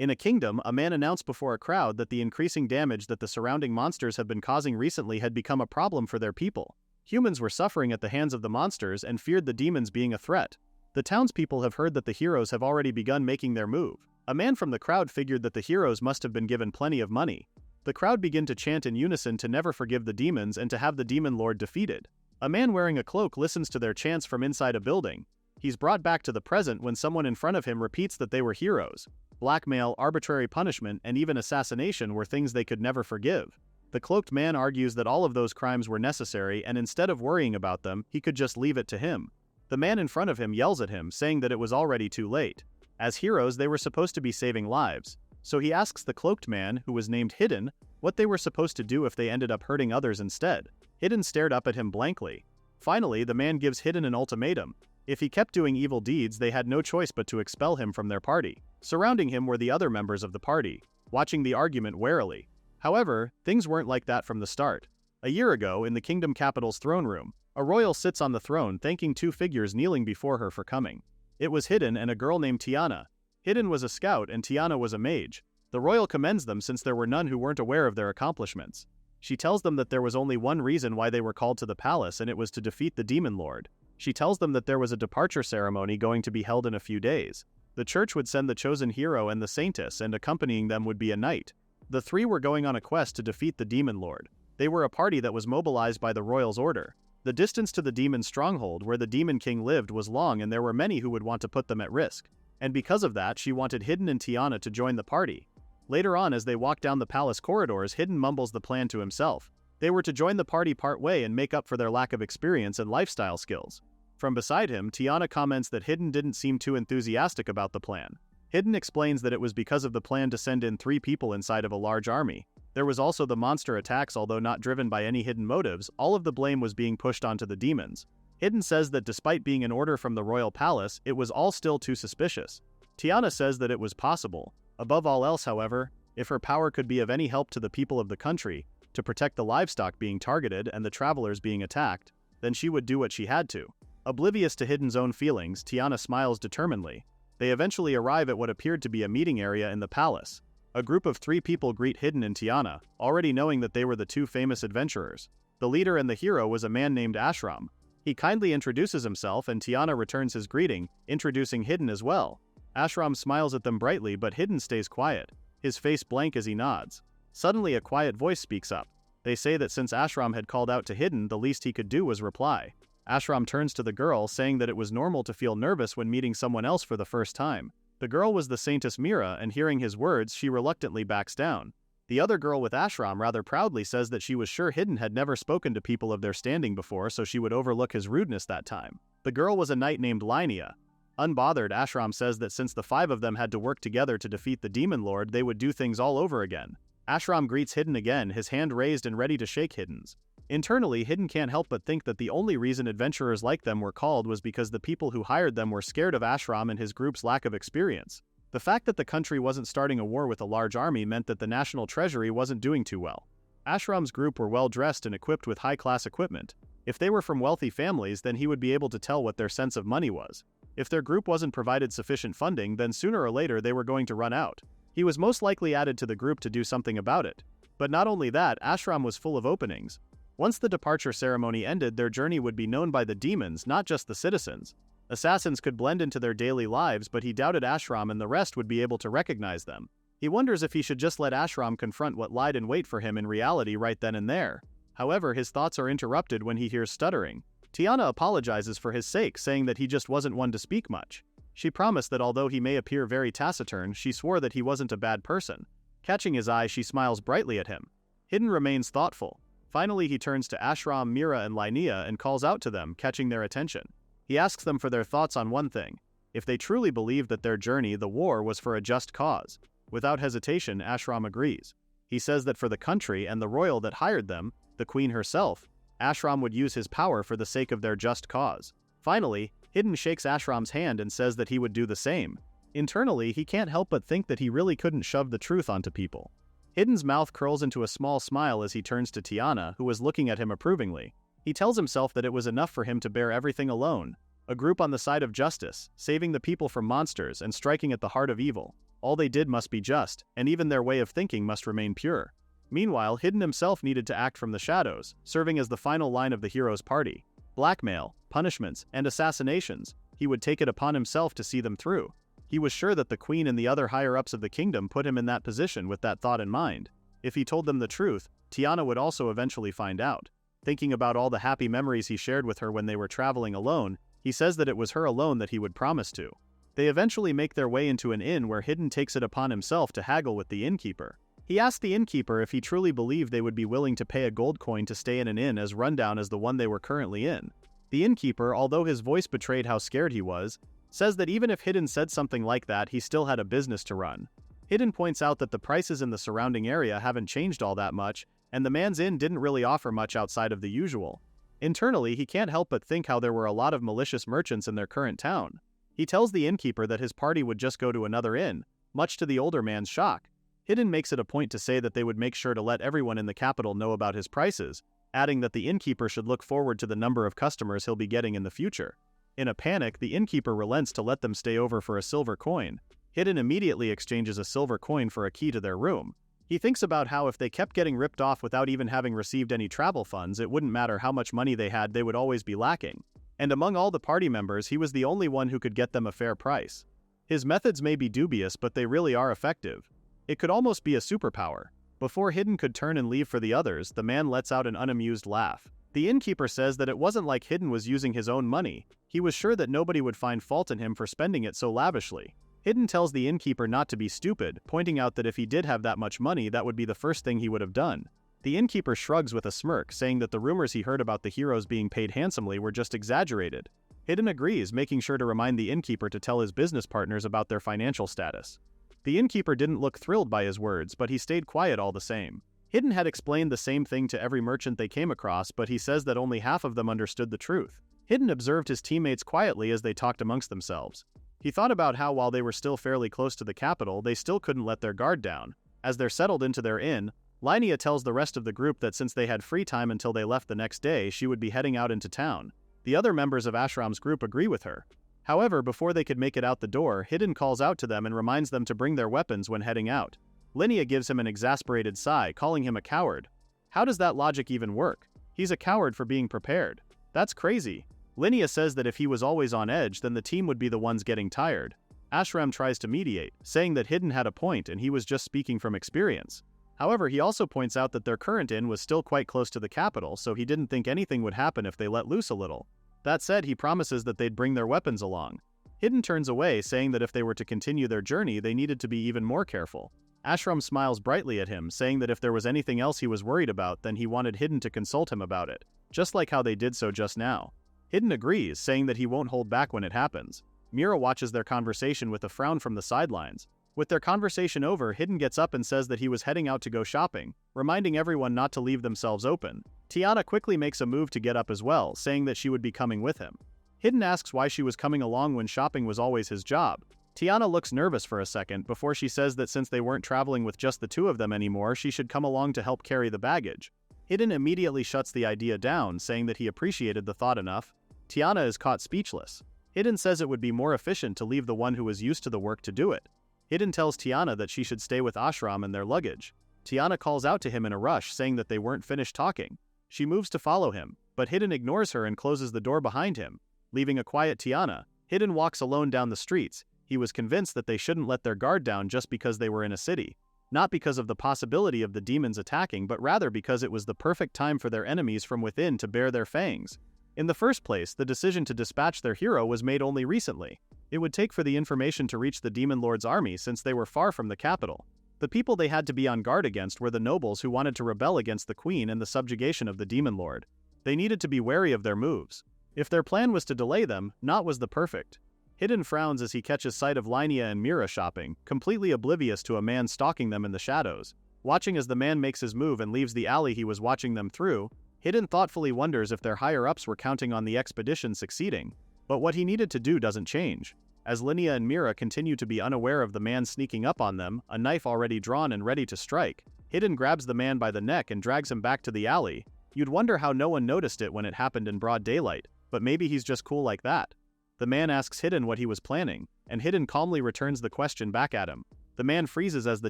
In a kingdom, a man announced before a crowd that the increasing damage that the surrounding monsters had been causing recently had become a problem for their people. Humans were suffering at the hands of the monsters and feared the demons being a threat. The townspeople have heard that the heroes have already begun making their move. A man from the crowd figured that the heroes must have been given plenty of money. The crowd began to chant in unison to never forgive the demons and to have the demon lord defeated. A man wearing a cloak listens to their chants from inside a building. He's brought back to the present when someone in front of him repeats that they were heroes. Blackmail, arbitrary punishment, and even assassination were things they could never forgive. The cloaked man argues that all of those crimes were necessary, and instead of worrying about them, he could just leave it to him. The man in front of him yells at him, saying that it was already too late. As heroes, they were supposed to be saving lives. So he asks the cloaked man, who was named Hidden, what they were supposed to do if they ended up hurting others instead. Hidden stared up at him blankly. Finally, the man gives Hidden an ultimatum. If he kept doing evil deeds, they had no choice but to expel him from their party. Surrounding him were the other members of the party, watching the argument warily. However, things weren't like that from the start. A year ago, in the kingdom capital's throne room, a royal sits on the throne thanking two figures kneeling before her for coming. It was Hidden and a girl named Tiana. Hidden was a scout and Tiana was a mage. The royal commends them since there were none who weren't aware of their accomplishments. She tells them that there was only one reason why they were called to the palace, and it was to defeat the demon lord. She tells them that there was a departure ceremony going to be held in a few days. The church would send the chosen hero and the saintess, and accompanying them would be a knight. The three were going on a quest to defeat the demon lord. They were a party that was mobilized by the royal's order. The distance to the demon stronghold where the demon king lived was long, and there were many who would want to put them at risk. And because of that, she wanted Hidden and Tiana to join the party. Later on, as they walk down the palace corridors, Hidden mumbles the plan to himself. They were to join the party partway and make up for their lack of experience and lifestyle skills. From beside him, Tiana comments that Hidden didn't seem too enthusiastic about the plan. Hidden explains that it was because of the plan to send in 3 people inside of a large army. There was also the monster attacks, although not driven by any hidden motives. All of the blame was being pushed onto the demons. Hidden says that despite being an order from the royal palace, it was all still too suspicious. Tiana says that it was possible. Above all else, however, if her power could be of any help to the people of the country, to protect the livestock being targeted and the travelers being attacked, then she would do what she had to. Oblivious to Hidden's own feelings, Tiana smiles determinedly. They eventually arrive at what appeared to be a meeting area in the palace. A group of 3 people greet Hidden and Tiana, already knowing that they were the 2 famous adventurers. The leader and the hero was a man named Ashram. He kindly introduces himself, and Tiana returns his greeting, introducing Hidden as well. Ashram smiles at them brightly, but Hidden stays quiet, his face blank as he nods. Suddenly a quiet voice speaks up. They say that since Ashram had called out to Hidden, the least he could do was reply. Ashram turns to the girl, saying that it was normal to feel nervous when meeting someone else for the first time. The girl was the saintess Mira, and hearing his words, she reluctantly backs down. The other girl with Ashram rather proudly says that she was sure Hidden had never spoken to people of their standing before, so she would overlook his rudeness that time. The girl was a knight named Linnea. Unbothered, Ashram says that since the 5 of them had to work together to defeat the demon lord, they would do things all over again. Ashram greets Hidden again, his hand raised and ready to shake Hidden's. Internally, Hidden can't help but think that the only reason adventurers like them were called was because the people who hired them were scared of Ashram and his group's lack of experience. The fact that the country wasn't starting a war with a large army meant that the national treasury wasn't doing too well. Ashram's group were well dressed and equipped with high-class equipment. If they were from wealthy families, then he would be able to tell what their sense of money was. If their group wasn't provided sufficient funding, then sooner or later they were going to run out. He was most likely added to the group to do something about it. But not only that, Ashram was full of openings. Once the departure ceremony ended, their journey would be known by the demons, not just the citizens. Assassins could blend into their daily lives, but he doubted Ashram and the rest would be able to recognize them. He wonders if he should just let Ashram confront what lied in wait for him in reality right then and there. However, his thoughts are interrupted when he hears stuttering. Tiana apologizes for his sake, saying that he just wasn't one to speak much. She promised that although he may appear very taciturn, she swore that he wasn't a bad person. Catching his eye, she smiles brightly at him. Hidden remains thoughtful. Finally, he turns to Ashram, Mira, and Linnea and calls out to them, catching their attention. He asks them for their thoughts on one thing: if they truly believed that their journey, the war, was for a just cause. Without hesitation, Ashram agrees. He says that for the country and the royal that hired them, the queen herself, Ashram would use his power for the sake of their just cause. Finally, Hidden shakes Ashram's hand and says that he would do the same. Internally, he can't help but think that he really couldn't shove the truth onto people. Hidden's mouth curls into a small smile as he turns to Tiana, who was looking at him approvingly. He tells himself that it was enough for him to bear everything alone. A group on the side of justice, saving the people from monsters and striking at the heart of evil. All they did must be just, and even their way of thinking must remain pure. Meanwhile, Hidden himself needed to act from the shadows, serving as the final line of the hero's party. Blackmail, punishments, and assassinations, he would take it upon himself to see them through. He was sure that the queen and the other higher-ups of the kingdom put him in that position with that thought in mind. If he told them the truth, Tiana would also eventually find out. Thinking about all the happy memories he shared with her when they were traveling alone, he says that it was her alone that he would promise to. They eventually make their way into an inn where Hidden takes it upon himself to haggle with the innkeeper. He asked the innkeeper if he truly believed they would be willing to pay a gold coin to stay in an inn as rundown as the one they were currently in. The innkeeper, although his voice betrayed how scared he was, says that even if Hidden said something like that, he still had a business to run. Hidden points out that the prices in the surrounding area haven't changed all that much, and the man's inn didn't really offer much outside of the usual. Internally, he can't help but think how there were a lot of malicious merchants in their current town. He tells the innkeeper that his party would just go to another inn, much to the older man's shock. Hidden makes it a point to say that they would make sure to let everyone in the capital know about his prices, adding that the innkeeper should look forward to the number of customers he'll be getting in the future. In a panic, the innkeeper relents to let them stay over for a silver coin. Hidden immediately exchanges a silver coin for a key to their room. He thinks about how if they kept getting ripped off without even having received any travel funds, it wouldn't matter how much money they had, they would always be lacking. And among all the party members, he was the only one who could get them a fair price. His methods may be dubious, but they really are effective. It could almost be a superpower. Before Hidden could turn and leave for the others, the man lets out an unamused laugh. The innkeeper says that it wasn't like Hidden was using his own money. He was sure that nobody would find fault in him for spending it so lavishly. Hidden tells the innkeeper not to be stupid, pointing out that if he did have that much money, that would be the first thing he would have done. The innkeeper shrugs with a smirk, saying that the rumors he heard about the heroes being paid handsomely were just exaggerated. Hidden agrees, making sure to remind the innkeeper to tell his business partners about their financial status. The innkeeper didn't look thrilled by his words, but he stayed quiet all the same. Hidden had explained the same thing to every merchant they came across, but he says that only half of them understood the truth. Hidden observed his teammates quietly as they talked amongst themselves. He thought about how while they were still fairly close to the capital, they still couldn't let their guard down. As they're settled into their inn, Linnea tells the rest of the group that since they had free time until they left the next day, she would be heading out into town. The other members of Ashram's group agree with her. However, before they could make it out the door, Hidden calls out to them and reminds them to bring their weapons when heading out. Linnea gives him an exasperated sigh, calling him a coward. How does that logic even work? He's a coward for being prepared. That's crazy. Linnea says that if he was always on edge, then the team would be the ones getting tired. Ashram tries to mediate, saying that Hidden had a point and he was just speaking from experience. However, he also points out that their current inn was still quite close to the capital, so he didn't think anything would happen if they let loose a little. That said, he promises that they'd bring their weapons along. Hidden turns away, saying that if they were to continue their journey, they needed to be even more careful. Ashram smiles brightly at him, saying that if there was anything else he was worried about, then he wanted Hidden to consult him about it, just like how they did so just now. Hidden agrees, saying that he won't hold back when it happens. Mira watches their conversation with a frown from the sidelines. With their conversation over, Hidden gets up and says that he was heading out to go shopping, reminding everyone not to leave themselves open. Tiana quickly makes a move to get up as well, saying that she would be coming with him. Hidden asks why she was coming along when shopping was always his job. Tiana looks nervous for a second before she says that since they weren't traveling with just the two of them anymore, she should come along to help carry the baggage. Hidden immediately shuts the idea down, saying that he appreciated the thought enough. Tiana is caught speechless. Hidden says it would be more efficient to leave the one who was used to the work to do it. Hidden tells Tiana that she should stay with Ashram and their luggage. Tiana calls out to him in a rush, saying that they weren't finished talking. She moves to follow him, but Hidden ignores her and closes the door behind him. Leaving a quiet Tiana, Hidden walks alone down the streets. He was convinced that they shouldn't let their guard down just because they were in a city. Not because of the possibility of the demons attacking, but rather because it was the perfect time for their enemies from within to bare their fangs. In the first place, the decision to dispatch their hero was made only recently. It would take for the information to reach the Demon Lord's army since they were far from the capital. The people they had to be on guard against were the nobles who wanted to rebel against the queen and the subjugation of the Demon Lord. They needed to be wary of their moves. If their plan was to delay them, not was the perfect. Hidden frowns as he catches sight of Linnea and Mira shopping, completely oblivious to a man stalking them in the shadows. Watching as the man makes his move and leaves the alley he was watching them through, Hidden thoughtfully wonders if their higher-ups were counting on the expedition succeeding. But what he needed to do doesn't change. As Linnea and Mira continue to be unaware of the man sneaking up on them, a knife already drawn and ready to strike, Hidden grabs the man by the neck and drags him back to the alley. You'd wonder how no one noticed it when it happened in broad daylight, but maybe he's just cool like that. The man asks Hidden what he was planning, and Hidden calmly returns the question back at him. The man freezes as the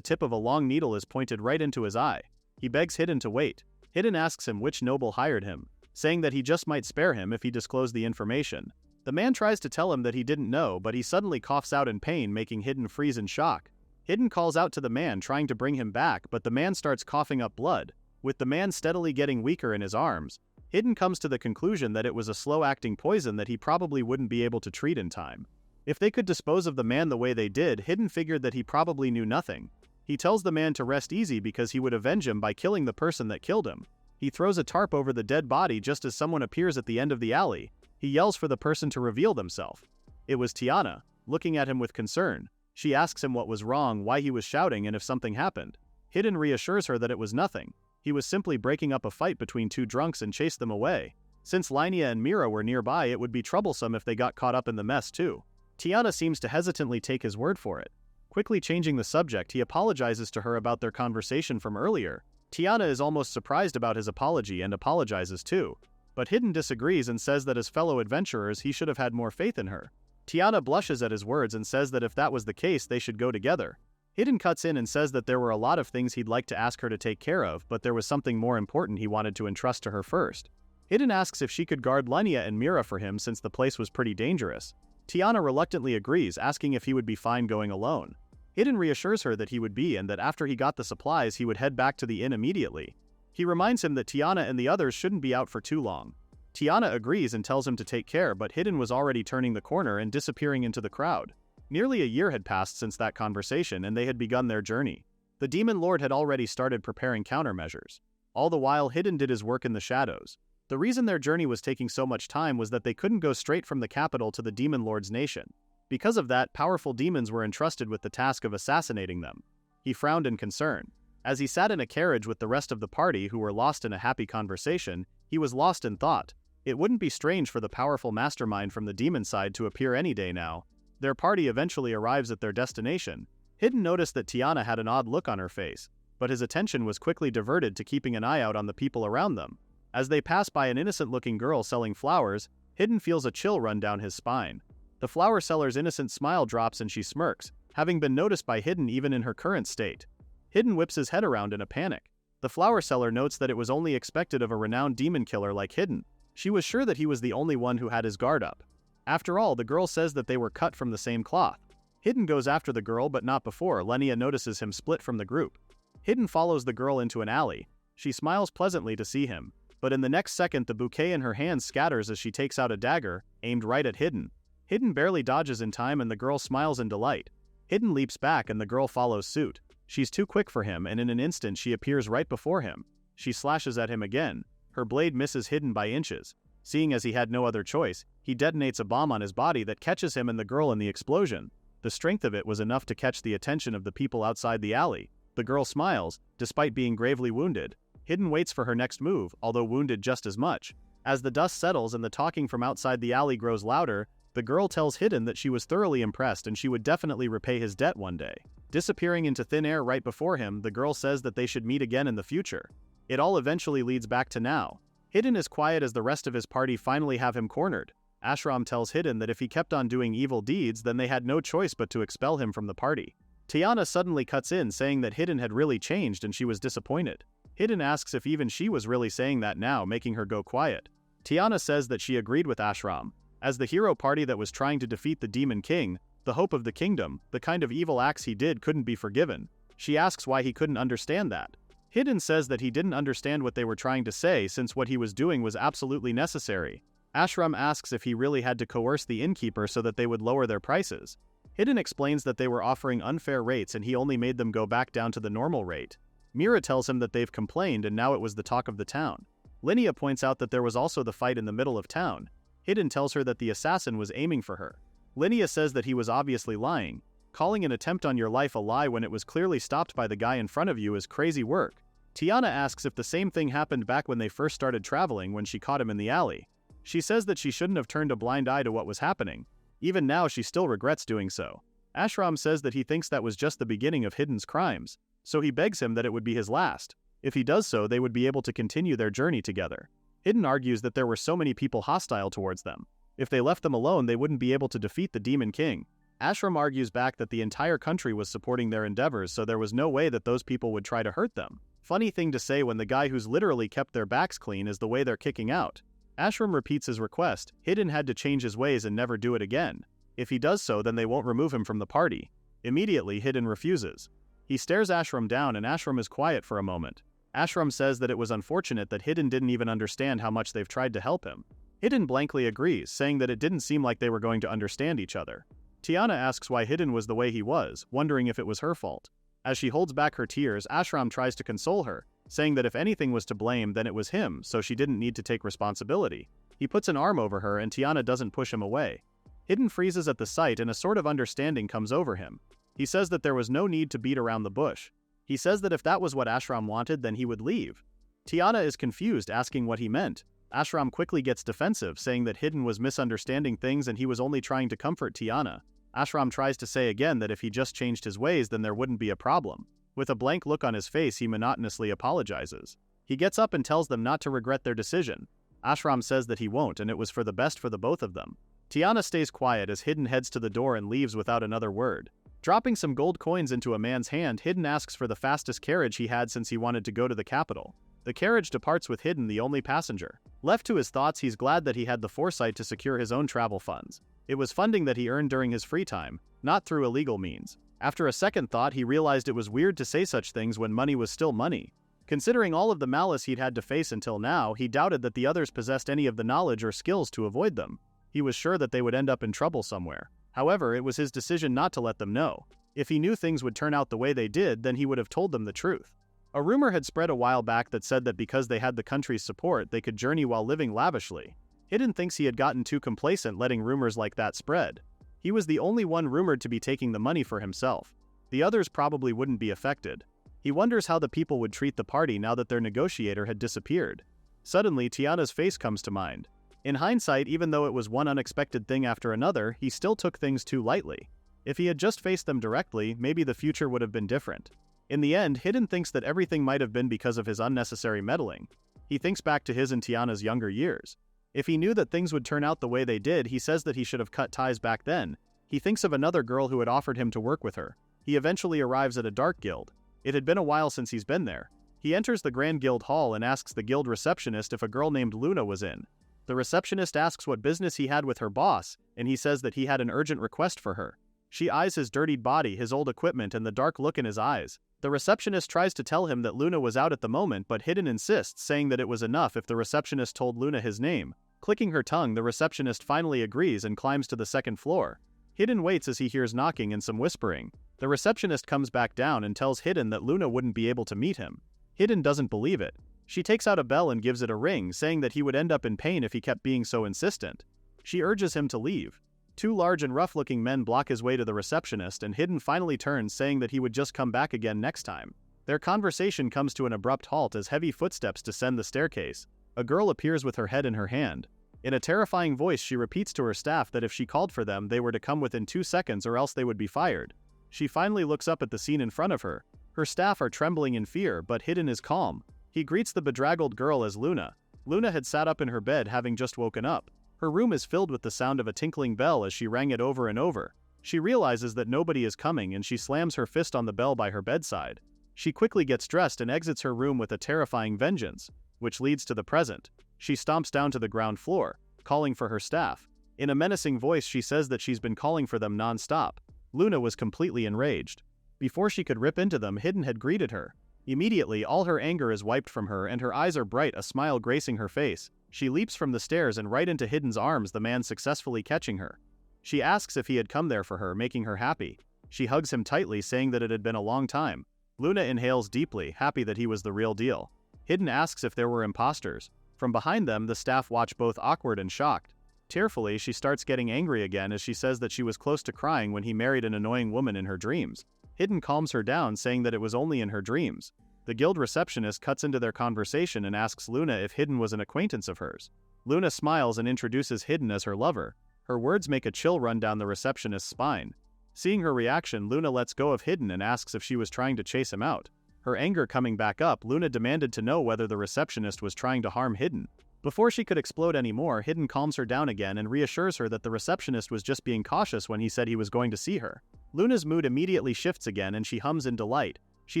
tip of a long needle is pointed right into his eye. He begs Hidden to wait. Hidden asks him which noble hired him, saying that he just might spare him if he disclosed the information. The man tries to tell him that he didn't know, but he suddenly coughs out in pain, making Hidden freeze in shock. Hidden calls out to the man, trying to bring him back, but the man starts coughing up blood. With the man steadily getting weaker in his arms, Hidden comes to the conclusion that it was a slow-acting poison that he probably wouldn't be able to treat in time. If they could dispose of the man the way they did, Hidden figured that he probably knew nothing. He tells the man to rest easy because he would avenge him by killing the person that killed him. He throws a tarp over the dead body just as someone appears at the end of the alley. He yells for the person to reveal themselves. It was Tiana, looking at him with concern. She asks him what was wrong, why he was shouting, and if something happened. Hidden reassures her that it was nothing. He was simply breaking up a fight between two drunks and chased them away. Since Linnea and Mira were nearby, it would be troublesome if they got caught up in the mess too. Tiana seems to hesitantly take his word for it. Quickly changing the subject, he apologizes to her about their conversation from earlier. Tiana is almost surprised about his apology and apologizes too. But Hidden disagrees and says that as fellow adventurers he should have had more faith in her. Tiana blushes at his words and says that if that was the case they should go together. Hidden cuts in and says that there were a lot of things he'd like to ask her to take care of, but there was something more important he wanted to entrust to her first. Hidden asks if she could guard Linnea and Mira for him since the place was pretty dangerous. Tiana reluctantly agrees, asking if he would be fine going alone. Hidden reassures her that he would be and that after he got the supplies he would head back to the inn immediately. He reminds him that Tiana and the others shouldn't be out for too long. Tiana agrees and tells him to take care, but Hidden was already turning the corner and disappearing into the crowd. Nearly a year had passed since that conversation and they had begun their journey. The Demon Lord had already started preparing countermeasures. All the while Hidden did his work in the shadows. The reason their journey was taking so much time was that they couldn't go straight from the capital to the Demon Lord's nation. Because of that, powerful demons were entrusted with the task of assassinating them. He frowned in concern. As he sat in a carriage with the rest of the party who were lost in a happy conversation, he was lost in thought. It wouldn't be strange for the powerful mastermind from the demon side to appear any day now. Their party eventually arrives at their destination. Hidden noticed that Tiana had an odd look on her face, but his attention was quickly diverted to keeping an eye out on the people around them. As they pass by an innocent-looking girl selling flowers, Hidden feels a chill run down his spine. The flower seller's innocent smile drops and she smirks, having been noticed by Hidden even in her current state. Hidden whips his head around in a panic. The flower seller notes that it was only expected of a renowned demon killer like Hidden. She was sure that he was the only one who had his guard up. After all, the girl says that they were cut from the same cloth. Hidden goes after the girl, but not before Linnea notices him split from the group. Hidden follows the girl into an alley. She smiles pleasantly to see him, but in the next second the bouquet in her hand scatters as she takes out a dagger, aimed right at Hidden. Hidden barely dodges in time and the girl smiles in delight. Hidden leaps back and the girl follows suit. She's too quick for him and in an instant she appears right before him. She slashes at him again. Her blade misses Hidden by inches. Seeing as he had no other choice, he detonates a bomb on his body that catches him and the girl in the explosion. The strength of it was enough to catch the attention of the people outside the alley. The girl smiles, despite being gravely wounded. Hidden waits for her next move, although wounded just as much. As the dust settles and the talking from outside the alley grows louder, the girl tells Hidden that she was thoroughly impressed and she would definitely repay his debt one day. Disappearing into thin air right before him, the girl says that they should meet again in the future. It all eventually leads back to now. Hidden is quiet as the rest of his party finally have him cornered. Ashram tells Hidden that if he kept on doing evil deeds then they had no choice but to expel him from the party. Tiana suddenly cuts in saying that Hidden had really changed and she was disappointed. Hidden asks if even she was really saying that now, making her go quiet. Tiana says that she agreed with Ashram. As the hero party that was trying to defeat the Demon King, the hope of the kingdom, the kind of evil acts he did couldn't be forgiven. She asks why he couldn't understand that. Hidden says that he didn't understand what they were trying to say since what he was doing was absolutely necessary. Ashram asks if he really had to coerce the innkeeper so that they would lower their prices. Hidden explains that they were offering unfair rates and he only made them go back down to the normal rate. Mira tells him that they've complained and now it was the talk of the town. Linnea points out that there was also the fight in the middle of town. Hidden tells her that the assassin was aiming for her. Linnea says that he was obviously lying. Calling an attempt on your life a lie when it was clearly stopped by the guy in front of you is crazy work. Tiana asks if the same thing happened back when they first started traveling when she caught him in the alley. She says that she shouldn't have turned a blind eye to what was happening. Even now she still regrets doing so. Ashram says that he thinks that was just the beginning of Hidden's crimes, so he begs him that it would be his last. If he does so, they would be able to continue their journey together. Hidden argues that there were so many people hostile towards them. If they left them alone, they wouldn't be able to defeat the Demon King. Ashram argues back that the entire country was supporting their endeavors, so there was no way that those people would try to hurt them. Funny thing to say when the guy who's literally kept their backs clean is the way they're kicking out. Ashram repeats his request. Hidden had to change his ways and never do it again. If he does so, then they won't remove him from the party. Immediately, Hidden refuses. He stares Ashram down and Ashram is quiet for a moment. Ashram says that it was unfortunate that Hidden didn't even understand how much they've tried to help him. Hidden blankly agrees, saying that it didn't seem like they were going to understand each other. Tiana asks why Hidden was the way he was, wondering if it was her fault. As she holds back her tears, Ashram tries to console her, saying that if anything was to blame, then it was him, so she didn't need to take responsibility. He puts an arm over her and Tiana doesn't push him away. Hidden freezes at the sight and a sort of understanding comes over him. He says that there was no need to beat around the bush. He says that if that was what Ashram wanted, then he would leave. Tiana is confused, asking what he meant. Ashram quickly gets defensive, saying that Hidden was misunderstanding things and he was only trying to comfort Tiana. Ashram tries to say again that if he just changed his ways, then there wouldn't be a problem. With a blank look on his face, he monotonously apologizes. He gets up and tells them not to regret their decision. Ashram says that he won't, and it was for the best for the both of them. Tiana stays quiet as Hidden heads to the door and leaves without another word. Dropping some gold coins into a man's hand, Hidden asks for the fastest carriage he had since he wanted to go to the capital. The carriage departs with Hidden the only passenger. Left to his thoughts, he's glad that he had the foresight to secure his own travel funds. It was funding that he earned during his free time, not through illegal means. After a second thought, he realized it was weird to say such things when money was still money. Considering all of the malice he'd had to face until now, he doubted that the others possessed any of the knowledge or skills to avoid them. He was sure that they would end up in trouble somewhere. However, it was his decision not to let them know. If he knew things would turn out the way they did, then he would have told them the truth. A rumor had spread a while back that said that because they had the country's support, they could journey while living lavishly. Hidden thinks he had gotten too complacent letting rumors like that spread. He was the only one rumored to be taking the money for himself. The others probably wouldn't be affected. He wonders how the people would treat the party now that their negotiator had disappeared. Suddenly, Tiana's face comes to mind. In hindsight, even though it was one unexpected thing after another, he still took things too lightly. If he had just faced them directly, maybe the future would have been different. In the end, Hidden thinks that everything might have been because of his unnecessary meddling. He thinks back to his and Tiana's younger years. If he knew that things would turn out the way they did, he says that he should have cut ties back then. He thinks of another girl who had offered him to work with her. He eventually arrives at a dark guild. It had been a while since he's been there. He enters the Grand Guild Hall and asks the guild receptionist if a girl named Luna was in. The receptionist asks what business he had with her boss, and he says that he had an urgent request for her. She eyes his dirtied body, his old equipment, and the dark look in his eyes. The receptionist tries to tell him that Luna was out at the moment, but Hidden insists, saying that it was enough if the receptionist told Luna his name. Clicking her tongue, the receptionist finally agrees and climbs to the second floor. Hidden waits as he hears knocking and some whispering. The receptionist comes back down and tells Hidden that Luna wouldn't be able to meet him. Hidden doesn't believe it. She takes out a bell and gives it a ring, saying that he would end up in pain if he kept being so insistent. She urges him to leave. Two large and rough-looking men block his way to the receptionist, and Hidden finally turns, saying that he would just come back again next time. Their conversation comes to an abrupt halt as heavy footsteps descend the staircase. A girl appears with her head in her hand. In a terrifying voice, she repeats to her staff that if she called for them, they were to come within 2 seconds or else they would be fired. She finally looks up at the scene in front of her. Her staff are trembling in fear, but Hidden is calm. He greets the bedraggled girl as Luna. Luna had sat up in her bed, having just woken up. Her room is filled with the sound of a tinkling bell as she rang it over and over. She realizes that nobody is coming and she slams her fist on the bell by her bedside. She quickly gets dressed and exits her room with a terrifying vengeance, which leads to the present. She stomps down to the ground floor, calling for her staff. In a menacing voice, she says that she's been calling for them non-stop. Luna was completely enraged. Before she could rip into them, Hidden had greeted her. Immediately, all her anger is wiped from her and her eyes are bright, a smile gracing her face. She leaps from the stairs and right into Hidden's arms, the man successfully catching her. She asks if he had come there for her, making her happy. She hugs him tightly, saying that it had been a long time. Luna inhales deeply, happy that he was the real deal. Hidden asks if there were imposters. From behind them, the staff watch, both awkward and shocked. Tearfully, she starts getting angry again as she says that she was close to crying when he married an annoying woman in her dreams. Hidden calms her down, saying that it was only in her dreams. The guild receptionist cuts into their conversation and asks Luna if Hidden was an acquaintance of hers. Luna smiles and introduces Hidden as her lover. Her words make a chill run down the receptionist's spine. Seeing her reaction, Luna lets go of Hidden and asks if she was trying to chase him out. Her anger coming back up, Luna demanded to know whether the receptionist was trying to harm Hidden. Before she could explode anymore, Hidden calms her down again and reassures her that the receptionist was just being cautious when he said he was going to see her. Luna's mood immediately shifts again and she hums in delight. She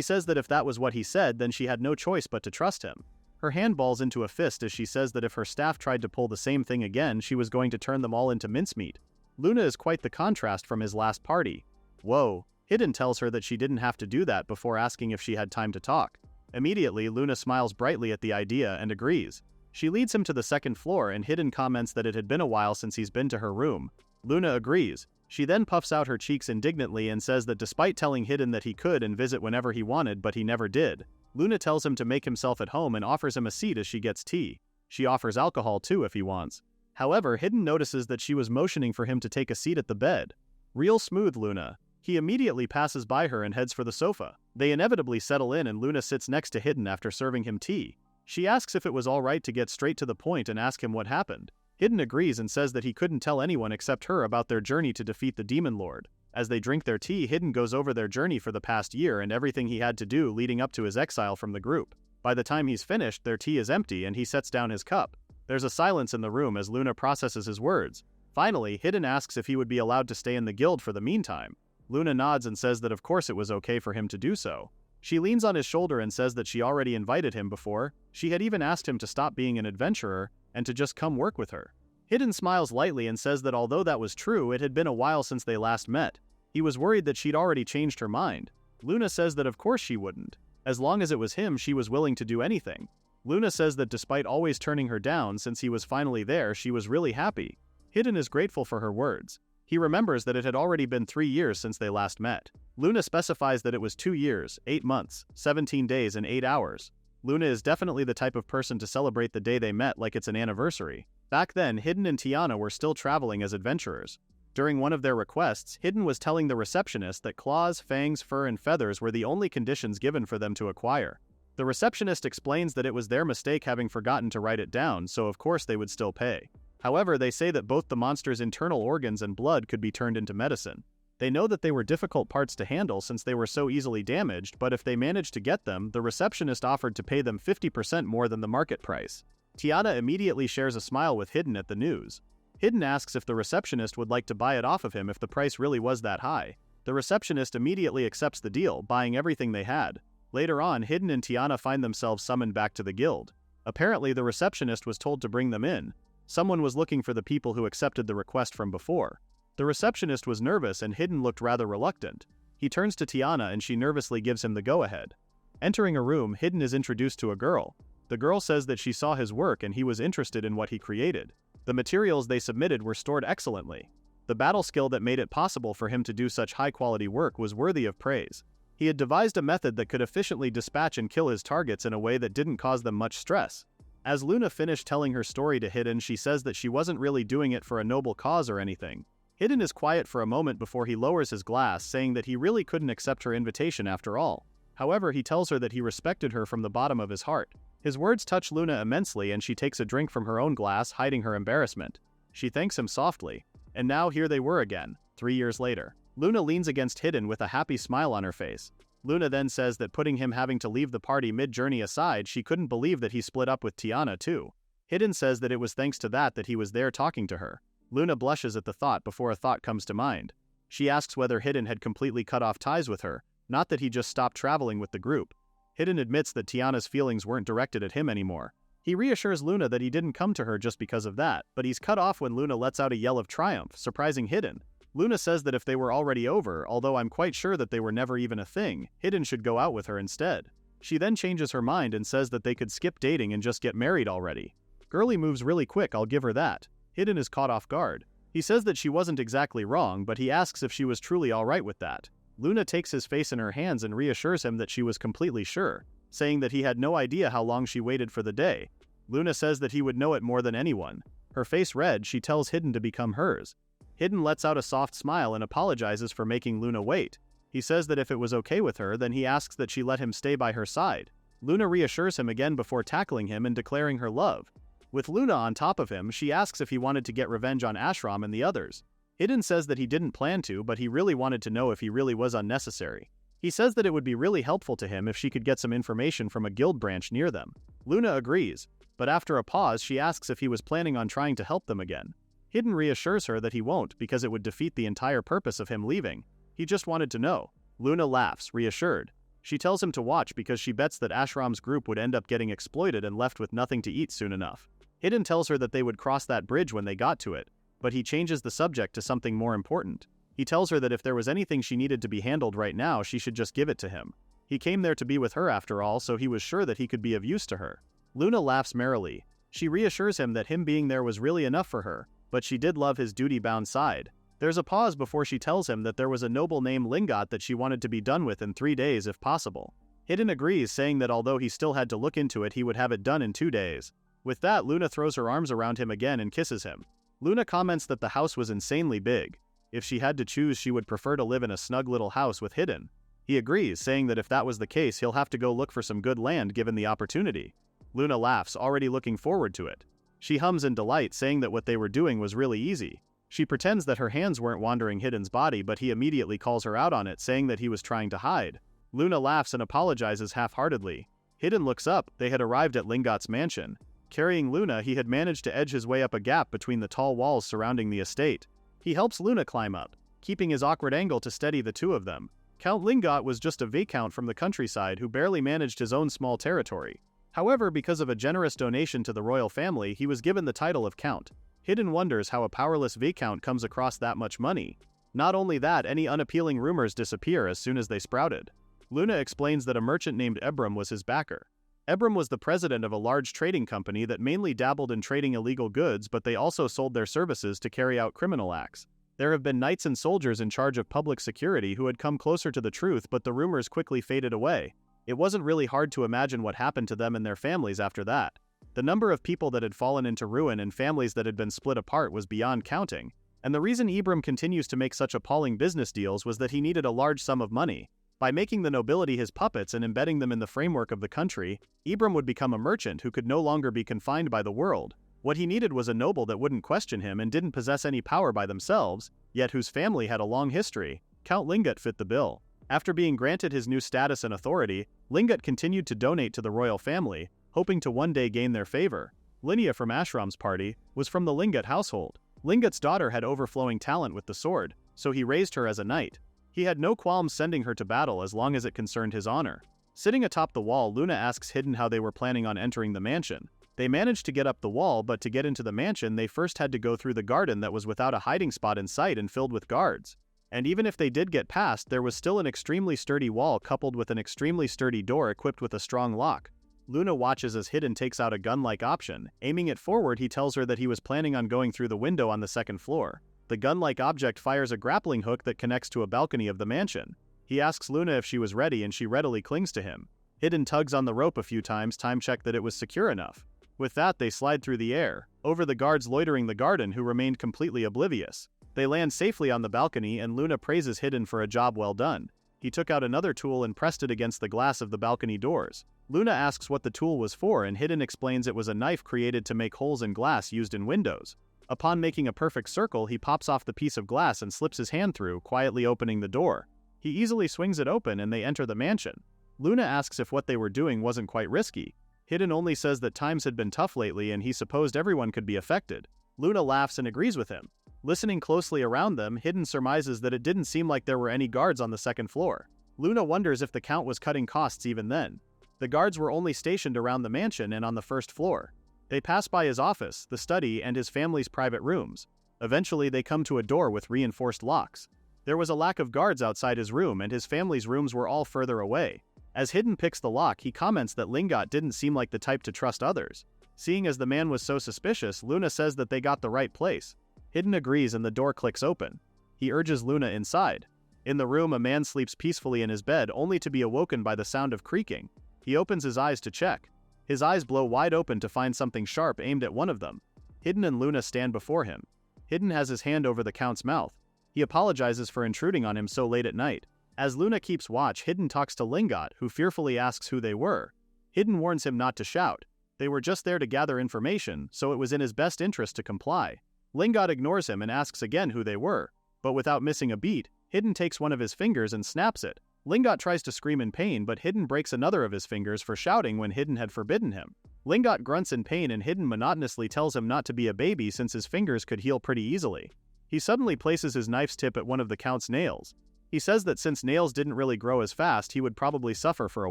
says that if that was what he said, then she had no choice but to trust him. Her hand balls into a fist as she says that if her staff tried to pull the same thing again, she was going to turn them all into mincemeat. Luna is quite the contrast from his last party. Whoa, Hidden tells her that she didn't have to do that before asking if she had time to talk. Immediately, Luna smiles brightly at the idea and agrees. She leads him to the second floor and Hidden comments that it had been a while since he's been to her room. Luna agrees. She then puffs out her cheeks indignantly and says that despite telling Hidden that he could and visit whenever he wanted but he never did, Luna tells him to make himself at home and offers him a seat as she gets tea. She offers alcohol too if he wants. However, Hidden notices that she was motioning for him to take a seat at the bed. Real smooth, Luna. He immediately passes by her and heads for the sofa. They inevitably settle in and Luna sits next to Hidden after serving him tea. She asks if it was alright to get straight to the point and ask him what happened. Hidden agrees and says that he couldn't tell anyone except her about their journey to defeat the Demon Lord. As they drink their tea, Hidden goes over their journey for the past year and everything he had to do leading up to his exile from the group. By the time he's finished, their tea is empty and he sets down his cup. There's a silence in the room as Luna processes his words. Finally, Hidden asks if he would be allowed to stay in the guild for the meantime. Luna nods and says that of course it was okay for him to do so. She leans on his shoulder and says that she already invited him before. She had even asked him to stop being an adventurer and to just come work with her. Hidden smiles lightly and says that although that was true, it had been a while since they last met. He was worried that she'd already changed her mind. Luna says that of course she wouldn't. As long as it was him, she was willing to do anything. Luna says that despite always turning her down since he was finally there, she was really happy. Hidden is grateful for her words. He remembers that it had already been 3 years since they last met. Luna specifies that it was 2 years, 8 months, 17 days and 8 hours. Luna is definitely the type of person to celebrate the day they met like it's an anniversary. Back then, Hidden and Tiana were still traveling as adventurers. During one of their requests, Hidden was telling the receptionist that claws, fangs, fur, and feathers were the only conditions given for them to acquire. The receptionist explains that it was their mistake having forgotten to write it down, so of course they would still pay. However, they say that both the monster's internal organs and blood could be turned into medicine. They know that they were difficult parts to handle since they were so easily damaged, but if they managed to get them, the receptionist offered to pay them 50% more than the market price. Tiana immediately shares a smile with Hidden at the news. Hidden asks if the receptionist would like to buy it off of him if the price really was that high. The receptionist immediately accepts the deal, buying everything they had. Later on, Hidden and Tiana find themselves summoned back to the guild. Apparently, the receptionist was told to bring them in. Someone was looking for the people who accepted the request from before. The receptionist was nervous and Hidden looked rather reluctant. He turns to Tiana and she nervously gives him the go-ahead. Entering a room, Hidden is introduced to a girl. The girl says that she saw his work and he was interested in what he created. The materials they submitted were stored excellently. The battle skill that made it possible for him to do such high-quality work was worthy of praise. He had devised a method that could efficiently dispatch and kill his targets in a way that didn't cause them much stress. As Luna finished telling her story to Hidden, she says that she wasn't really doing it for a noble cause or anything. Hidden is quiet for a moment before he lowers his glass, saying that he really couldn't accept her invitation after all. However, he tells her that he respected her from the bottom of his heart. His words touch Luna immensely and she takes a drink from her own glass, hiding her embarrassment. She thanks him softly. And now here they were again, 3 years later. Luna leans against Hidden with a happy smile on her face. Luna then says that putting him having to leave the party mid-journey aside, she couldn't believe that he split up with Tiana too. Hidden says that it was thanks to that he was there talking to her. Luna blushes at the thought before a thought comes to mind. She asks whether Hidden had completely cut off ties with her, not that he just stopped traveling with the group. Hidden admits that Tiana's feelings weren't directed at him anymore. He reassures Luna that he didn't come to her just because of that, but he's cut off when Luna lets out a yell of triumph, surprising Hidden. Luna says that if they were already over, although I'm quite sure that they were never even a thing, Hidden should go out with her instead. She then changes her mind and says that they could skip dating and just get married already. Girly moves really quick, I'll give her that. Hidden is caught off guard. He says that she wasn't exactly wrong, but he asks if she was truly alright with that. Luna takes his face in her hands and reassures him that she was completely sure, saying that he had no idea how long she waited for the day. Luna says that he would know it more than anyone. Her face red, she tells Hidden to become hers. Hidden lets out a soft smile and apologizes for making Luna wait. He says that if it was okay with her, then he asks that she let him stay by her side. Luna reassures him again before tackling him and declaring her love. With Luna on top of him, she asks if he wanted to get revenge on Ashram and the others. Hidden says that he didn't plan to, but he really wanted to know if he really was unnecessary. He says that it would be really helpful to him if she could get some information from a guild branch near them. Luna agrees, but after a pause she asks if he was planning on trying to help them again. Hidden reassures her that he won't because it would defeat the entire purpose of him leaving. He just wanted to know. Luna laughs, reassured. She tells him to watch because she bets that Ashram's group would end up getting exploited and left with nothing to eat soon enough. Hidden tells her that they would cross that bridge when they got to it, but he changes the subject to something more important. He tells her that if there was anything she needed to be handled right now, she should just give it to him. He came there to be with her after all, so he was sure that he could be of use to her. Luna laughs merrily. She reassures him that him being there was really enough for her, but she did love his duty-bound side. There's a pause before she tells him that there was a noble named Lingot that she wanted to be done with in 3 days if possible. Hidden agrees, saying that although he still had to look into it, he would have it done in 2 days. With that, Luna throws her arms around him again and kisses him. Luna comments that the house was insanely big. If she had to choose, she would prefer to live in a snug little house with Hidden. He agrees, saying that if that was the case, he'll have to go look for some good land given the opportunity. Luna laughs, already looking forward to it. She hums in delight, saying that what they were doing was really easy. She pretends that her hands weren't wandering Hidden's body, but he immediately calls her out on it, saying that he was trying to hide. Luna laughs and apologizes half-heartedly. Hidden looks up. They had arrived at Lingot's mansion. Carrying Luna, he had managed to edge his way up a gap between the tall walls surrounding the estate. He helps Luna climb up, keeping his awkward angle to steady the two of them. Count Lingot was just a viscount from the countryside who barely managed his own small territory. However, because of a generous donation to the royal family, he was given the title of Count. Hidden wonders how a powerless viscount comes across that much money. Not only that, any unappealing rumors disappear as soon as they sprouted. Luna explains that a merchant named Ashram was his backer. Ashram was the president of a large trading company that mainly dabbled in trading illegal goods, but they also sold their services to carry out criminal acts. There have been knights and soldiers in charge of public security who had come closer to the truth, but the rumors quickly faded away. It wasn't really hard to imagine what happened to them and their families after that. The number of people that had fallen into ruin and families that had been split apart was beyond counting, and the reason Ashram continues to make such appalling business deals was that he needed a large sum of money. By making the nobility his puppets and embedding them in the framework of the country, Ashram would become a merchant who could no longer be confined by the world. What he needed was a noble that wouldn't question him and didn't possess any power by themselves, yet whose family had a long history. Count Lingot fit the bill. After being granted his new status and authority, Lingot continued to donate to the royal family, hoping to one day gain their favor. Linnea from Ashram's party was from the Lingot household. Lingot's daughter had overflowing talent with the sword, so he raised her as a knight. He had no qualms sending her to battle as long as it concerned his honor. Sitting atop the wall, Luna asks Hidden how they were planning on entering the mansion. They managed to get up the wall, but to get into the mansion they first had to go through the garden that was without a hiding spot in sight and filled with guards. And even if they did get past, there was still an extremely sturdy wall coupled with an extremely sturdy door equipped with a strong lock. Luna watches as Hidden takes out a gun-like option. Aiming it forward, he tells her that he was planning on going through the window on the second floor. The gun-like object fires a grappling hook that connects to a balcony of the mansion. He asks Luna if she was ready and she readily clings to him. Hidden tugs on the rope a few times, time-check that it was secure enough. With that, they slide through the air, over the guards loitering the garden who remained completely oblivious. They land safely on the balcony and Luna praises Hidden for a job well done. He took out another tool and pressed it against the glass of the balcony doors. Luna asks what the tool was for and Hidden explains it was a knife created to make holes in glass used in windows. Upon making a perfect circle, he pops off the piece of glass and slips his hand through, quietly opening the door. He easily swings it open and they enter the mansion. Luna asks if what they were doing wasn't quite risky. Hidden only says that times had been tough lately and he supposed everyone could be affected. Luna laughs and agrees with him. Listening closely around them, Hidden surmises that it didn't seem like there were any guards on the second floor. Luna wonders if the Count was cutting costs even then. The guards were only stationed around the mansion and on the first floor. They pass by his office, the study, and his family's private rooms. Eventually, they come to a door with reinforced locks. There was a lack of guards outside his room and his family's rooms were all further away. As Hidden picks the lock, he comments that Lingot didn't seem like the type to trust others. Seeing as the man was so suspicious, Luna says that they got the right place. Hidden agrees and the door clicks open. He urges Luna inside. In the room, a man sleeps peacefully in his bed only to be awoken by the sound of creaking. He opens his eyes to check. His eyes blow wide open to find something sharp aimed at one of them. Hidden and Luna stand before him. Hidden has his hand over the Count's mouth. He apologizes for intruding on him so late at night. As Luna keeps watch, Hidden talks to Lingot, who fearfully asks who they were. Hidden warns him not to shout. They were just there to gather information, so it was in his best interest to comply. Lingot ignores him and asks again who they were, but without missing a beat, Hidden takes one of his fingers and snaps it. Lingot tries to scream in pain, but Hidden breaks another of his fingers for shouting when Hidden had forbidden him. Lingot grunts in pain and Hidden monotonously tells him not to be a baby since his fingers could heal pretty easily. He suddenly places his knife's tip at one of the Count's nails. He says that since nails didn't really grow as fast, he would probably suffer for a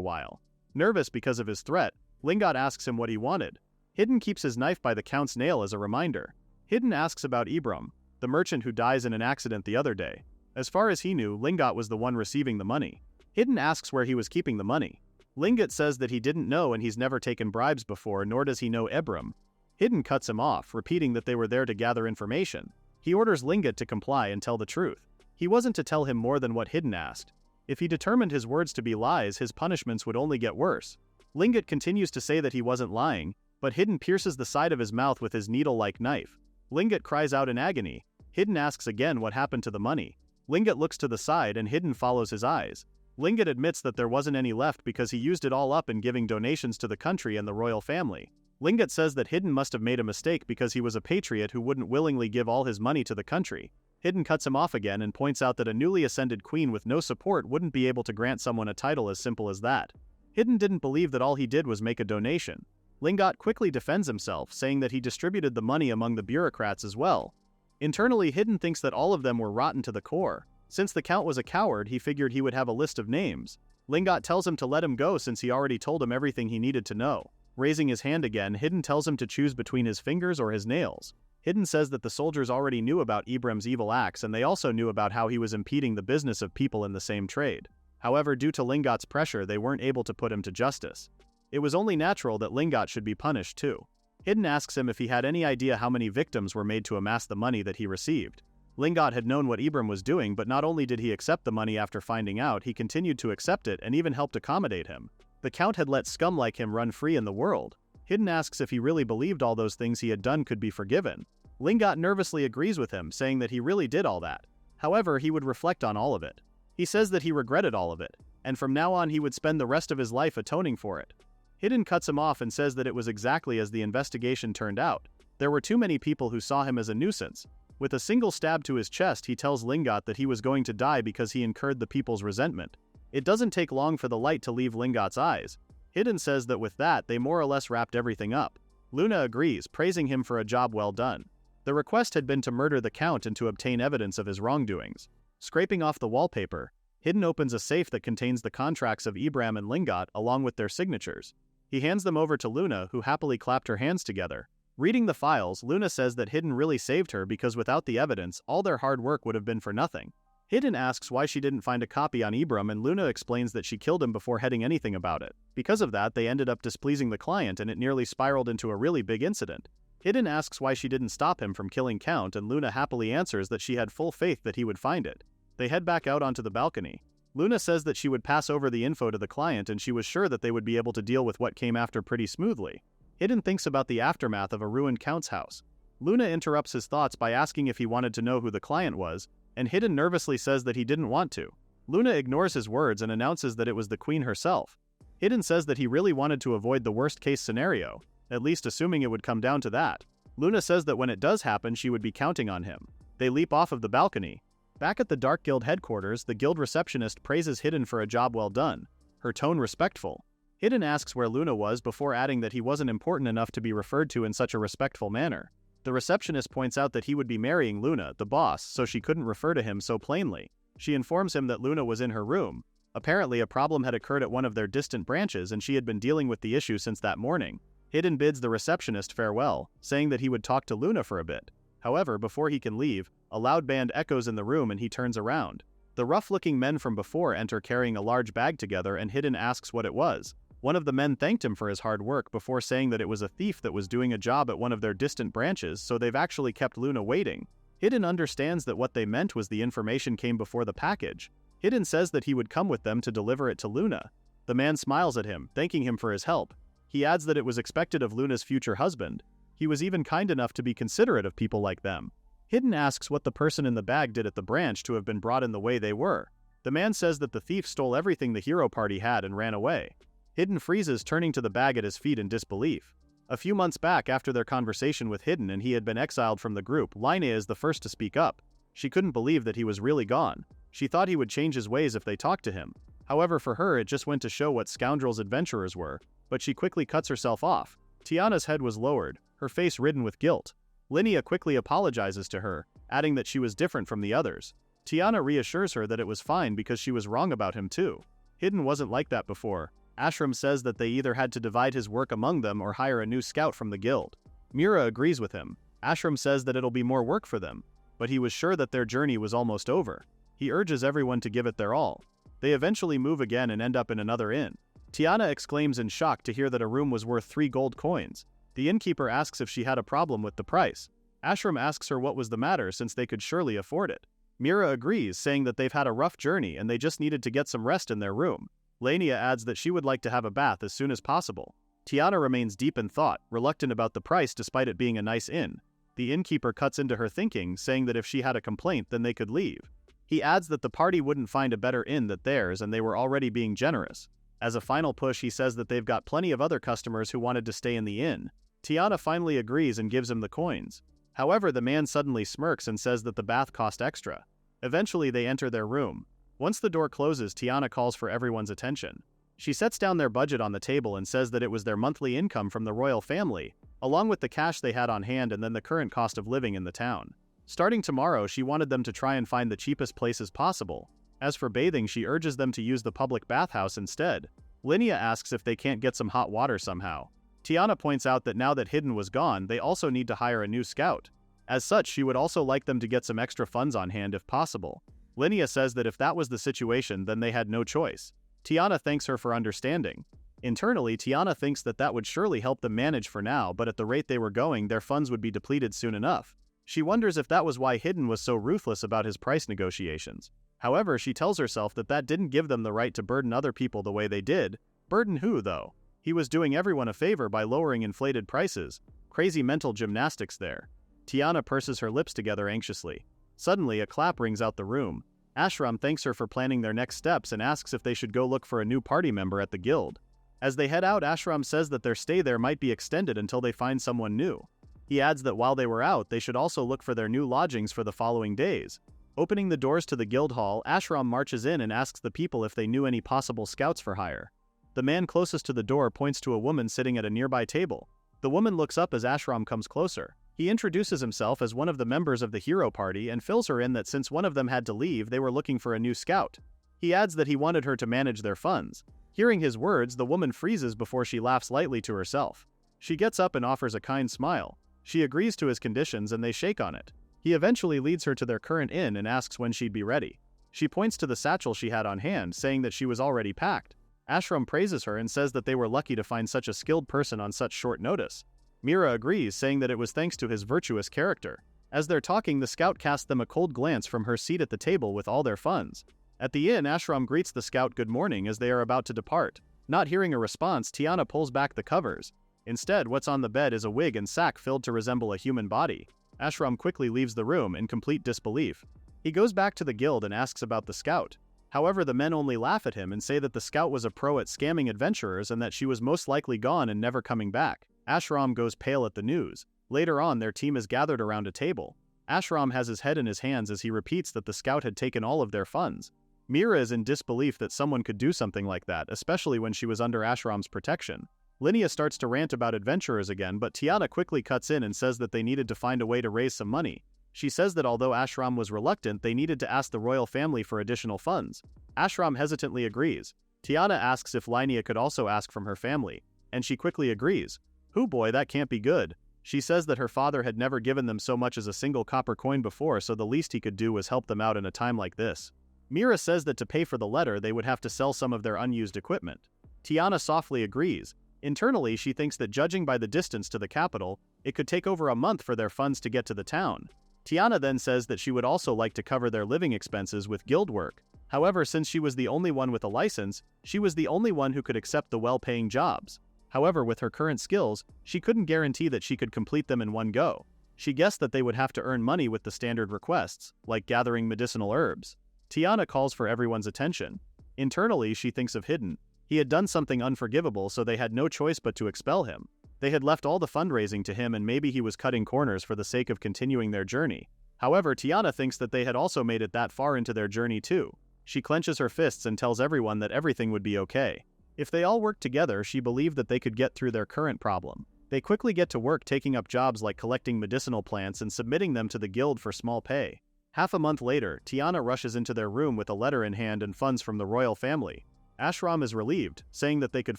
while. Nervous because of his threat, Lingot asks him what he wanted. Hidden keeps his knife by the Count's nail as a reminder. Hidden asks about Ibram, the merchant who dies in an accident the other day. As far as he knew, Lingot was the one receiving the money. Hidden asks where he was keeping the money. Lingot says that he didn't know and he's never taken bribes before, nor does he know Ibram. Hidden cuts him off, repeating that they were there to gather information. He orders Lingot to comply and tell the truth. He wasn't to tell him more than what Hidden asked. If he determined his words to be lies, his punishments would only get worse. Lingot continues to say that he wasn't lying, but Hidden pierces the side of his mouth with his needle-like knife. Lingot cries out in agony. Hidden asks again what happened to the money. Lingot looks to the side and Hidden follows his eyes. Lingot admits that there wasn't any left because he used it all up in giving donations to the country and the royal family. Lingot says that Hidden must have made a mistake because he was a patriot who wouldn't willingly give all his money to the country. Hidden cuts him off again and points out that a newly ascended queen with no support wouldn't be able to grant someone a title as simple as that. Hidden didn't believe that all he did was make a donation. Lingot quickly defends himself, saying that he distributed the money among the bureaucrats as well. Internally, Hidden thinks that all of them were rotten to the core. Since the Count was a coward, he figured he would have a list of names. Lingot tells him to let him go since he already told him everything he needed to know. Raising his hand again, Hidden tells him to choose between his fingers or his nails. Hidden says that the soldiers already knew about Ibram's evil acts and they also knew about how he was impeding the business of people in the same trade. However, due to Lingot's pressure, they weren't able to put him to justice. It was only natural that Lingot should be punished too. Hidden asks him if he had any idea how many victims were made to amass the money that he received. Lingot had known what Ibram was doing, but not only did he accept the money after finding out, he continued to accept it and even helped accommodate him. The Count had let scum like him run free in the world. Hidden asks if he really believed all those things he had done could be forgiven. Lingot nervously agrees with him, saying that he really did all that. However, he would reflect on all of it. He says that he regretted all of it, and from now on he would spend the rest of his life atoning for it. Hidden cuts him off and says that it was exactly as the investigation turned out. There were too many people who saw him as a nuisance. With a single stab to his chest, he tells Lingot that he was going to die because he incurred the people's resentment. It doesn't take long for the light to leave Lingot's eyes. Hidden says that with that, they more or less wrapped everything up. Luna agrees, praising him for a job well done. The request had been to murder the Count and to obtain evidence of his wrongdoings. Scraping off the wallpaper, Hidden opens a safe that contains the contracts of Ibram and Lingot along with their signatures. He hands them over to Luna, who happily clapped her hands together. Reading the files, Luna says that Hidden really saved her because without the evidence, all their hard work would have been for nothing. Hidden asks why she didn't find a copy on Ibram and Luna explains that she killed him before heading anything about it. Because of that, they ended up displeasing the client and it nearly spiraled into a really big incident. Hidden asks why she didn't stop him from killing Count and Luna happily answers that she had full faith that he would find it. They head back out onto the balcony. Luna says that she would pass over the info to the client and she was sure that they would be able to deal with what came after pretty smoothly. Hidden thinks about the aftermath of a ruined Count's house. Luna interrupts his thoughts by asking if he wanted to know who the client was, and Hidden nervously says that he didn't want to. Luna ignores his words and announces that it was the Queen herself. Hidden says that he really wanted to avoid the worst-case scenario, at least assuming it would come down to that. Luna says that when it does happen, she would be counting on him. They leap off of the balcony. Back at the Dark Guild headquarters, the guild receptionist praises Hidden for a job well done, her tone respectful. Hidden asks where Luna was before adding that he wasn't important enough to be referred to in such a respectful manner. The receptionist points out that he would be marrying Luna, the boss, so she couldn't refer to him so plainly. She informs him that Luna was in her room. Apparently, a problem had occurred at one of their distant branches and she had been dealing with the issue since that morning. Hidden bids the receptionist farewell, saying that he would talk to Luna for a bit. However, before he can leave, a loud band echoes in the room and he turns around. The rough-looking men from before enter carrying a large bag together and Hidden asks what it was. One of the men thanked him for his hard work before saying that it was a thief that was doing a job at one of their distant branches, so they've actually kept Luna waiting. Hidden understands that what they meant was the information came before the package. Hidden says that he would come with them to deliver it to Luna. The man smiles at him, thanking him for his help. He adds that it was expected of Luna's future husband. He was even kind enough to be considerate of people like them. Hidden asks what the person in the bag did at the branch to have been brought in the way they were. The man says that the thief stole everything the hero party had and ran away. Hidden freezes, turning to the bag at his feet in disbelief. A few months back, after their conversation with Hidden and he had been exiled from the group, Linnea is the first to speak up. She couldn't believe that he was really gone. She thought he would change his ways if they talked to him. However, for her it just went to show what scoundrels adventurers were, but she quickly cuts herself off. Tiana's head was lowered, her face ridden with guilt. Linnea quickly apologizes to her, adding that she was different from the others. Tiana reassures her that it was fine because she was wrong about him too. Hidden wasn't like that before. Ashram says that they either had to divide his work among them or hire a new scout from the guild. Mira agrees with him. Ashram says that it'll be more work for them, but he was sure that their journey was almost over. He urges everyone to give it their all. They eventually move again and end up in another inn. Tiana exclaims in shock to hear that a room was worth 3 gold coins. The innkeeper asks if she had a problem with the price. Ashram asks her what was the matter since they could surely afford it. Mira agrees, saying that they've had a rough journey and they just needed to get some rest in their room. Lania adds that she would like to have a bath as soon as possible. Tiana remains deep in thought, reluctant about the price despite it being a nice inn. The innkeeper cuts into her thinking, saying that if she had a complaint then they could leave. He adds that the party wouldn't find a better inn than theirs and they were already being generous. As a final push, he says that they've got plenty of other customers who wanted to stay in the inn. Tiana finally agrees and gives him the coins. However, the man suddenly smirks and says that the bath cost extra. Eventually they enter their room. Once the door closes, Tiana calls for everyone's attention. She sets down their budget on the table and says that it was their monthly income from the royal family, along with the cash they had on hand and then the current cost of living in the town. Starting tomorrow, she wanted them to try and find the cheapest places possible. As for bathing, she urges them to use the public bathhouse instead. Linnea asks if they can't get some hot water somehow. Tiana points out that now that Hidden was gone, they also need to hire a new scout. As such, she would also like them to get some extra funds on hand if possible. Linnea says that if that was the situation, then they had no choice. Tiana thanks her for understanding. Internally, Tiana thinks that that would surely help them manage for now, but at the rate they were going, their funds would be depleted soon enough. She wonders if that was why Hidden was so ruthless about his price negotiations. However, she tells herself that that didn't give them the right to burden other people the way they did. Burden who, though? He was doing everyone a favor by lowering inflated prices. Crazy mental gymnastics there. Tiana purses her lips together anxiously. Suddenly, a clap rings out the room. Ashram thanks her for planning their next steps and asks if they should go look for a new party member at the guild. As they head out, Ashram says that their stay there might be extended until they find someone new. He adds that while they were out, they should also look for their new lodgings for the following days. Opening the doors to the guild hall, Ashram marches in and asks the people if they knew any possible scouts for hire. The man closest to the door points to a woman sitting at a nearby table. The woman looks up as Ashram comes closer. He introduces himself as one of the members of the hero party and fills her in that since one of them had to leave, they were looking for a new scout. He adds that he wanted her to manage their funds. Hearing his words, the woman freezes before she laughs lightly to herself. She gets up and offers a kind smile. She agrees to his conditions and they shake on it. He eventually leads her to their current inn and asks when she'd be ready. She points to the satchel she had on hand, saying that she was already packed. Ashram praises her and says that they were lucky to find such a skilled person on such short notice. Mira agrees, saying that it was thanks to his virtuous character. As they're talking, the scout casts them a cold glance from her seat at the table with all their funds. At the inn, Ashram greets the scout good morning as they are about to depart. Not hearing a response, Tiana pulls back the covers. Instead, what's on the bed is a wig and sack filled to resemble a human body. Ashram quickly leaves the room in complete disbelief. He goes back to the guild and asks about the scout. However, the men only laugh at him and say that the scout was a pro at scamming adventurers and that she was most likely gone and never coming back. Ashram goes pale at the news. Later on, their team is gathered around a table. Ashram has his head in his hands as he repeats that the scout had taken all of their funds. Mira is in disbelief that someone could do something like that, especially when she was under Ashram's protection. Linnea starts to rant about adventurers again, but Tiana quickly cuts in and says that they needed to find a way to raise some money. She says that although Ashram was reluctant, they needed to ask the royal family for additional funds. Ashram hesitantly agrees. Tiana asks if Linnea could also ask from her family, and she quickly agrees. "Hoo boy, that can't be good." She says that her father had never given them so much as a single copper coin before, so the least he could do was help them out in a time like this. Mira says that to pay for the letter, they would have to sell some of their unused equipment. Tiana softly agrees. Internally, she thinks that judging by the distance to the capital, it could take over a month for their funds to get to the town. Tiana then says that she would also like to cover their living expenses with guild work. However, since she was the only one with a license, she was the only one who could accept the well-paying jobs. However, with her current skills, she couldn't guarantee that she could complete them in one go. She guessed that they would have to earn money with the standard requests, like gathering medicinal herbs. Tiana calls for everyone's attention. Internally, she thinks of Hidden. He had done something unforgivable, so they had no choice but to expel him. They had left all the fundraising to him and maybe he was cutting corners for the sake of continuing their journey. However, Tiana thinks that they had also made it that far into their journey too. She clenches her fists and tells everyone that everything would be okay. If they all worked together, she believed that they could get through their current problem. They quickly get to work taking up jobs like collecting medicinal plants and submitting them to the guild for small pay. Half a month later, Tiana rushes into their room with a letter in hand and funds from the royal family. Ashram is relieved, saying that they could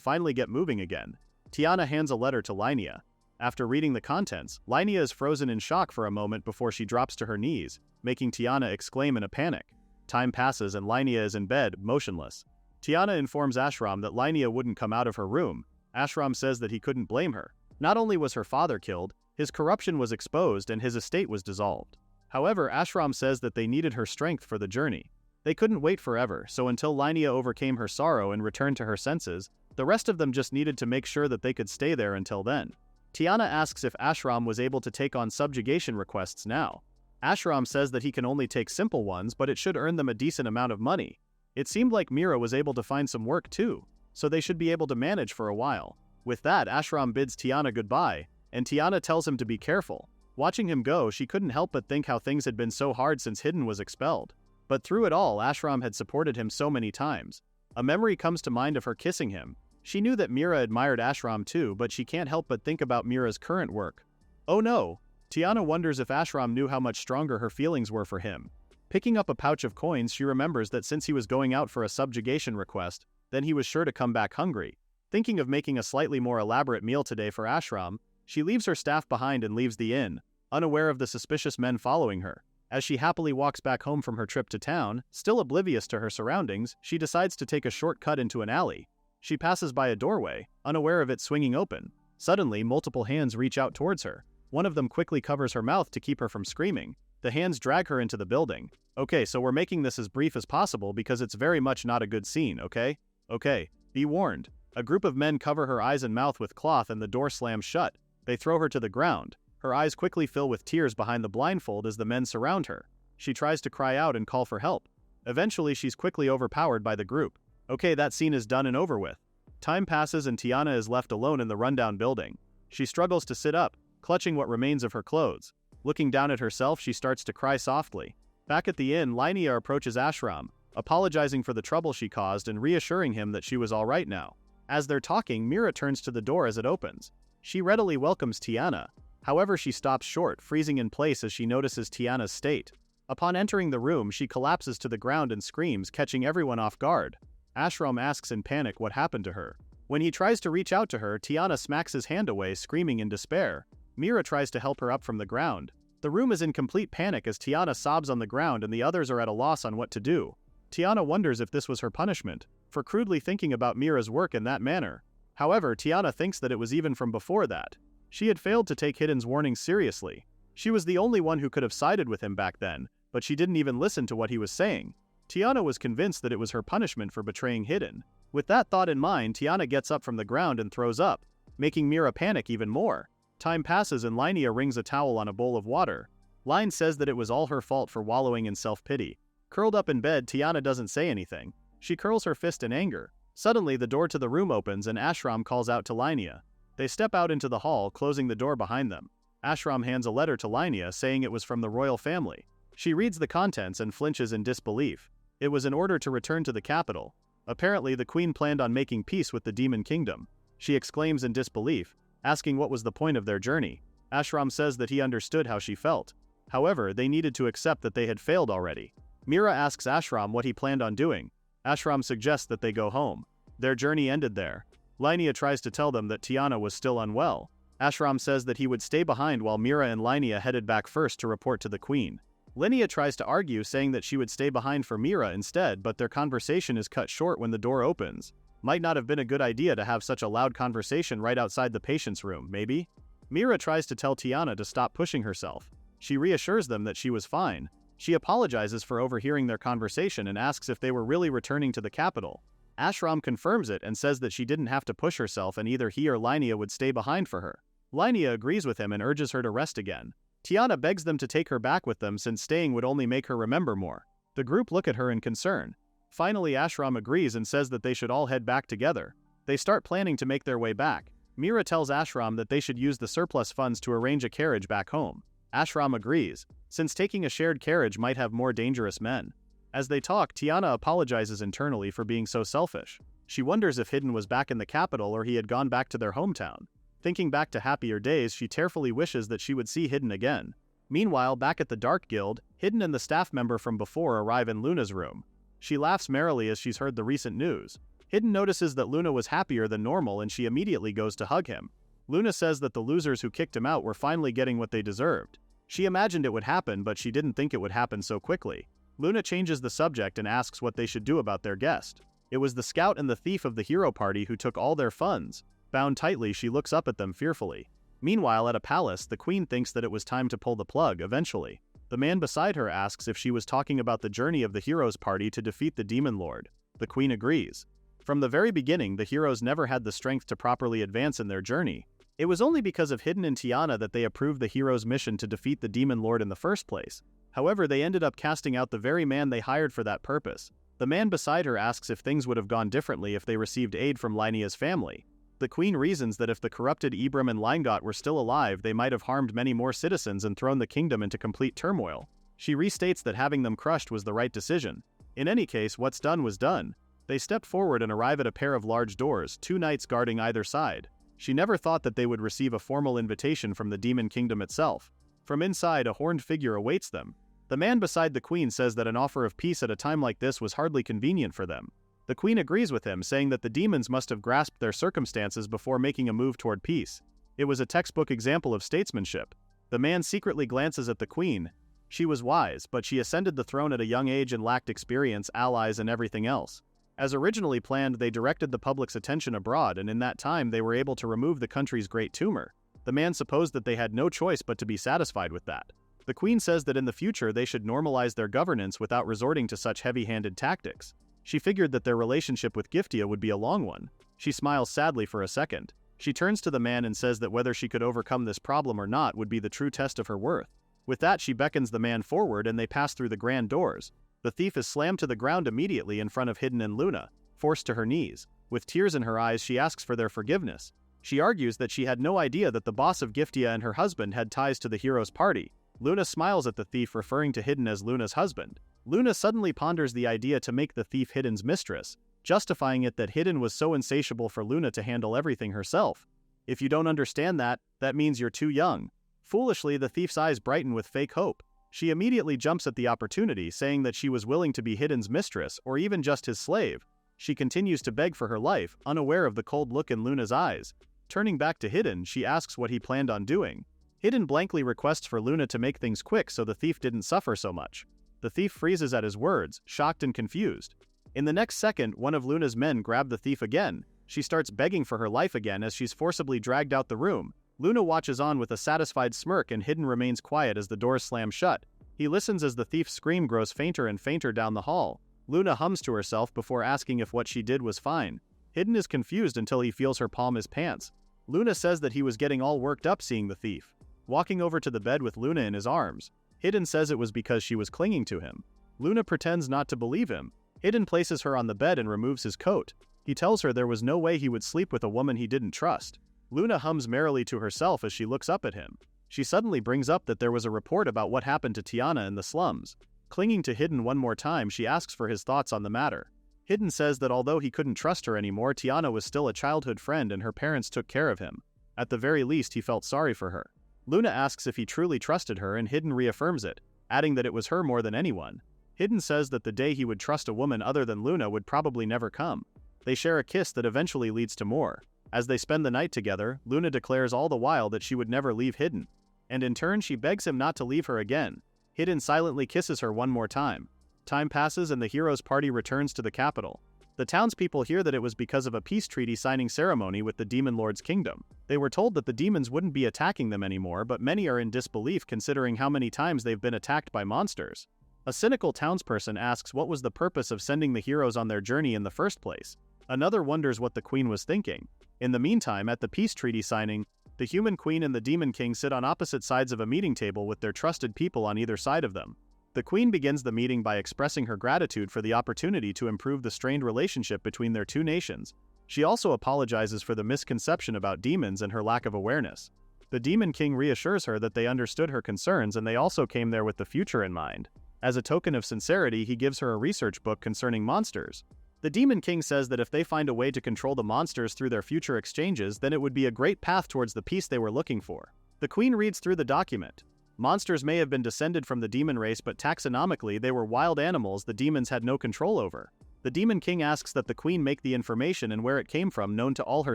finally get moving again. Tiana hands a letter to Linnea. After reading the contents, Linnea is frozen in shock for a moment before she drops to her knees, making Tiana exclaim in a panic. Time passes and Linnea is in bed, motionless. Tiana informs Ashram that Linnea wouldn't come out of her room. Ashram says that he couldn't blame her. Not only was her father killed, his corruption was exposed and his estate was dissolved. However, Ashram says that they needed her strength for the journey. They couldn't wait forever, so until Linnea overcame her sorrow and returned to her senses, the rest of them just needed to make sure that they could stay there until then. Tiana asks if Ashram was able to take on subjugation requests now. Ashram says that he can only take simple ones, but it should earn them a decent amount of money. It seemed like Mira was able to find some work too, so they should be able to manage for a while. With that, Ashram bids Tiana goodbye, and Tiana tells him to be careful. Watching him go, she couldn't help but think how things had been so hard since Hidden was expelled. But through it all, Ashram had supported him so many times. A memory comes to mind of her kissing him. She knew that Mira admired Ashram too, but she can't help but think about Mira's current work. Oh no! Tiana wonders if Ashram knew how much stronger her feelings were for him. Picking up a pouch of coins, she remembers that since he was going out for a subjugation request, then he was sure to come back hungry. Thinking of making a slightly more elaborate meal today for Ashram, she leaves her staff behind and leaves the inn, unaware of the suspicious men following her. As she happily walks back home from her trip to town, still oblivious to her surroundings, she decides to take a shortcut into an alley. She passes by a doorway, unaware of it swinging open. Suddenly, multiple hands reach out towards her. One of them quickly covers her mouth to keep her from screaming. The hands drag her into the building. Okay, so we're making this as brief as possible because it's very much not a good scene, okay? Okay, be warned. A group of men cover her eyes and mouth with cloth and the door slams shut. They throw her to the ground. Her eyes quickly fill with tears behind the blindfold as the men surround her. She tries to cry out and call for help. Eventually, she's quickly overpowered by the group. Okay, that scene is done and over with. Time passes and Tiana is left alone in the rundown building. She struggles to sit up, clutching what remains of her clothes. Looking down at herself, she starts to cry softly. Back at the inn, Linnea approaches Ashram, apologizing for the trouble she caused and reassuring him that she was all right now. As they're talking, Mira turns to the door as it opens. She readily welcomes Tiana. However, she stops short, freezing in place as she notices Tiana's state. Upon entering the room, she collapses to the ground and screams, catching everyone off guard. Ashram asks in panic what happened to her. When he tries to reach out to her, Tiana smacks his hand away, screaming in despair. Mira tries to help her up from the ground. The room is in complete panic as Tiana sobs on the ground and the others are at a loss on what to do. Tiana wonders if this was her punishment, for crudely thinking about Mira's work in that manner. However, Tiana thinks that it was even from before that. She had failed to take Hidden's warnings seriously. She was the only one who could have sided with him back then, but she didn't even listen to what he was saying. Tiana was convinced that it was her punishment for betraying Hidden. With that thought in mind, Tiana gets up from the ground and throws up, making Mira panic even more. Time passes and Linnea wrings a towel on a bowl of water. Line says that it was all her fault for wallowing in self-pity. Curled up in bed, Tiana doesn't say anything. She curls her fist in anger. Suddenly, the door to the room opens and Ashram calls out to Linnea. They step out into the hall, closing the door behind them. Ashram hands a letter to Linnea saying it was from the royal family. She reads the contents and flinches in disbelief. It was an order to return to the capital. Apparently, the queen planned on making peace with the demon kingdom. She exclaims in disbelief, asking what was the point of their journey. Ashram says that he understood how she felt. However, they needed to accept that they had failed already. Mira asks Ashram what he planned on doing. Ashram suggests that they go home. Their journey ended there. Linnea tries to tell them that Tiana was still unwell. Ashram says that he would stay behind while Mira and Linnea headed back first to report to the queen. Linnea tries to argue, saying that she would stay behind for Mira instead, but their conversation is cut short when the door opens. Might not have been a good idea to have such a loud conversation right outside the patient's room, maybe? Mira tries to tell Tiana to stop pushing herself. She reassures them that she was fine. She apologizes for overhearing their conversation and asks if they were really returning to the capital. Ashram confirms it and says that she didn't have to push herself and either he or Linnea would stay behind for her. Linnea agrees with him and urges her to rest again. Tiana begs them to take her back with them since staying would only make her remember more. The group look at her in concern. Finally, Ashram agrees and says that they should all head back together. They start planning to make their way back. Mira tells Ashram that they should use the surplus funds to arrange a carriage back home. Ashram agrees, since taking a shared carriage might have more dangerous men. As they talk, Tiana apologizes internally for being so selfish. She wonders if Hidden was back in the capital or he had gone back to their hometown. Thinking back to happier days, she tearfully wishes that she would see Hidden again. Meanwhile, back at the Dark Guild, Hidden and the staff member from before arrive in Luna's room. She laughs merrily as she's heard the recent news. Hidden notices that Luna was happier than normal and she immediately goes to hug him. Luna says that the losers who kicked him out were finally getting what they deserved. She imagined it would happen, but she didn't think it would happen so quickly. Luna changes the subject and asks what they should do about their guest. It was the scout and the thief of the hero party who took all their funds. Bound tightly, she looks up at them fearfully. Meanwhile, at a palace, the queen thinks that it was time to pull the plug eventually. The man beside her asks if she was talking about the journey of the heroes party to defeat the demon lord. The queen agrees. From the very beginning, the heroes never had the strength to properly advance in their journey. It was only because of Hidden and Tiana that they approved the heroes' mission to defeat the demon lord in the first place. However, they ended up casting out the very man they hired for that purpose. The man beside her asks if things would have gone differently if they received aid from Lynia's family. The queen reasons that if the corrupted Ibram and Leingot were still alive, they might have harmed many more citizens and thrown the kingdom into complete turmoil. She restates that having them crushed was the right decision. In any case, what's done was done. They step forward and arrive at a pair of large doors, 2 knights guarding either side. She never thought that they would receive a formal invitation from the demon kingdom itself. From inside, a horned figure awaits them. The man beside the queen says that an offer of peace at a time like this was hardly convenient for them. The queen agrees with him, saying that the demons must have grasped their circumstances before making a move toward peace. It was a textbook example of statesmanship. The man secretly glances at the queen. She was wise, but she ascended the throne at a young age and lacked experience, allies, and everything else. As originally planned, they directed the public's attention abroad, and in that time they were able to remove the country's great tumor. The man supposed that they had no choice but to be satisfied with that. The queen says that in the future they should normalize their governance without resorting to such heavy-handed tactics. She figured that their relationship with Giftia would be a long one. She smiles sadly for a second. She turns to the man and says that whether she could overcome this problem or not would be the true test of her worth. With that, she beckons the man forward and they pass through the grand doors. The thief is slammed to the ground immediately in front of Hidden and Luna, forced to her knees. With tears in her eyes, she asks for their forgiveness. She argues that she had no idea that the boss of Giftia and her husband had ties to the heroes' party. Luna smiles at the thief, referring to Hidden as Luna's husband. Luna suddenly ponders the idea to make the thief Hidden's mistress, justifying it that Hidden was so insatiable for Luna to handle everything herself. If you don't understand that, that means you're too young. Foolishly, the thief's eyes brighten with fake hope. She immediately jumps at the opportunity, saying that she was willing to be Hidden's mistress or even just his slave. She continues to beg for her life, unaware of the cold look in Luna's eyes. Turning back to Hidden, she asks what he planned on doing. Hidden blankly requests for Luna to make things quick so the thief didn't suffer so much. The thief freezes at his words, shocked and confused. In the next second, one of Luna's men grabs the thief again. She starts begging for her life again as she's forcibly dragged out the room. Luna watches on with a satisfied smirk and Hidden remains quiet as the doors slam shut. He listens as the thief's scream grows fainter and fainter down the hall. Luna hums to herself before asking if what she did was fine. Hidden is confused until he feels her palm his pants. Luna says that he was getting all worked up seeing the thief. Walking over to the bed with Luna in his arms, Hidden says it was because she was clinging to him. Luna pretends not to believe him. Hidden places her on the bed and removes his coat. He tells her there was no way he would sleep with a woman he didn't trust. Luna hums merrily to herself as she looks up at him. She suddenly brings up that there was a report about what happened to Tiana in the slums. Clinging to Hidden one more time, she asks for his thoughts on the matter. Hidden says that although he couldn't trust her anymore, Tiana was still a childhood friend and her parents took care of him. At the very least, he felt sorry for her. Luna asks if he truly trusted her and Hidden reaffirms it, adding that it was her more than anyone. Hidden says that the day he would trust a woman other than Luna would probably never come. They share a kiss that eventually leads to more. As they spend the night together, Luna declares all the while that she would never leave Hidden. And in turn she begs him not to leave her again. Hidden silently kisses her one more time. Time passes and the heroes' party returns to the capital. The townspeople hear that it was because of a peace treaty signing ceremony with the Demon Lord's kingdom. They were told that the demons wouldn't be attacking them anymore, but many are in disbelief considering how many times they've been attacked by monsters. A cynical townsperson asks what was the purpose of sending the heroes on their journey in the first place. Another wonders what the queen was thinking. In the meantime, at the peace treaty signing, the human queen and the demon king sit on opposite sides of a meeting table with their trusted people on either side of them. The queen begins the meeting by expressing her gratitude for the opportunity to improve the strained relationship between their two nations. She also apologizes for the misconception about demons and her lack of awareness. The demon king reassures her that they understood her concerns and they also came there with the future in mind. As a token of sincerity, he gives her a research book concerning monsters. The Demon King says that if they find a way to control the monsters through their future exchanges, then it would be a great path towards the peace they were looking for. The Queen reads through the document. Monsters may have been descended from the demon race, but taxonomically they were wild animals the demons had no control over. The Demon King asks that the Queen make the information and where it came from known to all her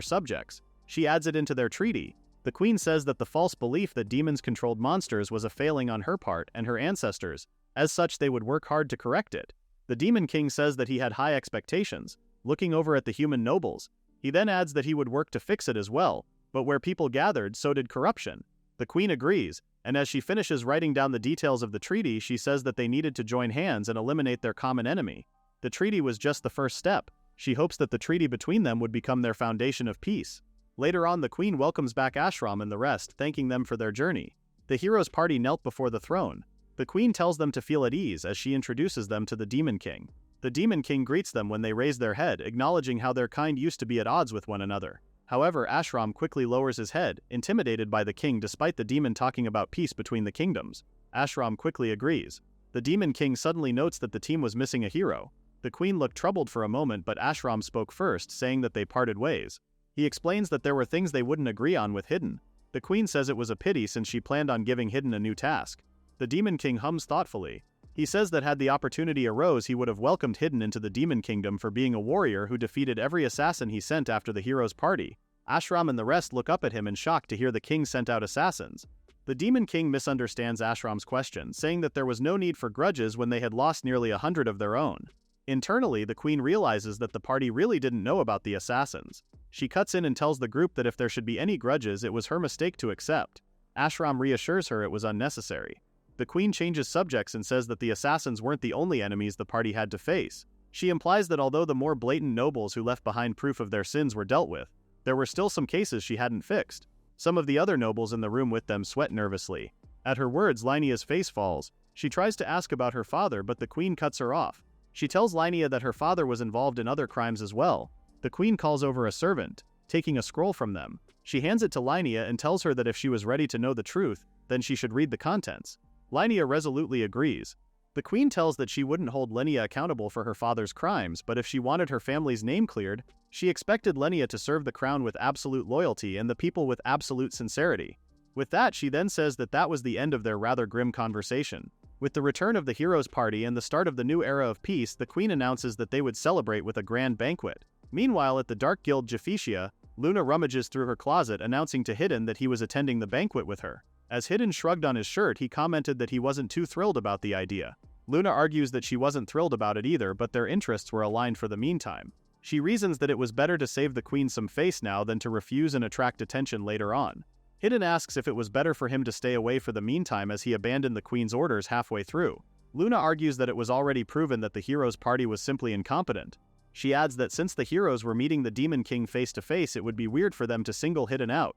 subjects. She adds it into their treaty. The Queen says that the false belief that demons controlled monsters was a failing on her part and her ancestors. As such, they would work hard to correct it. The Demon King says that he had high expectations, looking over at the human nobles. He then adds that he would work to fix it as well, but where people gathered, so did corruption. The Queen agrees, and as she finishes writing down the details of the treaty, she says that they needed to join hands and eliminate their common enemy. The treaty was just the first step. She hopes that the treaty between them would become their foundation of peace. Later on, the Queen welcomes back Ashram and the rest, thanking them for their journey. The heroes' party knelt before the throne. The Queen tells them to feel at ease as she introduces them to the Demon King. The Demon King greets them when they raise their head, acknowledging how their kind used to be at odds with one another. However, Ashram quickly lowers his head, intimidated by the king despite the demon talking about peace between the kingdoms. Ashram quickly agrees. The Demon King suddenly notes that the team was missing a hero. The Queen looked troubled for a moment, but Ashram spoke first, saying that they parted ways. He explains that there were things they wouldn't agree on with Hidden. The Queen says it was a pity since she planned on giving Hidden a new task. The Demon King hums thoughtfully. He says that had the opportunity arose, he would have welcomed Hidden into the Demon Kingdom for being a warrior who defeated every assassin he sent after the hero's party. Ashram and the rest look up at him in shock to hear the king sent out assassins. The Demon King misunderstands Ashram's question, saying that there was no need for grudges when they had lost nearly 100 of their own. Internally, the Queen realizes that the party really didn't know about the assassins. She cuts in and tells the group that if there should be any grudges, it was her mistake to accept. Ashram reassures her it was unnecessary. The Queen changes subjects and says that the assassins weren't the only enemies the party had to face. She implies that although the more blatant nobles who left behind proof of their sins were dealt with, there were still some cases she hadn't fixed. Some of the other nobles in the room with them sweat nervously. At her words, Linea's face falls. She tries to ask about her father, but the Queen cuts her off. She tells Linea that her father was involved in other crimes as well. The Queen calls over a servant, taking a scroll from them. She hands it to Linea and tells her that if she was ready to know the truth, then she should read the contents. Linea resolutely agrees. The Queen tells that she wouldn't hold Linea accountable for her father's crimes, but if she wanted her family's name cleared, she expected Linea to serve the crown with absolute loyalty and the people with absolute sincerity. With that, she then says that that was the end of their rather grim conversation. With the return of the heroes' party and the start of the new era of peace, the Queen announces that they would celebrate with a grand banquet. Meanwhile, at the Dark Guild Japhetia, Luna rummages through her closet, announcing to Hidden that he was attending the banquet with her. As Hidden shrugged on his shirt, he commented that he wasn't too thrilled about the idea. Luna argues that she wasn't thrilled about it either, but their interests were aligned for the meantime. She reasons that it was better to save the Queen some face now than to refuse and attract attention later on. Hidden asks if it was better for him to stay away for the meantime as he abandoned the Queen's orders halfway through. Luna argues that it was already proven that the heroes' party was simply incompetent. She adds that since the heroes were meeting the Demon King face to face, it would be weird for them to single Hidden out.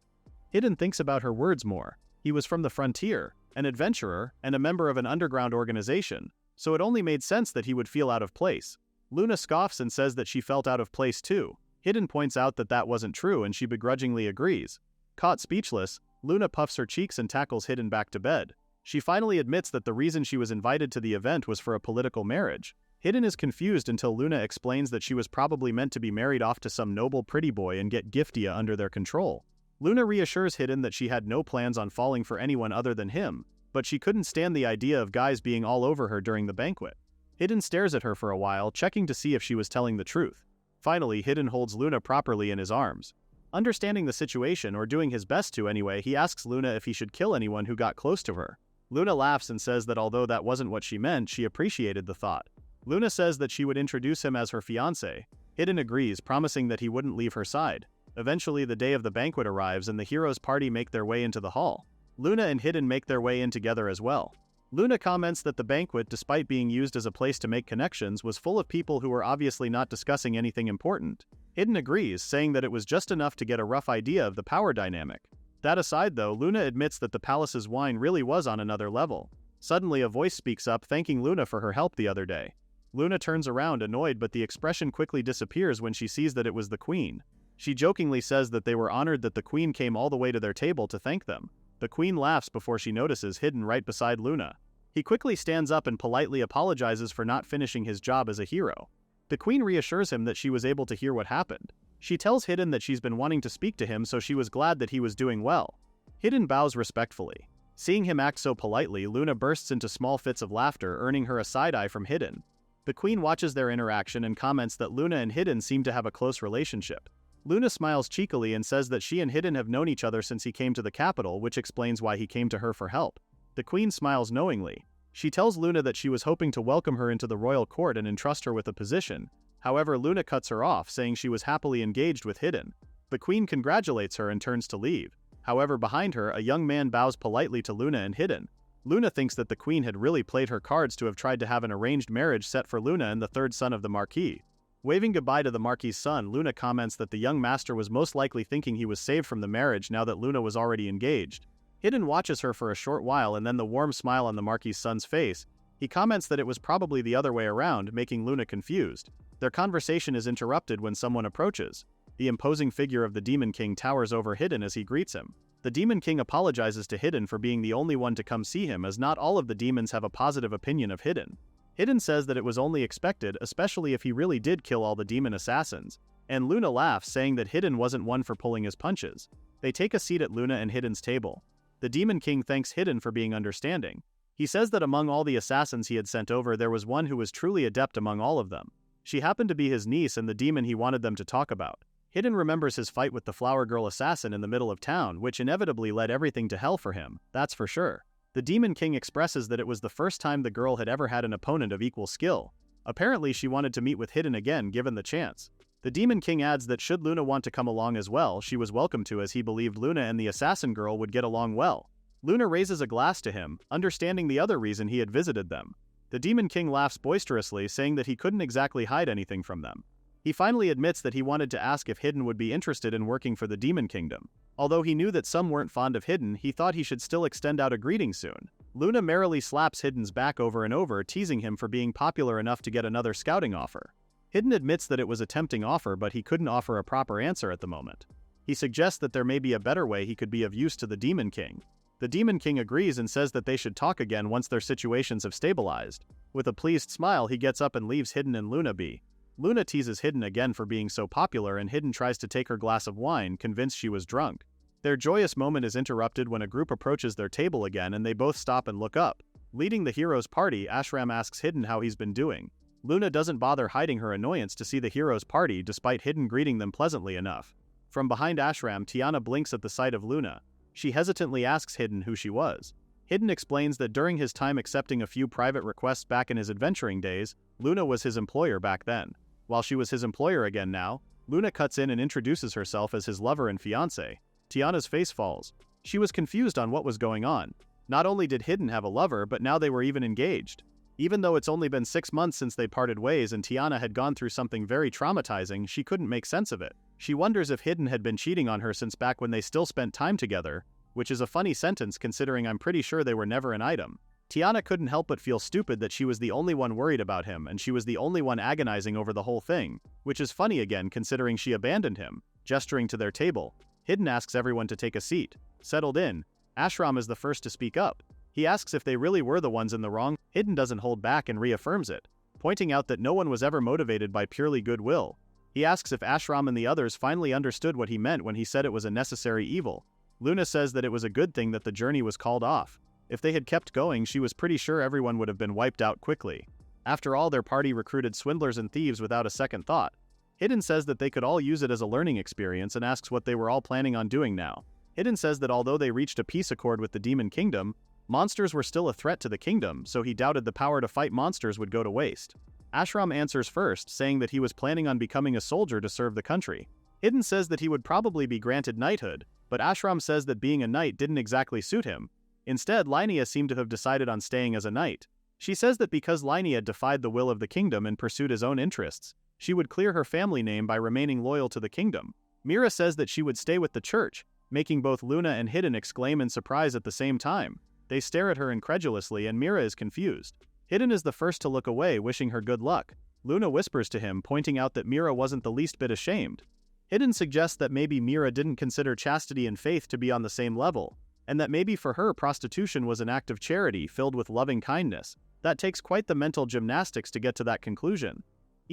Hidden thinks about her words more. He was from the frontier, an adventurer, and a member of an underground organization, so it only made sense that he would feel out of place. Luna scoffs and says that she felt out of place too. Hidden points out that that wasn't true and she begrudgingly agrees. Caught speechless, Luna puffs her cheeks and tackles Hidden back to bed. She finally admits that the reason she was invited to the event was for a political marriage. Hidden is confused until Luna explains that she was probably meant to be married off to some noble pretty boy and get Giftia under their control. Luna reassures Hidden that she had no plans on falling for anyone other than him, but she couldn't stand the idea of guys being all over her during the banquet. Hidden stares at her for a while, checking to see if she was telling the truth. Finally, Hidden holds Luna properly in his arms. Understanding the situation, or doing his best to anyway, he asks Luna if he should kill anyone who got close to her. Luna laughs and says that although that wasn't what she meant, she appreciated the thought. Luna says that she would introduce him as her fiancé. Hidden agrees, promising that he wouldn't leave her side. Eventually, the day of the banquet arrives and the heroes' party make their way into the hall. Luna and Hidden make their way in together as well. Luna comments that the banquet, despite being used as a place to make connections, was full of people who were obviously not discussing anything important. Hidden agrees, saying that it was just enough to get a rough idea of the power dynamic. That aside though, Luna admits that the palace's wine really was on another level. Suddenly a voice speaks up, thanking Luna for her help the other day. Luna turns around annoyed, but the expression quickly disappears when she sees that it was the Queen. She jokingly says that they were honored that the Queen came all the way to their table to thank them. The Queen laughs before she notices Hidden right beside Luna. He quickly stands up and politely apologizes for not finishing his job as a hero. The queen reassures him that she was able to hear what happened. She tells Hidden that she's been wanting to speak to him, so she was glad that he was doing well. Hidden bows respectfully. Seeing him act so politely, Luna bursts into small fits of laughter, earning her a side-eye from Hidden. The queen watches their interaction and comments that Luna and Hidden seem to have a close relationship. Luna smiles cheekily and says that she and Hidden have known each other since he came to the capital, which explains why he came to her for help. The queen smiles knowingly. She tells Luna that she was hoping to welcome her into the royal court and entrust her with a position. However, Luna cuts her off, saying she was happily engaged with Hidden. The queen congratulates her and turns to leave. However, behind her, a young man bows politely to Luna and Hidden. Luna thinks that the queen had really played her cards to have tried to have an arranged marriage set for Luna and the third son of the Marquis. Waving goodbye to the Marquis' son, Luna comments that the young master was most likely thinking he was saved from the marriage now that Luna was already engaged. Hidden watches her for a short while and then the warm smile on the Marquis' son's face. He comments that it was probably the other way around, making Luna confused. Their conversation is interrupted when someone approaches. The imposing figure of the Demon King towers over Hidden as he greets him. The Demon King apologizes to Hidden for being the only one to come see him, as not all of the demons have a positive opinion of Hidden. Hidden says that it was only expected, especially if he really did kill all the demon assassins. And Luna laughs, saying that Hidden wasn't one for pulling his punches. They take a seat at Luna and Hidden's table. The Demon King thanks Hidden for being understanding. He says that among all the assassins he had sent over, there was one who was truly adept among all of them. She happened to be his niece and the demon he wanted them to talk about. Hidden remembers his fight with the Flower Girl assassin in the middle of town, which inevitably led everything to hell for him, that's for sure. The Demon King expresses that it was the first time the girl had ever had an opponent of equal skill. Apparently she wanted to meet with Hidden again given the chance. The Demon King adds that should Luna want to come along as well, she was welcome to, as he believed Luna and the assassin girl would get along well. Luna raises a glass to him, understanding the other reason he had visited them. The Demon King laughs boisterously, saying that he couldn't exactly hide anything from them. He finally admits that he wanted to ask if Hidden would be interested in working for the Demon Kingdom. Although he knew that some weren't fond of Hidden, he thought he should still extend out a greeting soon. Luna merrily slaps Hidden's back over and over, teasing him for being popular enough to get another scouting offer. Hidden admits that it was a tempting offer, but he couldn't offer a proper answer at the moment. He suggests that there may be a better way he could be of use to the Demon King. The Demon King agrees and says that they should talk again once their situations have stabilized. With a pleased smile, he gets up and leaves Hidden and Luna be. Luna teases Hidden again for being so popular, and Hidden tries to take her glass of wine, convinced she was drunk. Their joyous moment is interrupted when a group approaches their table again and they both stop and look up. Leading the hero's party, Ashram asks Hidden how he's been doing. Luna doesn't bother hiding her annoyance to see the hero's party, despite Hidden greeting them pleasantly enough. From behind Ashram, Tiana blinks at the sight of Luna. She hesitantly asks Hidden who she was. Hidden explains that during his time accepting a few private requests back in his adventuring days, Luna was his employer back then. While she was his employer again now, Luna cuts in and introduces herself as his lover and fiancé. Tiana's face falls. She was confused on what was going on. Not only did Hidden have a lover, but now they were even engaged. Even though it's only been 6 months since they parted ways and Tiana had gone through something very traumatizing, she couldn't make sense of it. She wonders if Hidden had been cheating on her since back when they still spent time together, which is a funny sentence considering I'm pretty sure they were never an item. Tiana couldn't help but feel stupid that she was the only one worried about him and she was the only one agonizing over the whole thing, which is funny again considering she abandoned him. Gesturing to their table, Hidden asks everyone to take a seat. Settled in, Ashram is the first to speak up. He asks if they really were the ones in the wrong. Hidden doesn't hold back and reaffirms it, pointing out that no one was ever motivated by purely goodwill. He asks if Ashram and the others finally understood what he meant when he said it was a necessary evil. Luna says that it was a good thing that the journey was called off. If they had kept going, she was pretty sure everyone would have been wiped out quickly. After all, their party recruited swindlers and thieves without a second thought. Hidden says that they could all use it as a learning experience and asks what they were all planning on doing now. Hidden says that although they reached a peace accord with the Demon Kingdom, monsters were still a threat to the kingdom, so he doubted the power to fight monsters would go to waste. Ashram answers first, saying that he was planning on becoming a soldier to serve the country. Hidden says that he would probably be granted knighthood, but Ashram says that being a knight didn't exactly suit him. Instead, Linnea seemed to have decided on staying as a knight. She says that because Linnea defied the will of the kingdom and pursued his own interests, she would clear her family name by remaining loyal to the kingdom. Mira says that she would stay with the church, making both Luna and Hidden exclaim in surprise at the same time. They stare at her incredulously and Mira is confused. Hidden is the first to look away, wishing her good luck. Luna whispers to him, pointing out that Mira wasn't the least bit ashamed. Hidden suggests that maybe Mira didn't consider chastity and faith to be on the same level, and that maybe for her prostitution was an act of charity filled with loving kindness. That takes quite the mental gymnastics to get to that conclusion.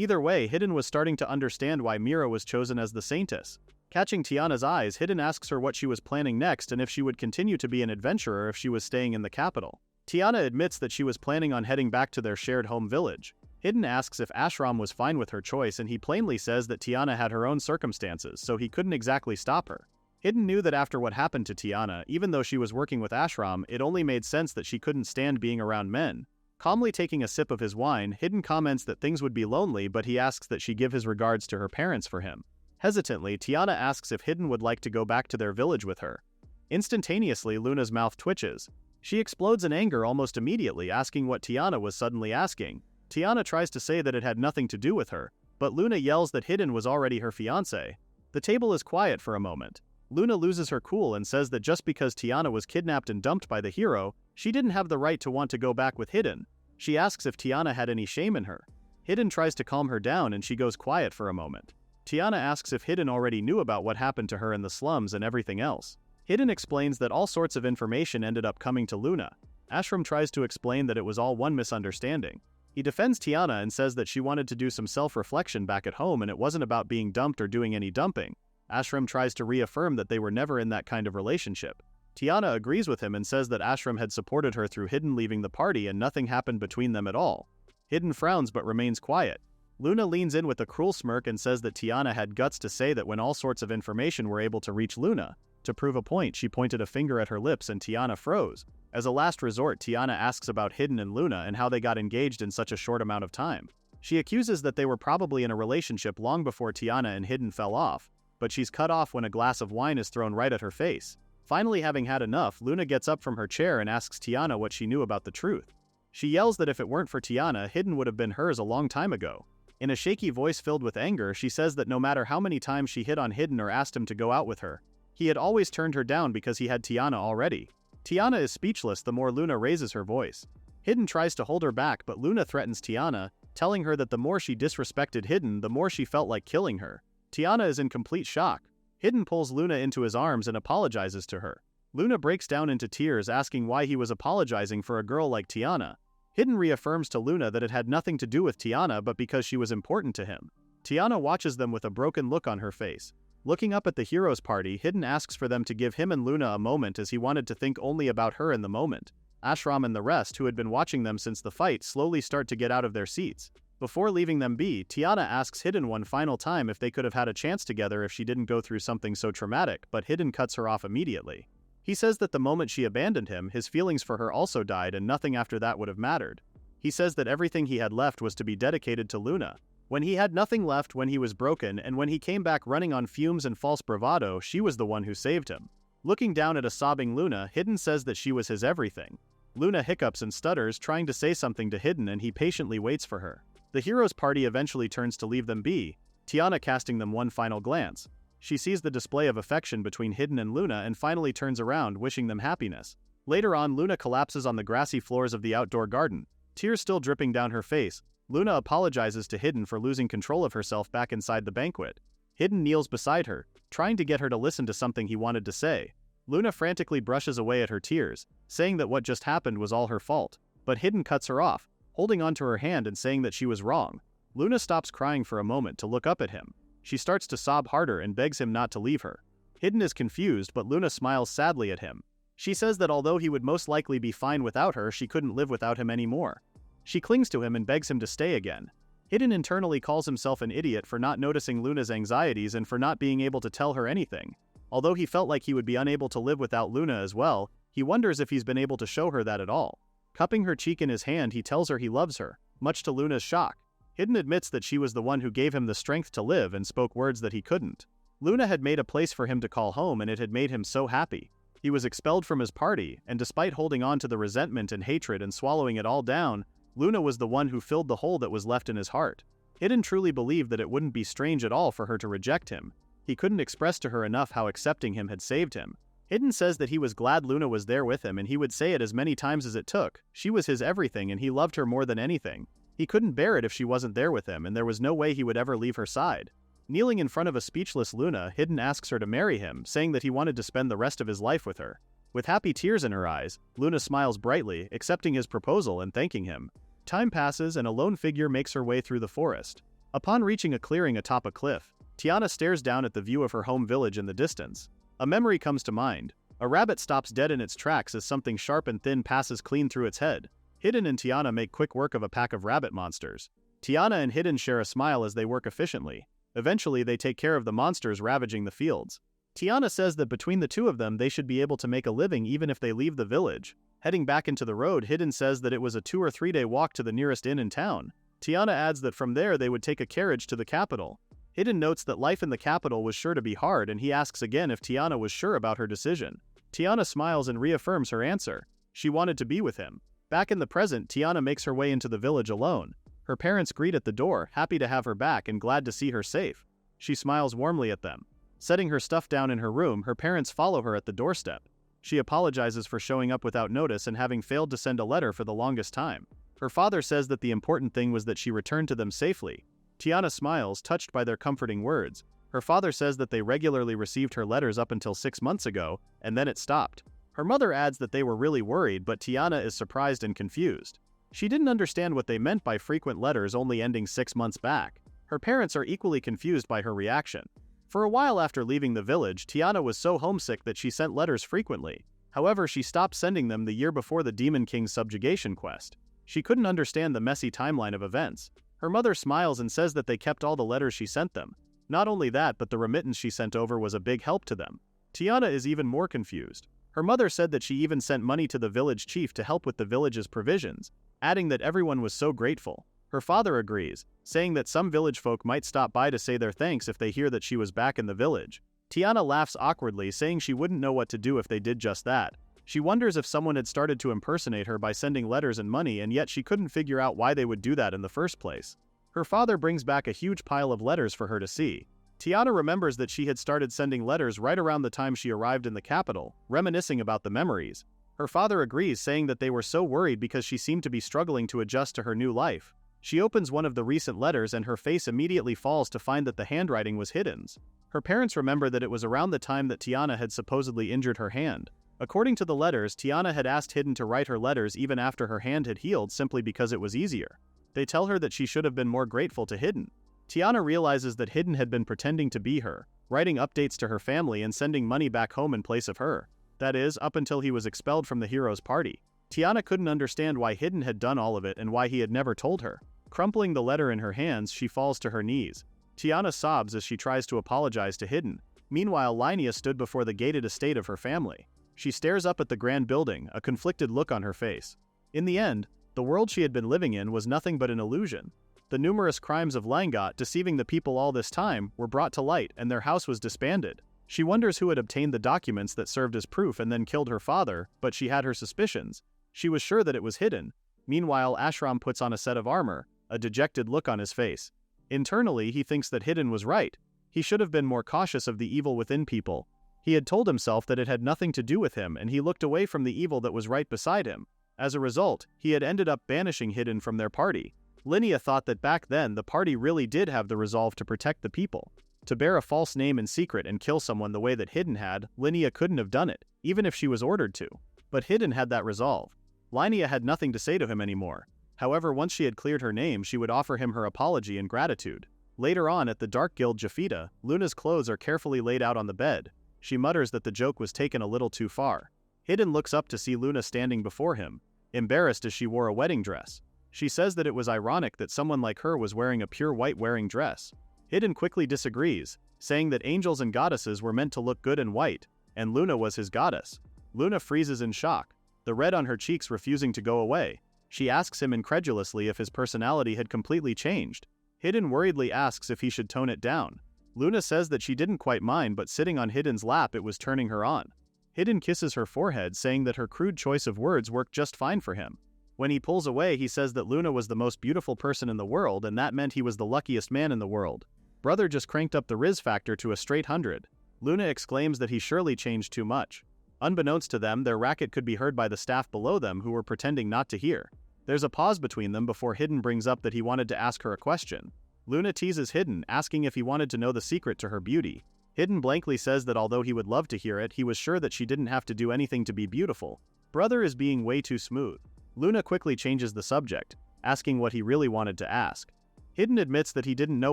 Either way, Hidden was starting to understand why Mira was chosen as the saintess. Catching Tiana's eyes, Hidden asks her what she was planning next and if she would continue to be an adventurer if she was staying in the capital. Tiana admits that she was planning on heading back to their shared home village. Hidden asks if Ashram was fine with her choice and he plainly says that Tiana had her own circumstances, so he couldn't exactly stop her. Hidden knew that after what happened to Tiana, even though she was working with Ashram, it only made sense that she couldn't stand being around men. Calmly taking a sip of his wine, Hidden comments that things would be lonely, but he asks that she give his regards to her parents for him. Hesitantly, Tiana asks if Hidden would like to go back to their village with her. Instantaneously, Luna's mouth twitches. She explodes in anger almost immediately, asking what Tiana was suddenly asking. Tiana tries to say that it had nothing to do with her, but Luna yells that Hidden was already her fiancé. The table is quiet for a moment. Luna loses her cool and says that just because Tiana was kidnapped and dumped by the hero, she didn't have the right to want to go back with Hidden. She asks if Tiana had any shame in her. Hidden tries to calm her down and she goes quiet for a moment. Tiana asks if Hidden already knew about what happened to her in the slums and everything else. Hidden explains that all sorts of information ended up coming to Luna. Ashram tries to explain that it was all one misunderstanding. He defends Tiana and says that she wanted to do some self-reflection back at home and it wasn't about being dumped or doing any dumping. Ashram tries to reaffirm that they were never in that kind of relationship. Tiana agrees with him and says that Ashram had supported her through Hidden leaving the party and nothing happened between them at all. Hidden frowns but remains quiet. Luna leans in with a cruel smirk and says that Tiana had guts to say that when all sorts of information were able to reach Luna. To prove a point, she pointed a finger at her lips and Tiana froze. As a last resort, Tiana asks about Hidden and Luna and how they got engaged in such a short amount of time. She accuses that they were probably in a relationship long before Tiana and Hidden fell off, but she's cut off when a glass of wine is thrown right at her face. Finally having had enough, Luna gets up from her chair and asks Tiana what she knew about the truth. She yells that if it weren't for Tiana, Hidden would have been hers a long time ago. In a shaky voice filled with anger, she says that no matter how many times she hit on Hidden or asked him to go out with her, he had always turned her down because he had Tiana already. Tiana is speechless the more Luna raises her voice. Hidden tries to hold her back, but Luna threatens Tiana, telling her that the more she disrespected Hidden, the more she felt like killing her. Tiana is in complete shock. Hidden pulls Luna into his arms and apologizes to her. Luna breaks down into tears asking why he was apologizing for a girl like Tiana. Hidden reaffirms to Luna that it had nothing to do with Tiana but because she was important to him. Tiana watches them with a broken look on her face. Looking up at the heroes' party, Hidden asks for them to give him and Luna a moment as he wanted to think only about her in the moment. Ashram and the rest, who had been watching them since the fight, slowly start to get out of their seats. Before leaving them be, Tiana asks Hidden one final time if they could have had a chance together if she didn't go through something so traumatic, but Hidden cuts her off immediately. He says that the moment she abandoned him, his feelings for her also died and nothing after that would have mattered. He says that everything he had left was to be dedicated to Luna. When he had nothing left, when he was broken, and when he came back running on fumes and false bravado, she was the one who saved him. Looking down at a sobbing Luna, Hidden says that she was his everything. Luna hiccups and stutters, trying to say something to Hidden, and he patiently waits for her. The heroes' party eventually turns to leave them be, Tiana casting them one final glance. She sees the display of affection between Hidden and Luna and finally turns around, wishing them happiness. Later on, Luna collapses on the grassy floors of the outdoor garden, tears still dripping down her face. Luna apologizes to Hidden for losing control of herself back inside the banquet. Hidden kneels beside her, trying to get her to listen to something he wanted to say. Luna frantically brushes away at her tears, saying that what just happened was all her fault. But Hidden cuts her off, holding onto her hand and saying that she was wrong. Luna stops crying for a moment to look up at him. She starts to sob harder and begs him not to leave her. Hidden is confused, but Luna smiles sadly at him. She says that although he would most likely be fine without her, she couldn't live without him anymore. She clings to him and begs him to stay again. Hidden internally calls himself an idiot for not noticing Luna's anxieties and for not being able to tell her anything. Although he felt like he would be unable to live without Luna as well, he wonders if he's been able to show her that at all. Cupping her cheek in his hand, he tells her he loves her, much to Luna's shock. Hidden admits that she was the one who gave him the strength to live and spoke words that he couldn't. Luna had made a place for him to call home and it had made him so happy. He was expelled from his party, and despite holding on to the resentment and hatred and swallowing it all down, Luna was the one who filled the hole that was left in his heart. Hidden truly believed that it wouldn't be strange at all for her to reject him. He couldn't express to her enough how accepting him had saved him. Hidden says that he was glad Luna was there with him and he would say it as many times as it took. She was his everything and he loved her more than anything. He couldn't bear it if she wasn't there with him and there was no way he would ever leave her side. Kneeling in front of a speechless Luna, Hidden asks her to marry him, saying that he wanted to spend the rest of his life with her. With happy tears in her eyes, Luna smiles brightly, accepting his proposal and thanking him. Time passes and a lone figure makes her way through the forest. Upon reaching a clearing atop a cliff, Tiana stares down at the view of her home village in the distance. A memory comes to mind. A rabbit stops dead in its tracks as something sharp and thin passes clean through its head. Hidden and Tiana make quick work of a pack of rabbit monsters. Tiana and Hidden share a smile as they work efficiently. Eventually, they take care of the monsters ravaging the fields. Tiana says that between the two of them they should be able to make a living even if they leave the village. Heading back into the road, Hidden says that it was a 2 or 3 day walk to the nearest inn in town. Tiana adds that from there they would take a carriage to the capital. Hidden notes that life in the capital was sure to be hard, and he asks again if Tiana was sure about her decision. Tiana smiles and reaffirms her answer. She wanted to be with him. Back in the present, Tiana makes her way into the village alone. Her parents greet at the door, happy to have her back and glad to see her safe. She smiles warmly at them. Setting her stuff down in her room, her parents follow her at the doorstep. She apologizes for showing up without notice and having failed to send a letter for the longest time. Her father says that the important thing was that she returned to them safely. Tiana smiles, touched by their comforting words. Her father says that they regularly received her letters up until 6 months ago, and then it stopped. Her mother adds that they were really worried, but Tiana is surprised and confused. She didn't understand what they meant by frequent letters only ending 6 months back. Her parents are equally confused by her reaction. For a while after leaving the village, Tiana was so homesick that she sent letters frequently. However, she stopped sending them the year before the Demon King's subjugation quest. She couldn't understand the messy timeline of events. Her mother smiles and says that they kept all the letters she sent them. Not only that, but the remittance she sent over was a big help to them. Tiana is even more confused. Her mother said that she even sent money to the village chief to help with the village's provisions, adding that everyone was so grateful. Her father agrees, saying that some village folk might stop by to say their thanks if they hear that she was back in the village. Tiana laughs awkwardly, saying she wouldn't know what to do if they did just that. She wonders if someone had started to impersonate her by sending letters and money, and yet she couldn't figure out why they would do that in the first place. Her father brings back a huge pile of letters for her to see. Tiana remembers that she had started sending letters right around the time she arrived in the capital, reminiscing about the memories. Her father agrees, saying that they were so worried because she seemed to be struggling to adjust to her new life. She opens one of the recent letters and her face immediately falls to find that the handwriting was Hidden's. Her parents remember that it was around the time that Tiana had supposedly injured her hand. According to the letters, Tiana had asked Hidden to write her letters even after her hand had healed simply because it was easier. They tell her that she should have been more grateful to Hidden. Tiana realizes that Hidden had been pretending to be her, writing updates to her family and sending money back home in place of her. That is, up until he was expelled from the hero's party. Tiana couldn't understand why Hidden had done all of it and why he had never told her. Crumpling the letter in her hands, she falls to her knees. Tiana sobs as she tries to apologize to Hidden. Meanwhile, Linnea stood before the gated estate of her family. She stares up at the grand building, a conflicted look on her face. In the end, the world she had been living in was nothing but an illusion. The numerous crimes of Langot, deceiving the people all this time, were brought to light and their house was disbanded. She wonders who had obtained the documents that served as proof and then killed her father, but she had her suspicions. She was sure that it was Hidden. Meanwhile, Ashram puts on a set of armor, a dejected look on his face. Internally, he thinks that Hidden was right. He should have been more cautious of the evil within people. He had told himself that it had nothing to do with him, and he looked away from the evil that was right beside him. As a result, he had ended up banishing Hidden from their party. Linnea thought that back then the party really did have the resolve to protect the people. To bear a false name in secret and kill someone the way that Hidden had, Linnea couldn't have done it, even if she was ordered to. But Hidden had that resolve. Linnea had nothing to say to him anymore. However, once she had cleared her name, she would offer him her apology and gratitude. Later on at the Dark Guild Jafita, Luna's clothes are carefully laid out on the bed. She mutters that the joke was taken a little too far. Hidden looks up to see Luna standing before him, embarrassed as she wore a wedding dress. She says that it was ironic that someone like her was wearing a pure white wearing dress. Hidden quickly disagrees, saying that angels and goddesses were meant to look good in white, and Luna was his goddess. Luna freezes in shock, the red on her cheeks refusing to go away. She asks him incredulously if his personality had completely changed. Hidden worriedly asks if he should tone it down. Luna says that she didn't quite mind, but sitting on Hidden's lap it was turning her on. Hidden kisses her forehead, saying that her crude choice of words worked just fine for him. When he pulls away, he says that Luna was the most beautiful person in the world, and that meant he was the luckiest man in the world. Brother just cranked up the Riz factor to a straight 100. Luna exclaims that he surely changed too much. Unbeknownst to them, their racket could be heard by the staff below them, who were pretending not to hear. There's a pause between them before Hidden brings up that he wanted to ask her a question. Luna teases Hidden, asking if he wanted to know the secret to her beauty. Hidden blankly says that although he would love to hear it, he was sure that she didn't have to do anything to be beautiful. Brother is being way too smooth. Luna quickly changes the subject, asking what he really wanted to ask. Hidden admits that he didn't know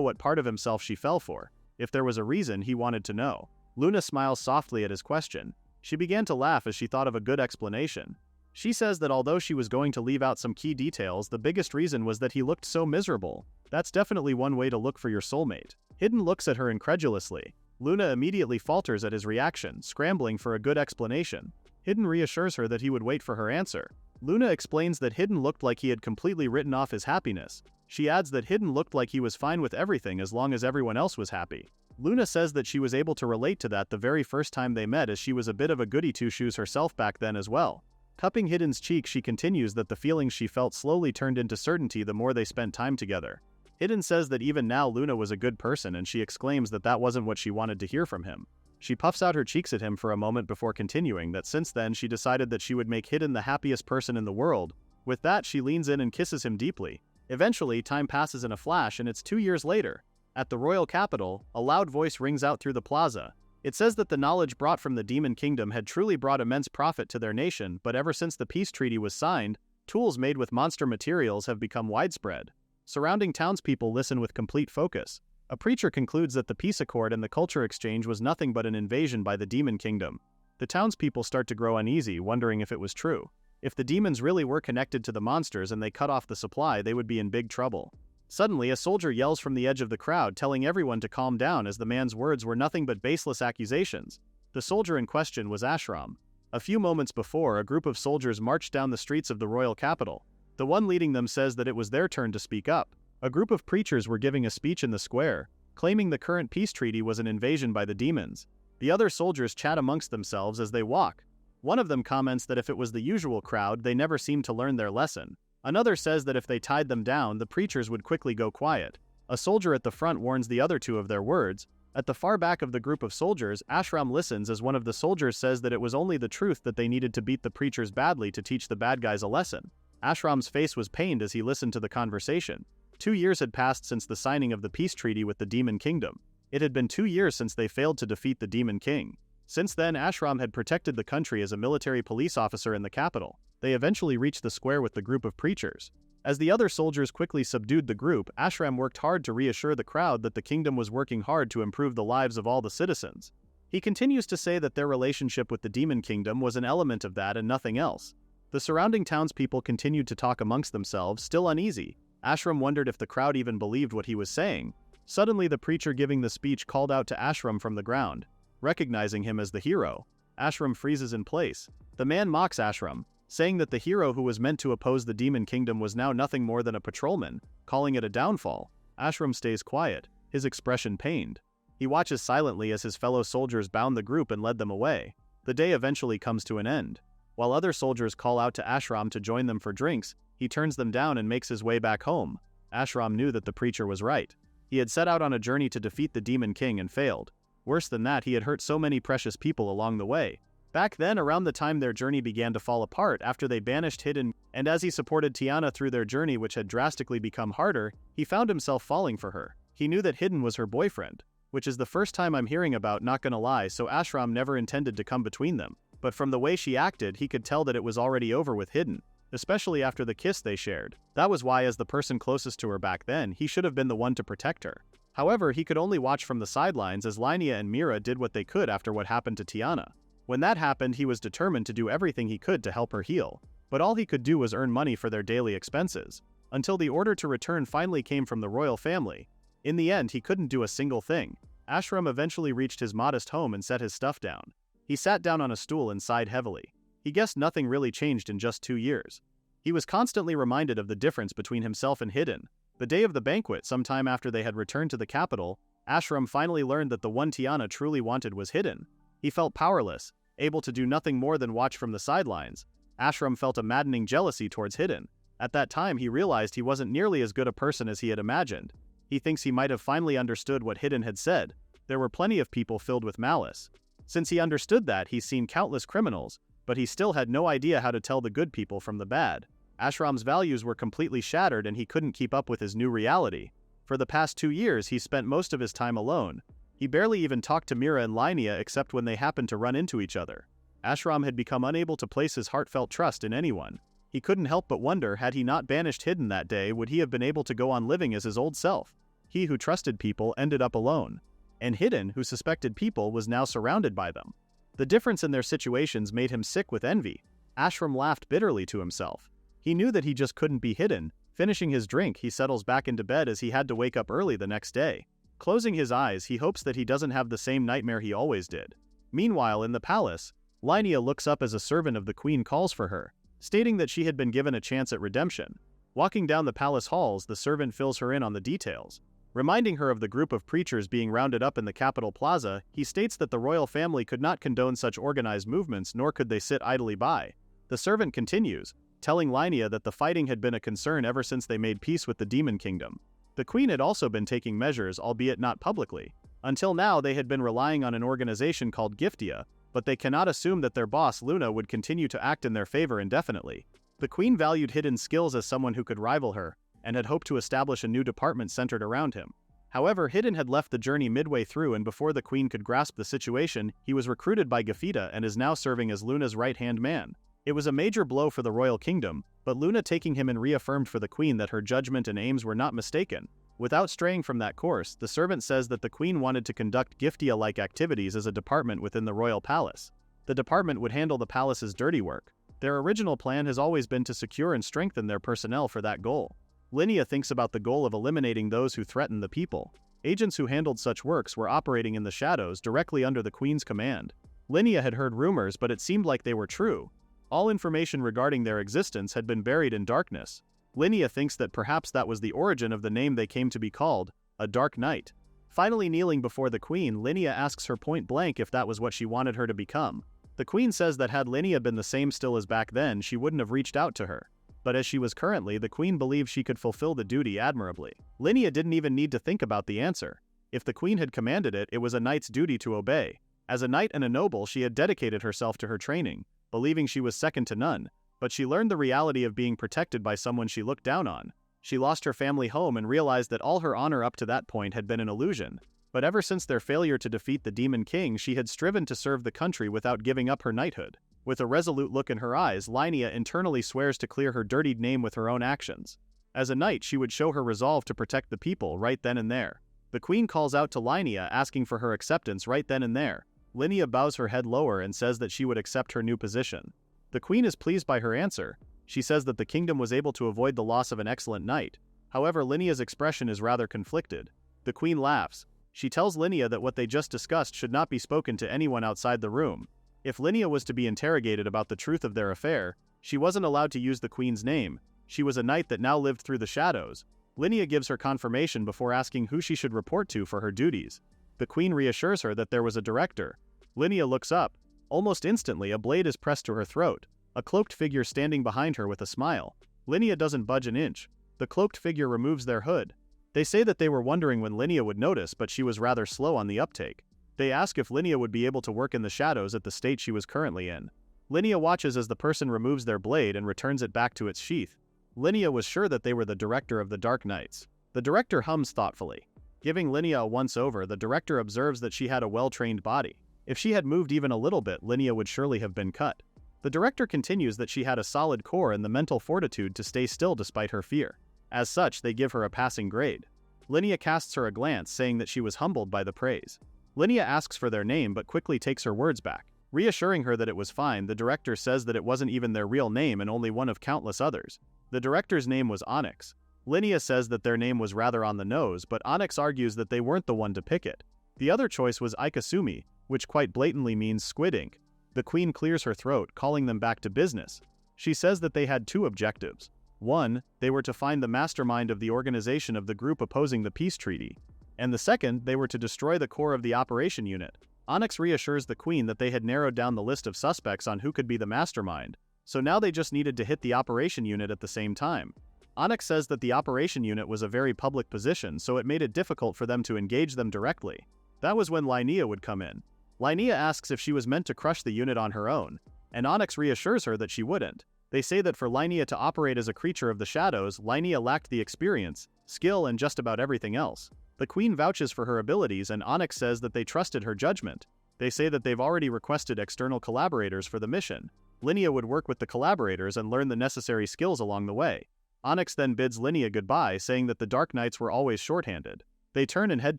what part of himself she fell for. If there was a reason, he wanted to know. Luna smiles softly at his question. She began to laugh as she thought of a good explanation. She says that although she was going to leave out some key details, the biggest reason was that he looked so miserable. That's definitely one way to look for your soulmate. Hidden looks at her incredulously. Luna immediately falters at his reaction, scrambling for a good explanation. Hidden reassures her that he would wait for her answer. Luna explains that Hidden looked like he had completely written off his happiness. She adds that Hidden looked like he was fine with everything as long as everyone else was happy. Luna says that she was able to relate to that the very first time they met, as she was a bit of a goody two-shoes herself back then as well. Cupping Hidden's cheek, she continues that the feelings she felt slowly turned into certainty the more they spent time together. Hidden says that even now Luna was a good person, and she exclaims that that wasn't what she wanted to hear from him. She puffs out her cheeks at him for a moment before continuing that since then she decided that she would make Hidden the happiest person in the world. With that, she leans in and kisses him deeply. Eventually, time passes in a flash and it's 2 years later. At the royal capital, a loud voice rings out through the plaza. It says that the knowledge brought from the Demon Kingdom had truly brought immense profit to their nation, but ever since the peace treaty was signed, tools made with monster materials have become widespread. Surrounding townspeople listen with complete focus. A preacher concludes that the peace accord and the culture exchange was nothing but an invasion by the Demon Kingdom. The townspeople start to grow uneasy, wondering if it was true. If the demons really were connected to the monsters and they cut off the supply, they would be in big trouble. Suddenly, a soldier yells from the edge of the crowd, telling everyone to calm down as the man's words were nothing but baseless accusations. The soldier in question was Ashram. A few moments before, a group of soldiers marched down the streets of the royal capital. The one leading them says that it was their turn to speak up. A group of preachers were giving a speech in the square, claiming the current peace treaty was an invasion by the demons. The other soldiers chat amongst themselves as they walk. One of them comments that if it was the usual crowd, they never seemed to learn their lesson. Another says that if they tied them down, the preachers would quickly go quiet. A soldier at the front warns the other two of their words. At the far back of the group of soldiers, Ashram listens as one of the soldiers says that it was only the truth that they needed to beat the preachers badly to teach the bad guys a lesson. Ashram's face was pained as he listened to the conversation. 2 years had passed since the signing of the peace treaty with the Demon Kingdom. It had been 2 years since they failed to defeat the Demon King. Since then, Ashram had protected the country as a military police officer in the capital. They eventually reached the square with the group of preachers. As the other soldiers quickly subdued the group, Ashram worked hard to reassure the crowd that the kingdom was working hard to improve the lives of all the citizens. He continues to say that their relationship with the Demon Kingdom was an element of that and nothing else. The surrounding townspeople continued to talk amongst themselves, still uneasy. Ashram wondered if the crowd even believed what he was saying. Suddenly, the preacher giving the speech called out to Ashram from the ground. Recognizing him as the hero, Ashram freezes in place. The man mocks Ashram, saying that the hero who was meant to oppose the Demon Kingdom was now nothing more than a patrolman, calling it a downfall. Ashram stays quiet, his expression pained. He watches silently as his fellow soldiers bound the group and led them away. The day eventually comes to an end. While other soldiers call out to Ashram to join them for drinks, he turns them down and makes his way back home. Ashram knew that the preacher was right. He had set out on a journey to defeat the Demon King and failed. Worse than that, he had hurt so many precious people along the way. Back then, around the time their journey began to fall apart after they banished Hidden, and as he supported Tiana through their journey, which had drastically become harder, he found himself falling for her. He knew that Hidden was her boyfriend, which is the first time I'm hearing about, not gonna lie, so Ashram never intended to come between them. But from the way she acted, he could tell that it was already over with Hidden, especially after the kiss they shared. That was why, as the person closest to her back then, he should have been the one to protect her. However, he could only watch from the sidelines as Linnea and Mira did what they could after what happened to Tiana. When that happened, he was determined to do everything he could to help her heal, but all he could do was earn money for their daily expenses, until the order to return finally came from the royal family. In the end, he couldn't do a single thing. Ashram eventually reached his modest home and set his stuff down. He sat down on a stool and sighed heavily. He guessed nothing really changed in just 2 years. He was constantly reminded of the difference between himself and Hidden. The day of the banquet, sometime after they had returned to the capital, Ashram finally learned that the one Tiana truly wanted was Hidden. He felt powerless, able to do nothing more than watch from the sidelines. Ashram felt a maddening jealousy towards Hidden. At that time, he realized he wasn't nearly as good a person as he had imagined. He thinks he might have finally understood what Hidden had said. There were plenty of people filled with malice. Since he understood that, he's seen countless criminals, but he still had no idea how to tell the good people from the bad. Ashram's values were completely shattered and he couldn't keep up with his new reality. For the past 2 years, he spent most of his time alone. He barely even talked to Mira and Linnea except when they happened to run into each other. Ashram had become unable to place his heartfelt trust in anyone. He couldn't help but wonder, had he not banished Hidden that day, would he have been able to go on living as his old self? He who trusted people ended up alone. And Hidden, who suspected people, was now surrounded by them. The difference in their situations made him sick with envy. Ashram laughed bitterly to himself. He knew that he just couldn't be Hidden. Finishing his drink, he settles back into bed as he had to wake up early the next day. Closing his eyes, he hopes that he doesn't have the same nightmare he always did. Meanwhile, in the palace, Linnea looks up as a servant of the queen calls for her, stating that she had been given a chance at redemption. Walking down the palace halls, the servant fills her in on the details. Reminding her of the group of preachers being rounded up in the Capitol Plaza, he states that the royal family could not condone such organized movements, nor could they sit idly by. The servant continues, telling Linnea that the fighting had been a concern ever since they made peace with the Demon Kingdom. The queen had also been taking measures, albeit not publicly. Until now, they had been relying on an organization called Giftia, but they cannot assume that their boss Luna would continue to act in their favor indefinitely. The queen valued Hidden's skills as someone who could rival her, and had hoped to establish a new department centered around him. However, Hidden had left the journey midway through, and before the queen could grasp the situation, he was recruited by Gifita and is now serving as Luna's right-hand man. It was a major blow for the royal kingdom, but Luna taking him in reaffirmed for the queen that her judgment and aims were not mistaken. Without straying from that course, the servant says that the queen wanted to conduct Giftia-like activities as a department within the royal palace. The department would handle the palace's dirty work. Their original plan has always been to secure and strengthen their personnel for that goal. Linnea thinks about the goal of eliminating those who threaten the people. Agents who handled such works were operating in the shadows directly under the queen's command. Linnea had heard rumors, but it seemed like they were true. All information regarding their existence had been buried in darkness. Linnea thinks that perhaps that was the origin of the name they came to be called, a Dark Knight. Finally kneeling before the queen, Linnea asks her point blank if that was what she wanted her to become. The queen says that had Linnea been the same still as back then, she wouldn't have reached out to her. But as she was currently, the queen believed she could fulfill the duty admirably. Linnea didn't even need to think about the answer. If the queen had commanded it, it was a knight's duty to obey. As a knight and a noble, she had dedicated herself to her training, believing she was second to none. But she learned the reality of being protected by someone she looked down on. She lost her family home and realized that all her honor up to that point had been an illusion. But ever since their failure to defeat the Demon King, she had striven to serve the country without giving up her knighthood. With a resolute look in her eyes, Linnea internally swears to clear her dirtied name with her own actions. As a knight, she would show her resolve to protect the people right then and there. The queen calls out to Linnea, asking for her acceptance right then and there. Linnea bows her head lower and says that she would accept her new position. The queen is pleased by her answer. She says that the kingdom was able to avoid the loss of an excellent knight. However, Linnea's expression is rather conflicted. The queen laughs. She tells Linnea that what they just discussed should not be spoken to anyone outside the room. If Linnea was to be interrogated about the truth of their affair, she wasn't allowed to use the queen's name. She was a knight that now lived through the shadows. Linnea gives her confirmation before asking who she should report to for her duties. The queen reassures her that there was a director. Linnea looks up. Almost instantly, a blade is pressed to her throat, a cloaked figure standing behind her with a smile. Linnea doesn't budge an inch. The cloaked figure removes their hood. They say that they were wondering when Linnea would notice, but she was rather slow on the uptake. They ask if Linnea would be able to work in the shadows at the state she was currently in. Linnea watches as the person removes their blade and returns it back to its sheath. Linnea was sure that they were the director of the Dark Knights. The director hums thoughtfully. Giving Linnea a once-over, the director observes that she had a well-trained body. If she had moved even a little bit, Linnea would surely have been cut. The director continues that she had a solid core and the mental fortitude to stay still despite her fear. As such, they give her a passing grade. Linnea casts her a glance, saying that she was humbled by the praise. Linnea asks for their name but quickly takes her words back. Reassuring her that it was fine, the director says that it wasn't even their real name and only one of countless others. The director's name was Onyx. Linnea says that their name was rather on the nose, but Onyx argues that they weren't the one to pick it. The other choice was Ikasumi, which quite blatantly means squid ink. The queen clears her throat, calling them back to business. She says that they had two objectives. One, they were to find the mastermind of the organization of the group opposing the peace treaty. And the second, they were to destroy the core of the operation unit. Onyx reassures the queen that they had narrowed down the list of suspects on who could be the mastermind, so now they just needed to hit the operation unit at the same time. Onyx says that the operation unit was a very public position, so it made it difficult for them to engage them directly. That was when Linnea would come in. Linnea asks if she was meant to crush the unit on her own, and Onyx reassures her that she wouldn't. They say that for Linnea to operate as a creature of the shadows, Linnea lacked the experience, skill, and just about everything else. The queen vouches for her abilities, and Onyx says that they trusted her judgment. They say that they've already requested external collaborators for the mission. Linnea would work with the collaborators and learn the necessary skills along the way. Onyx then bids Linnea goodbye, saying that the Dark Knights were always shorthanded. They turn and head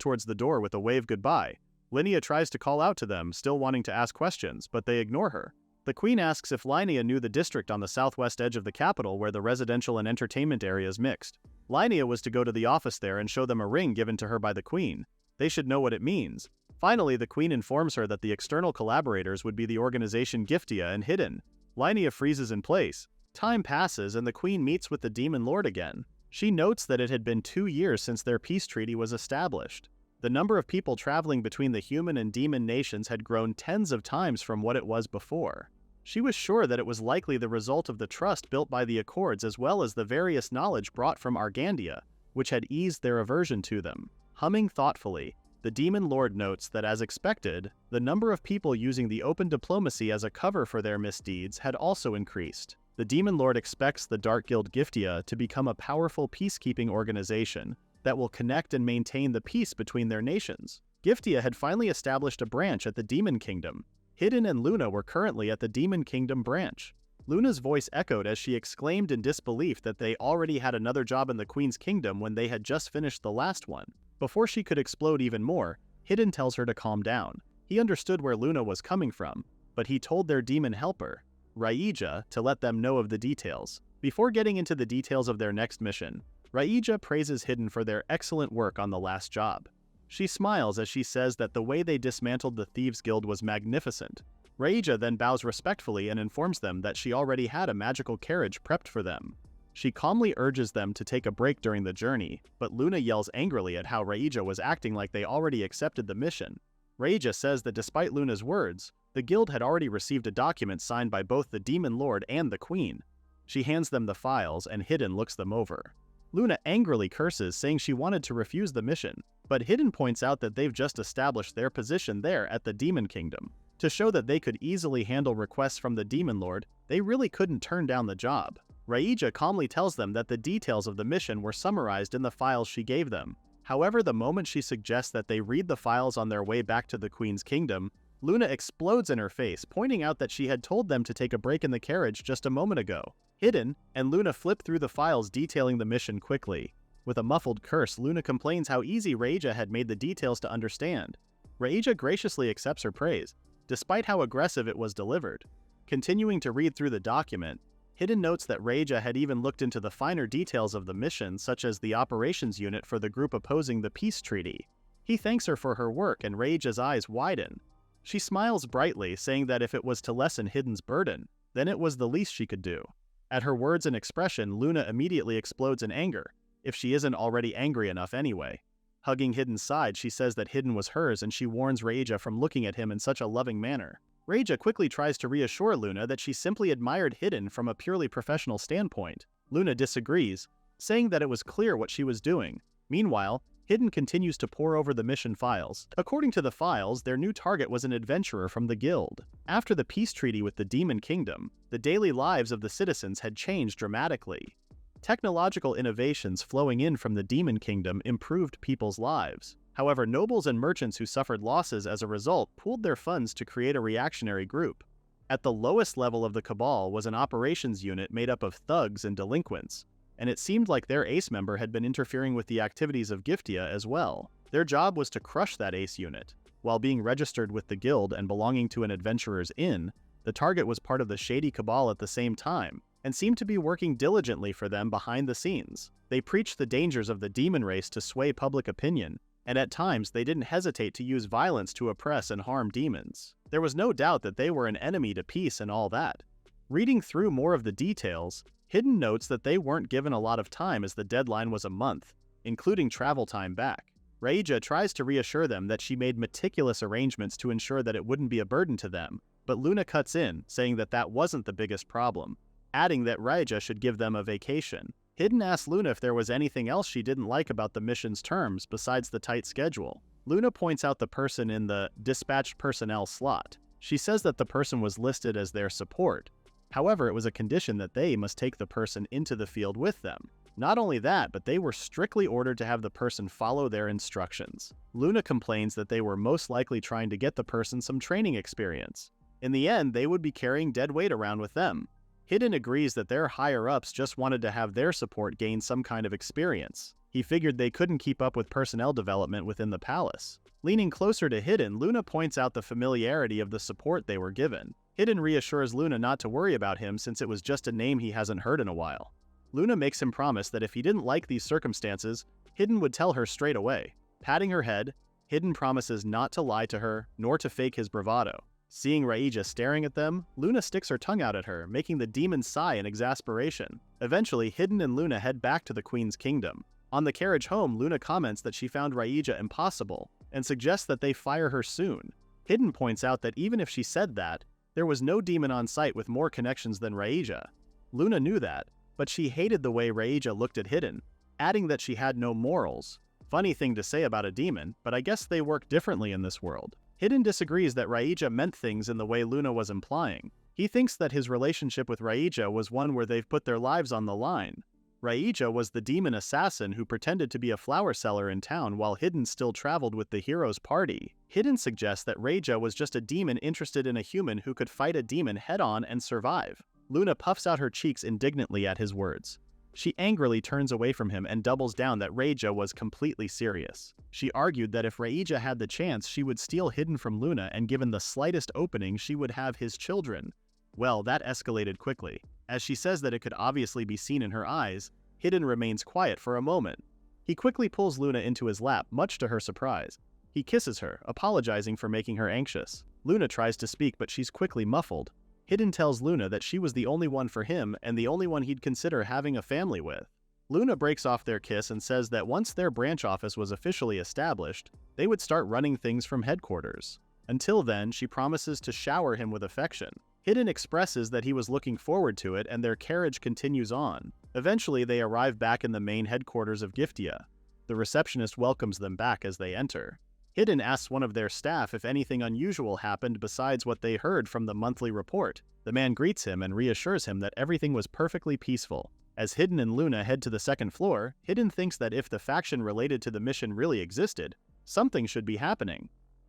towards the door with a wave goodbye. Linnea tries to call out to them, still wanting to ask questions, but they ignore her. The Queen asks if Linnea knew the district on the southwest edge of the capital where the residential and entertainment areas mixed. Linnea was to go to the office there and show them a ring given to her by the Queen. They should know what it means. Finally, the Queen informs her that the external collaborators would be the organization Giftia and Hidden. Linnea freezes in place. Time passes and the Queen meets with the Demon Lord again. She notes that it had been 2 years since their peace treaty was established. The number of people traveling between the human and demon nations had grown tens of times from what it was before. She was sure that it was likely the result of the trust built by the Accords as well as the various knowledge brought from Argandia, which had eased their aversion to them. Humming thoughtfully, the Demon Lord notes that as expected, the number of people using the open diplomacy as a cover for their misdeeds had also increased. The Demon Lord expects the Dark Guild Giftia to become a powerful peacekeeping organization that will connect and maintain the peace between their nations. Giftia had finally established a branch at the Demon Kingdom. Hidden and Luna were currently at the Demon Kingdom branch. Luna's voice echoed as she exclaimed in disbelief that they already had another job in the Queen's Kingdom when they had just finished the last one. Before she could explode even more, Hidden tells her to calm down. He understood where Luna was coming from, but he told their demon helper, Raija, to let them know of the details. Before getting into the details of their next mission, Raija praises Hidden for their excellent work on the last job. She smiles as she says that the way they dismantled the Thieves Guild was magnificent. Raija then bows respectfully and informs them that she already had a magical carriage prepped for them. She calmly urges them to take a break during the journey, but Luna yells angrily at how Raija was acting like they already accepted the mission. Raija says that despite Luna's words, the guild had already received a document signed by both the Demon Lord and the Queen. She hands them the files and Hidden looks them over. Luna angrily curses, saying she wanted to refuse the mission, but Hidden points out that they've just established their position there at the Demon Kingdom. To show that they could easily handle requests from the Demon Lord, they really couldn't turn down the job. Raija calmly tells them that the details of the mission were summarized in the files she gave them. However, the moment she suggests that they read the files on their way back to the Queen's Kingdom, Luna explodes in her face, pointing out that she had told them to take a break in the carriage just a moment ago. Hidden and Luna flip through the files detailing the mission quickly. With a muffled curse, Luna complains how easy Raija had made the details to understand. Raija graciously accepts her praise, despite how aggressive it was delivered. Continuing to read through the document, Hidden notes that Raija had even looked into the finer details of the mission, such as the operations unit for the group opposing the peace treaty. He thanks her for her work and Raija's eyes widen. She smiles brightly, saying that if it was to lessen Hidden's burden, then it was the least she could do. At her words and expression, Luna immediately explodes in anger, if she isn't already angry enough anyway. Hugging Hidden's side, she says that Hidden was hers and she warns Raija from looking at him in such a loving manner. Raija quickly tries to reassure Luna that she simply admired Hidden from a purely professional standpoint. Luna disagrees, saying that it was clear what she was doing. Meanwhile, Hidden continues to pore over the mission files. According to the files, their new target was an adventurer from the guild. After the peace treaty with the Demon Kingdom, the daily lives of the citizens had changed dramatically. Technological innovations flowing in from the Demon Kingdom improved people's lives. However, nobles and merchants who suffered losses as a result pooled their funds to create a reactionary group. At the lowest level of the Cabal was an operations unit made up of thugs and delinquents, and it seemed like their ace member had been interfering with the activities of Giftia as well. Their job was to crush that ace unit. While being registered with the guild and belonging to an adventurer's inn, the target was part of the shady Cabal at the same time, and seemed to be working diligently for them behind the scenes. They preached the dangers of the demon race to sway public opinion, and at times they didn't hesitate to use violence to oppress and harm demons. There was no doubt that they were an enemy to peace and all that. Reading through more of the details, Hidden notes that they weren't given a lot of time as the deadline was a month, including travel time back. Raija tries to reassure them that she made meticulous arrangements to ensure that it wouldn't be a burden to them, but Luna cuts in, saying that that wasn't the biggest problem, adding that Raija should give them a vacation. Hidden asks Luna if there was anything else she didn't like about the mission's terms besides the tight schedule. Luna points out the person in the dispatched personnel slot. She says that the person was listed as their support. However, it was a condition that they must take the person into the field with them. Not only that, but they were strictly ordered to have the person follow their instructions. Luna complains that they were most likely trying to get the person some training experience. In the end, they would be carrying dead weight around with them. Hidden agrees that their higher-ups just wanted to have their support gain some kind of experience. He figured they couldn't keep up with personnel development within the palace. Leaning closer to Hidden, Luna points out the familiarity of the support they were given. Hidden reassures Luna not to worry about him since it was just a name he hasn't heard in a while. Luna makes him promise that if he didn't like these circumstances, Hidden would tell her straight away. Patting her head, Hidden promises not to lie to her, nor to fake his bravado. Seeing Raija staring at them, Luna sticks her tongue out at her, making the demon sigh in exasperation. Eventually, Hidden and Luna head back to the Queen's kingdom. On the carriage home, Luna comments that she found Raija impossible, and suggests that they fire her soon. Hidden points out that even if she said that, there was no demon on site with more connections than Raija. Luna knew that, but she hated the way Raija looked at Hidden, adding that she had no morals. Funny thing to say about a demon, but I guess they work differently in this world. Hidden disagrees that Raija meant things in the way Luna was implying. He thinks that his relationship with Raija was one where they've put their lives on the line. Raija was the demon assassin who pretended to be a flower seller in town while Hidden still traveled with the hero's party. Hidden suggests that Raija was just a demon interested in a human who could fight a demon head-on and survive. Luna puffs out her cheeks indignantly at his words. She angrily turns away from him and doubles down that Raija was completely serious. She argued that if Raija had the chance, she would steal Hidden from Luna, and given the slightest opening, she would have his children. Well, that escalated quickly. As she says that it could obviously be seen in her eyes, Hidden remains quiet for a moment. He quickly pulls Luna into his lap, much to her surprise. He kisses her, apologizing for making her anxious. Luna tries to speak, but she's quickly muffled. Hidden tells Luna that she was the only one for him and the only one he'd consider having a family with. Luna breaks off their kiss and says that once their branch office was officially established, they would start running things from headquarters. Until then, she promises to shower him with affection. Hidden expresses that he was looking forward to it, and their carriage continues on. Eventually, they arrive back in the main headquarters of Giftia. The receptionist welcomes them back as they enter. Hidden asks one of their staff if anything unusual happened besides what they heard from the monthly report. The man greets him and reassures him that everything was perfectly peaceful. As Hidden and Luna head to the second floor, Hidden thinks that if the faction related to the mission really existed, something should be happening.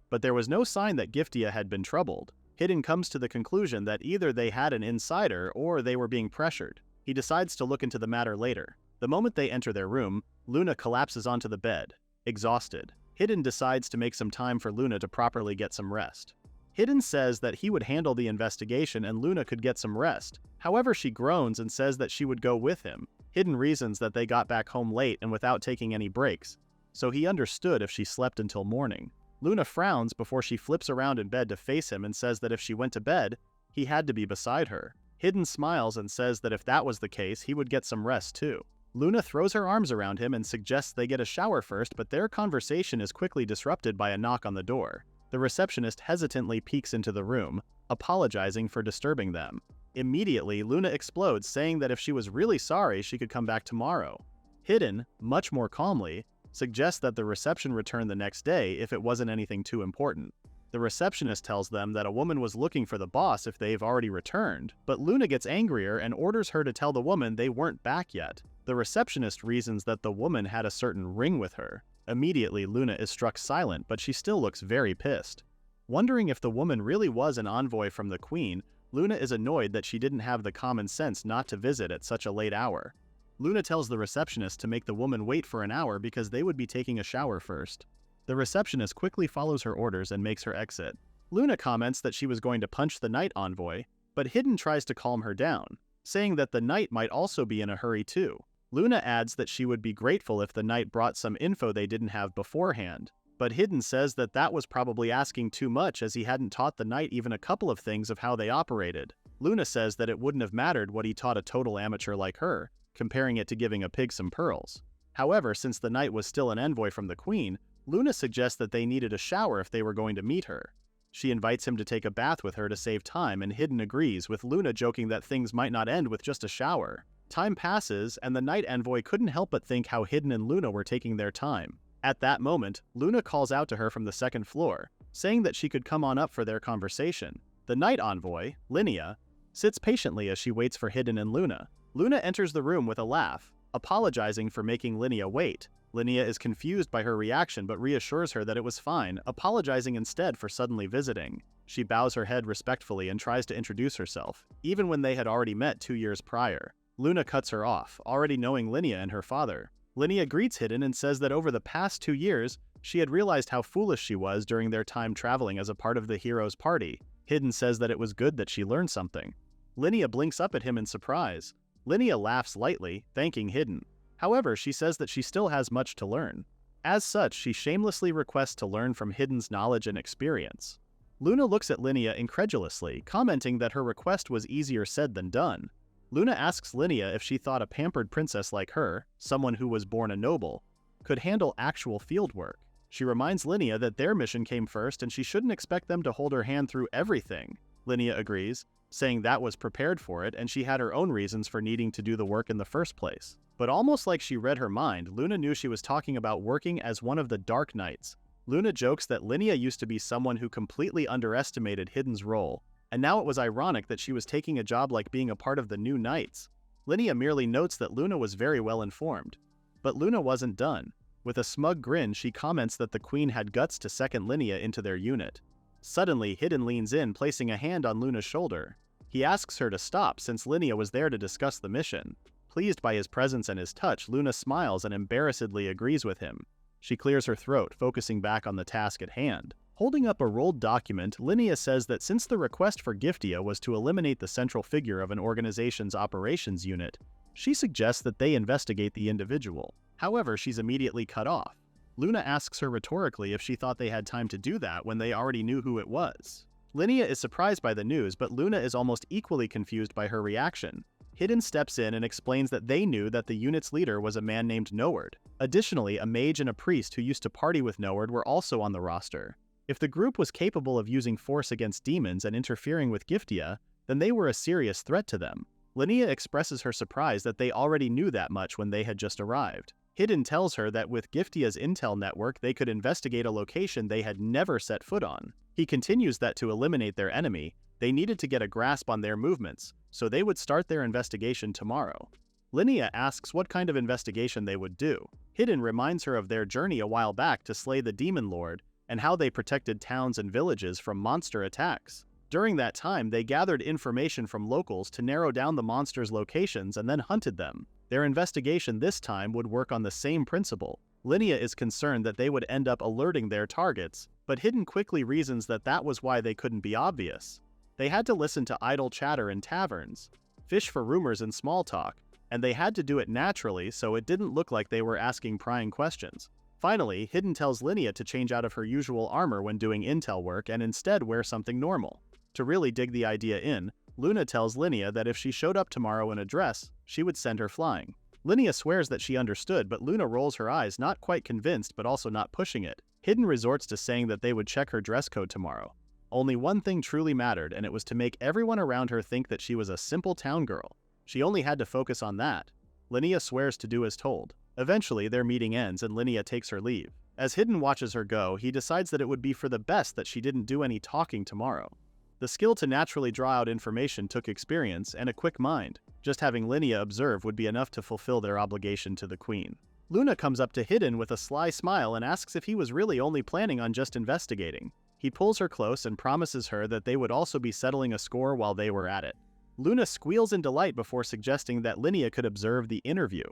But there was no sign that Giftia had been troubled. Hidden comes to the conclusion that either they had an insider or they were being pressured. He decides to look into the matter later. The moment they enter their room, Luna collapses onto the bed, exhausted. Hidden decides to make some time for Luna to properly get some rest. Hidden says that he would handle the investigation and Luna could get some rest. However, she groans and says that she would go with him. Hidden reasons that they got back home late and without taking any breaks, so he understood if she slept until morning. Luna frowns before she flips around in bed to face him and says that if she went to bed, he had to be beside her. Hidden smiles and says that if that was the case, he would get some rest too. Luna throws her arms around him and suggests they get a shower first, but their conversation is quickly disrupted by a knock on the door. The receptionist hesitantly peeks into the room, apologizing for disturbing them. Immediately, Luna explodes, saying that if she was really sorry, she could come back tomorrow. Hidden, much more calmly, suggests that the reception return the next day if it wasn't anything too important. The receptionist tells them that a woman was looking for the boss if they've already returned, but Luna gets angrier and orders her to tell the woman they weren't back yet. The receptionist reasons that the woman had a certain ring with her. Immediately, Luna is struck silent, but she still looks very pissed. Wondering if the woman really was an envoy from the Queen, Luna is annoyed that she didn't have the common sense not to visit at such a late hour. Luna tells the receptionist to make the woman wait for an hour because they would be taking a shower first. The receptionist quickly follows her orders and makes her exit. Luna comments that she was going to punch the Knight envoy, but Hidden tries to calm her down, saying that the Knight might also be in a hurry too. Luna adds that she would be grateful if the Knight brought some info they didn't have beforehand, but Hidden says that that was probably asking too much as he hadn't taught the Knight even a couple of things of how they operated. Luna says that it wouldn't have mattered what he taught a total amateur like her, comparing it to giving a pig some pearls. However, since the Knight was still an envoy from the Queen, Luna suggests that they needed a shower if they were going to meet her. She invites him to take a bath with her to save time, and Hidden agrees, with Luna joking that things might not end with just a shower. Time passes, and the Knight envoy couldn't help but think how Hidden and Luna were taking their time. At that moment, Luna calls out to her from the second floor, saying that she could come on up for their conversation. The Knight envoy, Linnea, sits patiently as she waits for Hidden and Luna. Luna enters the room with a laugh, apologizing for making Linnea wait. Linnea is confused by her reaction but reassures her that it was fine, apologizing instead for suddenly visiting. She bows her head respectfully and tries to introduce herself, even when they had already met 2 years prior. Luna cuts her off, already knowing Linnea and her father. Linnea greets Hidden and says that over the past 2 years, she had realized how foolish she was during their time traveling as a part of the hero's party. Hidden says that it was good that she learned something. Linnea blinks up at him in surprise. Linnea laughs lightly, thanking Hidden. However, she says that she still has much to learn. As such, she shamelessly requests to learn from Hidden's knowledge and experience. Luna looks at Linnea incredulously, commenting that her request was easier said than done. Luna asks Linnea if she thought a pampered princess like her, someone who was born a noble, could handle actual field work. She reminds Linnea that their mission came first and she shouldn't expect them to hold her hand through everything. Linnea agrees, saying that was prepared for it and she had her own reasons for needing to do the work in the first place. But almost like she read her mind, Luna knew she was talking about working as one of the Dark Knights. Luna jokes that Linnea used to be someone who completely underestimated Hidden's role, and now it was ironic that she was taking a job like being a part of the new Knights. Linnea merely notes that Luna was very well informed. But Luna wasn't done. With a smug grin, she comments that the Queen had guts to second Linnea into their unit. Suddenly, Hidden leans in, placing a hand on Luna's shoulder. He asks her to stop since Linnea was there to discuss the mission. Pleased by his presence and his touch, Luna smiles and embarrassedly agrees with him. She clears her throat, focusing back on the task at hand. Holding up a rolled document, Linnea says that since the request for Giftia was to eliminate the central figure of an organization's operations unit, she suggests that they investigate the individual. However, she's immediately cut off. Luna asks her rhetorically if she thought they had time to do that when they already knew who it was. Linnea is surprised by the news, but Luna is almost equally confused by her reaction. Hidden steps in and explains that they knew that the unit's leader was a man named Noward. Additionally, a mage and a priest who used to party with Noward were also on the roster. If the group was capable of using force against demons and interfering with Giftia, then they were a serious threat to them. Linnea expresses her surprise that they already knew that much when they had just arrived. Hidden tells her that with Giftia's intel network they could investigate a location they had never set foot on. He continues that to eliminate their enemy, they needed to get a grasp on their movements, so they would start their investigation tomorrow. Linnea asks what kind of investigation they would do. Hidden reminds her of their journey a while back to slay the Demon Lord, and how they protected towns and villages from monster attacks. During that time, they gathered information from locals to narrow down the monsters' locations and then hunted them. Their investigation this time would work on the same principle. Linnea is concerned that they would end up alerting their targets, but Hidden quickly reasons that that was why they couldn't be obvious. They had to listen to idle chatter in taverns, fish for rumors and small talk, and they had to do it naturally so it didn't look like they were asking prying questions. Finally, Hidden tells Linnea to change out of her usual armor when doing intel work and instead wear something normal. To really dig the idea in, Luna tells Linnea that if she showed up tomorrow in a dress, she would send her flying. Linnea swears that she understood, but Luna rolls her eyes, not quite convinced but also not pushing it. Hidden resorts to saying that they would check her dress code tomorrow. Only one thing truly mattered, and it was to make everyone around her think that she was a simple town girl. She only had to focus on that. Linnea swears to do as told. Eventually, their meeting ends and Linnea takes her leave. As Hidden watches her go, he decides that it would be for the best that she didn't do any talking tomorrow. The skill to naturally draw out information took experience and a quick mind. Just having Linnea observe would be enough to fulfill their obligation to the Queen. Luna comes up to Hidden with a sly smile and asks if he was really only planning on just investigating. He pulls her close and promises her that they would also be settling a score while they were at it. Luna squeals in delight before suggesting that Linnea could observe the interview.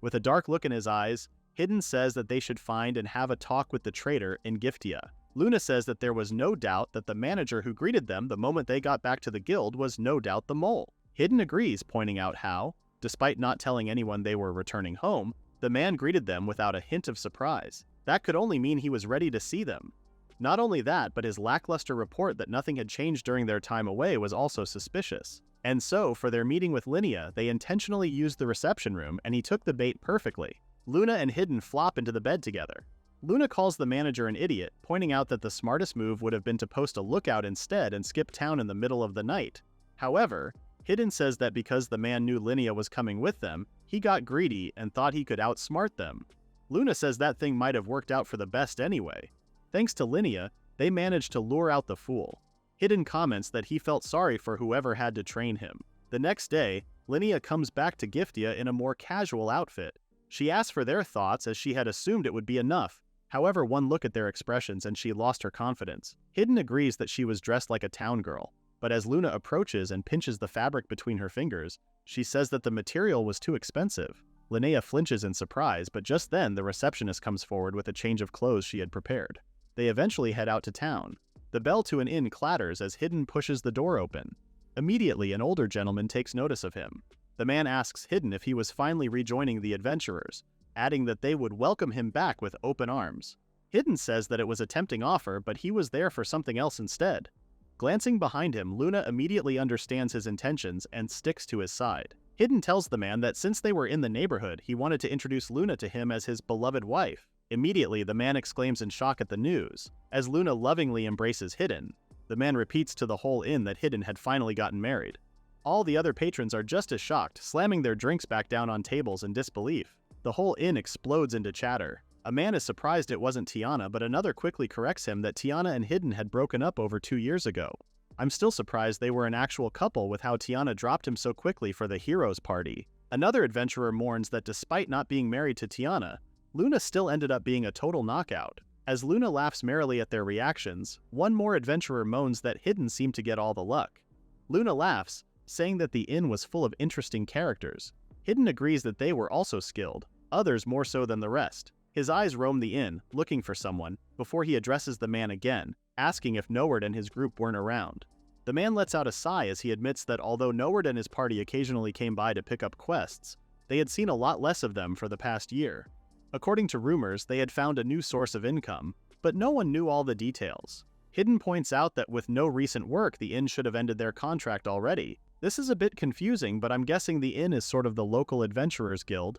With a dark look in his eyes, Hidden says that they should find and have a talk with the traitor in Giftia. Luna says that there was no doubt that the manager who greeted them the moment they got back to the guild was no doubt the mole. Hidden agrees, pointing out how, despite not telling anyone they were returning home, the man greeted them without a hint of surprise. That could only mean he was ready to see them. Not only that, but his lackluster report that nothing had changed during their time away was also suspicious. And so, for their meeting with Linnea, they intentionally used the reception room and he took the bait perfectly. Luna and Hidden flop into the bed together. Luna calls the manager an idiot, pointing out that the smartest move would have been to post a lookout instead and skip town in the middle of the night. However, Hidden says that because the man knew Linnea was coming with them, he got greedy and thought he could outsmart them. Luna says that thing might have worked out for the best anyway. Thanks to Linnea, they managed to lure out the fool. Hidden comments that he felt sorry for whoever had to train him. The next day, Linnea comes back to Giftia in a more casual outfit. She asks for their thoughts as she had assumed it would be enough. However, one look at their expressions and she lost her confidence. Hidden agrees that she was dressed like a town girl, but as Luna approaches and pinches the fabric between her fingers, she says that the material was too expensive. Linnea flinches in surprise, but just then the receptionist comes forward with a change of clothes she had prepared. They eventually head out to town. The bell to an inn clatters as Hidden pushes the door open. Immediately, an older gentleman takes notice of him. The man asks Hidden if he was finally rejoining the adventurers, adding that they would welcome him back with open arms. Hidden says that it was a tempting offer, but he was there for something else instead. Glancing behind him, Luna immediately understands his intentions and sticks to his side. Hidden tells the man that since they were in the neighborhood, he wanted to introduce Luna to him as his beloved wife. Immediately, the man exclaims in shock at the news. As Luna lovingly embraces Hidden, the man repeats to the whole inn that Hidden had finally gotten married. All the other patrons are just as shocked, slamming their drinks back down on tables in disbelief. The whole inn explodes into chatter. A man is surprised it wasn't Tiana, but another quickly corrects him that Tiana and Hidden had broken up over 2 years ago. I'm still surprised they were an actual couple with how Tiana dropped him so quickly for the hero's party. Another adventurer mourns that despite not being married to Tiana, Luna still ended up being a total knockout. As Luna laughs merrily at their reactions, one more adventurer moans that Hidden seemed to get all the luck. Luna laughs, saying that the inn was full of interesting characters. Hidden agrees that they were also skilled, others more so than the rest. His eyes roam the inn, looking for someone, before he addresses the man again, asking if Noward and his group weren't around. The man lets out a sigh as he admits that although Noward and his party occasionally came by to pick up quests, they had seen a lot less of them for the past year. According to rumors, they had found a new source of income, but no one knew all the details. Hidden points out that with no recent work, the inn should have ended their contract already. This is a bit confusing, but I'm guessing the inn is sort of the local adventurers guild,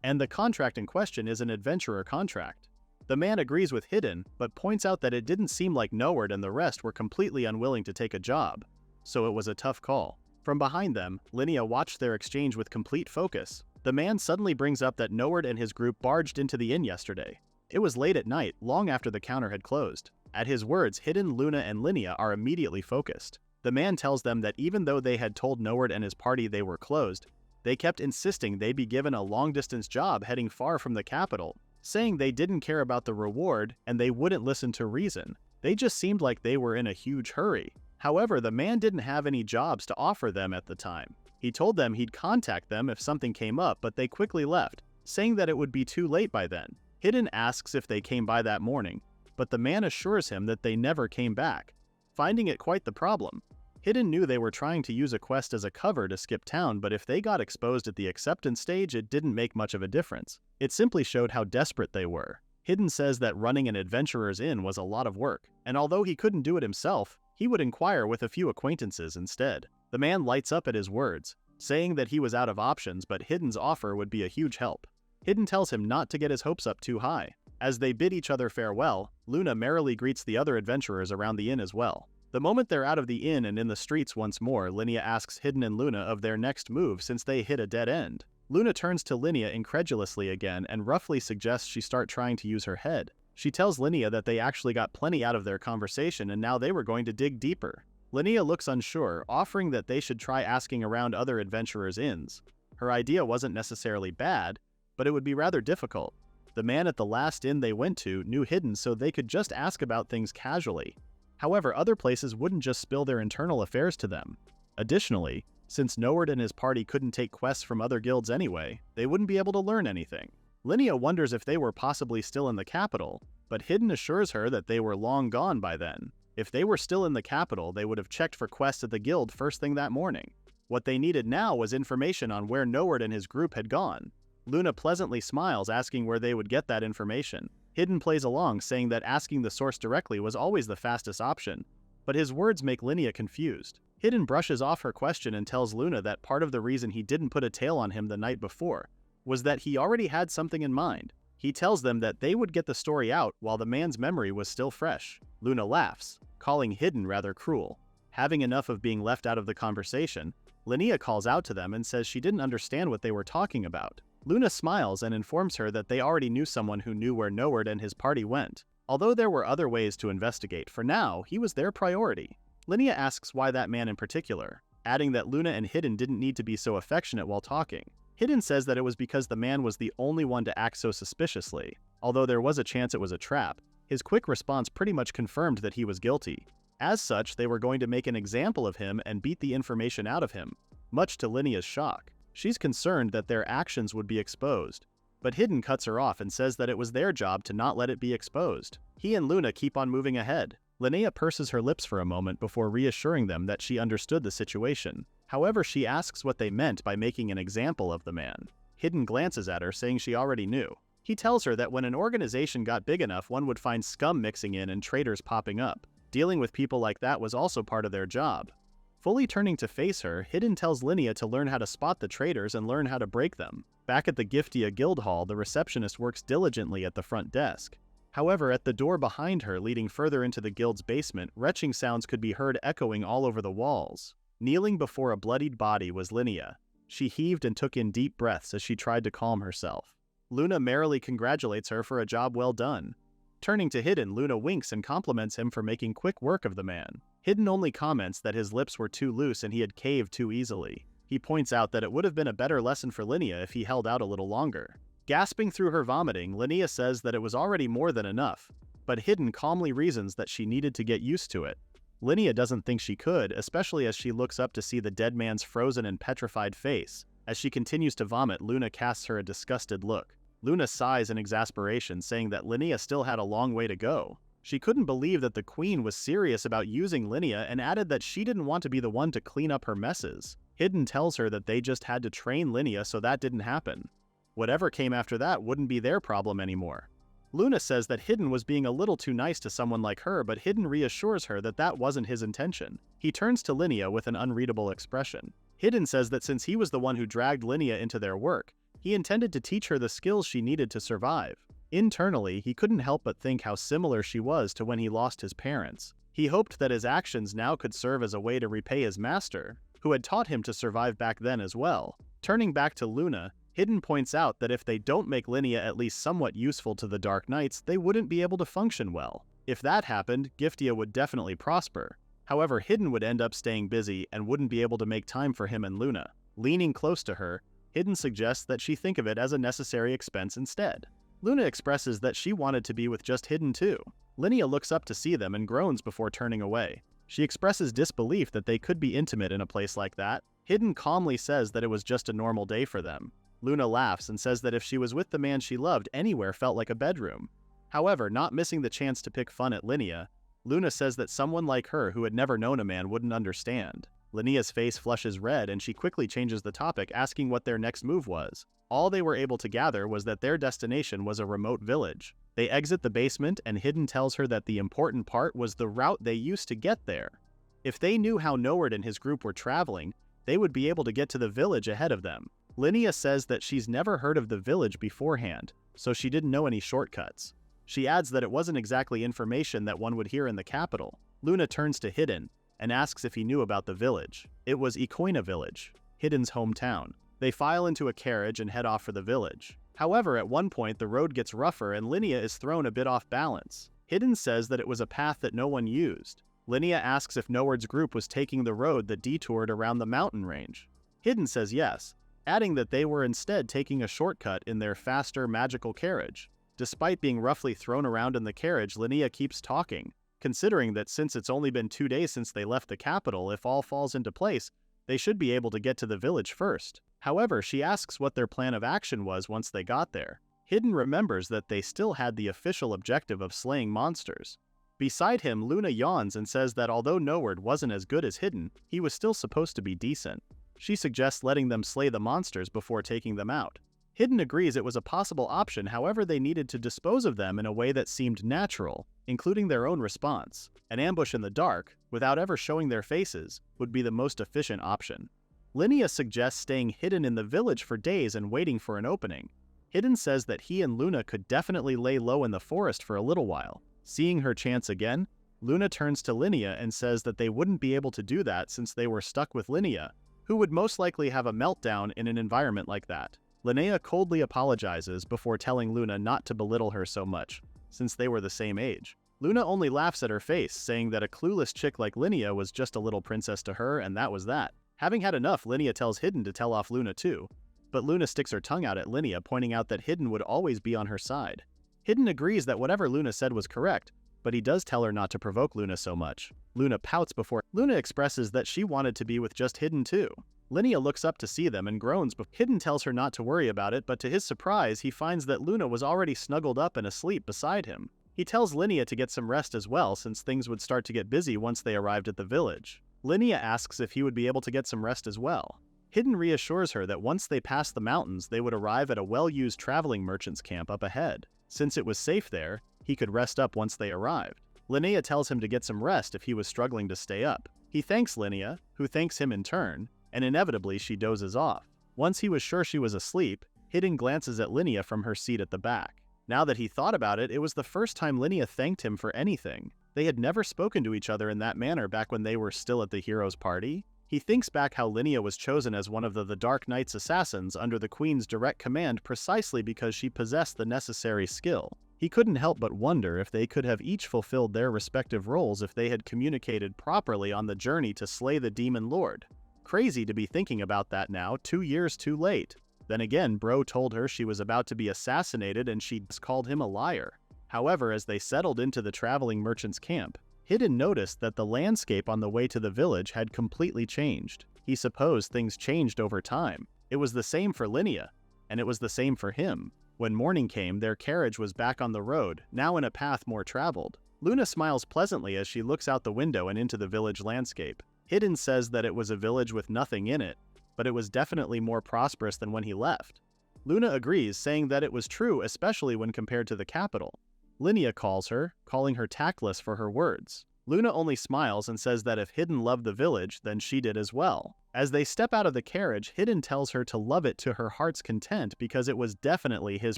and the contract in question is an adventurer contract. The man agrees with Hidden, but points out that it didn't seem like Noward and the rest were completely unwilling to take a job, so it was a tough call. From behind them, Linnea watched their exchange with complete focus. The man suddenly brings up that Noward and his group barged into the inn yesterday. It was late at night, long after the counter had closed. At his words, Hidden, Luna, and Linnea are immediately focused. The man tells them that even though they had told Noward and his party they were closed, they kept insisting they be given a long-distance job heading far from the capital, saying they didn't care about the reward and they wouldn't listen to reason. They just seemed like they were in a huge hurry. However, the man didn't have any jobs to offer them at the time. He told them he'd contact them if something came up, but they quickly left, saying that it would be too late by then. Hidden asks if they came by that morning, but the man assures him that they never came back, finding it quite the problem. Hidden knew they were trying to use a quest as a cover to skip town, but if they got exposed at the acceptance stage, it didn't make much of a difference. It simply showed how desperate they were. Hidden says that running an adventurer's inn was a lot of work, and although he couldn't do it himself, he would inquire with a few acquaintances instead. The man lights up at his words, saying that he was out of options, but Hidden's offer would be a huge help. Hidden tells him not to get his hopes up too high. As they bid each other farewell, Luna merrily greets the other adventurers around the inn as well. The moment they're out of the inn and in the streets once more, Linnea asks Hidden and Luna of their next move since they hit a dead end. Luna turns to Linnea incredulously again and roughly suggests she start trying to use her head. She tells Linnea that they actually got plenty out of their conversation and now they were going to dig deeper. Linnea looks unsure, offering that they should try asking around other adventurers' inns. Her idea wasn't necessarily bad, but it would be rather difficult. The man at the last inn they went to knew Hidden, so they could just ask about things casually. However, other places wouldn't just spill their internal affairs to them. Additionally, since Noward and his party couldn't take quests from other guilds anyway, they wouldn't be able to learn anything. Linnea wonders if they were possibly still in the capital, but Hidden assures her that they were long gone by then. If they were still in the capital, they would have checked for quests at the guild first thing that morning. What they needed now was information on where Noward and his group had gone. Luna pleasantly smiles, asking where they would get that information. Hidden plays along, saying that asking the source directly was always the fastest option, but his words make Linnea confused. Hidden brushes off her question and tells Luna that part of the reason he didn't put a tail on him the night before was that he already had something in mind. He tells them that they would get the story out while the man's memory was still fresh. Luna laughs, calling Hidden rather cruel. Having enough of being left out of the conversation, Linnea calls out to them and says she didn't understand what they were talking about. Luna smiles and informs her that they already knew someone who knew where Noward and his party went. Although there were other ways to investigate, for now, he was their priority. Linnea asks why that man in particular. adding that Luna and Hidden didn't need to be so affectionate while talking. Hidden says that it was because the man was the only one to act so suspiciously. Although there was a chance it was a trap, his quick response pretty much confirmed that he was guilty. As such, they were going to make an example of him and beat the information out of him, much to Linea's shock. She's concerned that their actions would be exposed, but Hidden cuts her off and says that it was their job to not let it be exposed. He and Luna keep on moving ahead. Linnea purses her lips for a moment before reassuring them that she understood the situation. However, she asks what they meant by making an example of the man. Hidden glances at her, saying she already knew. He tells her that when an organization got big enough, one would find scum mixing in and traitors popping up. Dealing with people like that was also part of their job. Fully turning to face her, Hidden tells Linnea to learn how to spot the traitors and learn how to break them. Back at the Giftia Guild Hall, the receptionist works diligently at the front desk. However, at the door behind her leading further into the guild's basement, retching sounds could be heard echoing all over the walls. Kneeling before a bloodied body was Linnea. She heaved and took in deep breaths as she tried to calm herself. Luna merrily congratulates her for a job well done. Turning to Hidden, Luna winks and compliments him for making quick work of the man. Hidden only comments that his lips were too loose and he had caved too easily. He points out that it would have been a better lesson for Linnea if he held out a little longer. Gasping through her vomiting, Linnea says that it was already more than enough, but Hidden calmly reasons that she needed to get used to it. Linnea doesn't think she could, especially as she looks up to see the dead man's frozen and petrified face. As she continues to vomit, Luna casts her a disgusted look. Luna sighs in exasperation, saying that Linnea still had a long way to go. She couldn't believe that the queen was serious about using Linnea and added that she didn't want to be the one to clean up her messes. Hidden tells her that they just had to train Linnea so that didn't happen. Whatever came after that wouldn't be their problem anymore. Luna says that Hidden was being a little too nice to someone like her, but Hidden reassures her that that wasn't his intention. He turns to Linnea with an unreadable expression. Hidden says that since he was the one who dragged Linnea into their work, he intended to teach her the skills she needed to survive. Internally, he couldn't help but think how similar she was to when he lost his parents. He hoped that his actions now could serve as a way to repay his master, who had taught him to survive back then as well. Turning back to Luna, Hidden points out that if they don't make Linnea at least somewhat useful to the Dark Knights, they wouldn't be able to function well. If that happened, Giftia would definitely prosper. However, Hidden would end up staying busy and wouldn't be able to make time for him and Luna. Leaning close to her, Hidden suggests that she think of it as a necessary expense instead. Luna expresses that she wanted to be with just Hidden too. Linnea looks up to see them and groans before turning away. She expresses disbelief that they could be intimate in a place like that. Hidden calmly says that it was just a normal day for them. Luna laughs and says that if she was with the man she loved, anywhere felt like a bedroom. However, not missing the chance to pick fun at Linnea, Luna says that someone like her who had never known a man wouldn't understand. Linnea's face flushes red and she quickly changes the topic, asking what their next move was. All they were able to gather was that their destination was a remote village. They exit the basement and Hidden tells her that the important part was the route they used to get there. If they knew how Noward and his group were traveling, they would be able to get to the village ahead of them. Linnea says that she's never heard of the village beforehand, so she didn't know any shortcuts. She adds that it wasn't exactly information that one would hear in the capital. Luna turns to Hidden and asks if he knew about the village. It was Ikoina Village, Hidden's hometown. They file into a carriage and head off for the village. However, at one point the road gets rougher and Linnea is thrown a bit off balance. Hidden says that it was a path that no one used. Linnea asks if Noward's group was taking the road that detoured around the mountain range. Hidden says yes, adding that they were instead taking a shortcut in their faster, magical carriage. Despite being roughly thrown around in the carriage, Linnea keeps talking, considering that since it's only been 2 days since they left the capital, if all falls into place, they should be able to get to the village first. However, she asks what their plan of action was once they got there. Hidden remembers that they still had the official objective of slaying monsters. Beside him, Luna yawns and says that although Noward wasn't as good as Hidden, he was still supposed to be decent. She suggests letting them slay the monsters before taking them out. Hidden agrees it was a possible option, however they needed to dispose of them in a way that seemed natural, including their own response. An ambush in the dark, without ever showing their faces, would be the most efficient option. Linnea suggests staying hidden in the village for days and waiting for an opening. Hidden says that he and Luna could definitely lay low in the forest for a little while. Seeing her chance again, Luna turns to Linnea and says that they wouldn't be able to do that since they were stuck with Linnea, who would most likely have a meltdown in an environment like that. Linnea coldly apologizes before telling Luna not to belittle her so much, since they were the same age. Luna only laughs at her face, saying that a clueless chick like Linnea was just a little princess to her and that was that. Having had enough, Linnea tells Hidden to tell off Luna too, but Luna sticks her tongue out at Linnea, pointing out that Hidden would always be on her side. Hidden agrees that whatever Luna said was correct, but he does tell her not to provoke Luna so much. Luna pouts before Luna expresses that she wanted to be with just Hidden too. Linnea looks up to see them and groans, but Hidden tells her not to worry about it, but to his surprise, he finds that Luna was already snuggled up and asleep beside him. He tells Linnea to get some rest as well, since things would start to get busy once they arrived at the village. Linnea asks if he would be able to get some rest as well. Hidden reassures her that once they passed the mountains, they would arrive at a well-used traveling merchant's camp up ahead. Since it was safe there, he could rest up once they arrived. Linnea tells him to get some rest if he was struggling to stay up. He thanks Linnea, who thanks him in turn, and inevitably she dozes off. Once he was sure she was asleep, Hidden glances at Linnea from her seat at the back. Now that he thought about it, it was the first time Linnea thanked him for anything. They had never spoken to each other in that manner back when they were still at the hero's party. He thinks back how Linnea was chosen as one of the Dark Knight's assassins under the Queen's direct command precisely because she possessed the necessary skill. He couldn't help but wonder if they could have each fulfilled their respective roles if they had communicated properly on the journey to slay the Demon Lord. Crazy to be thinking about that now, 2 years too late. Then again, Bro told her she was about to be assassinated and she called him a liar. However, as they settled into the traveling merchant's camp, Hidden noticed that the landscape on the way to the village had completely changed. He supposed things changed over time. It was the same for Linnea, and it was the same for him. When morning came, their carriage was back on the road, now in a path more traveled. Luna smiles pleasantly as she looks out the window and into the village landscape. Hidden says that it was a village with nothing in it, but it was definitely more prosperous than when he left. Luna agrees, saying that it was true, especially when compared to the capital. Linnea calls her, calling her tactless for her words. Luna only smiles and says that if Hidden loved the village, then she did as well. As they step out of the carriage, Hidden tells her to love it to her heart's content because it was definitely his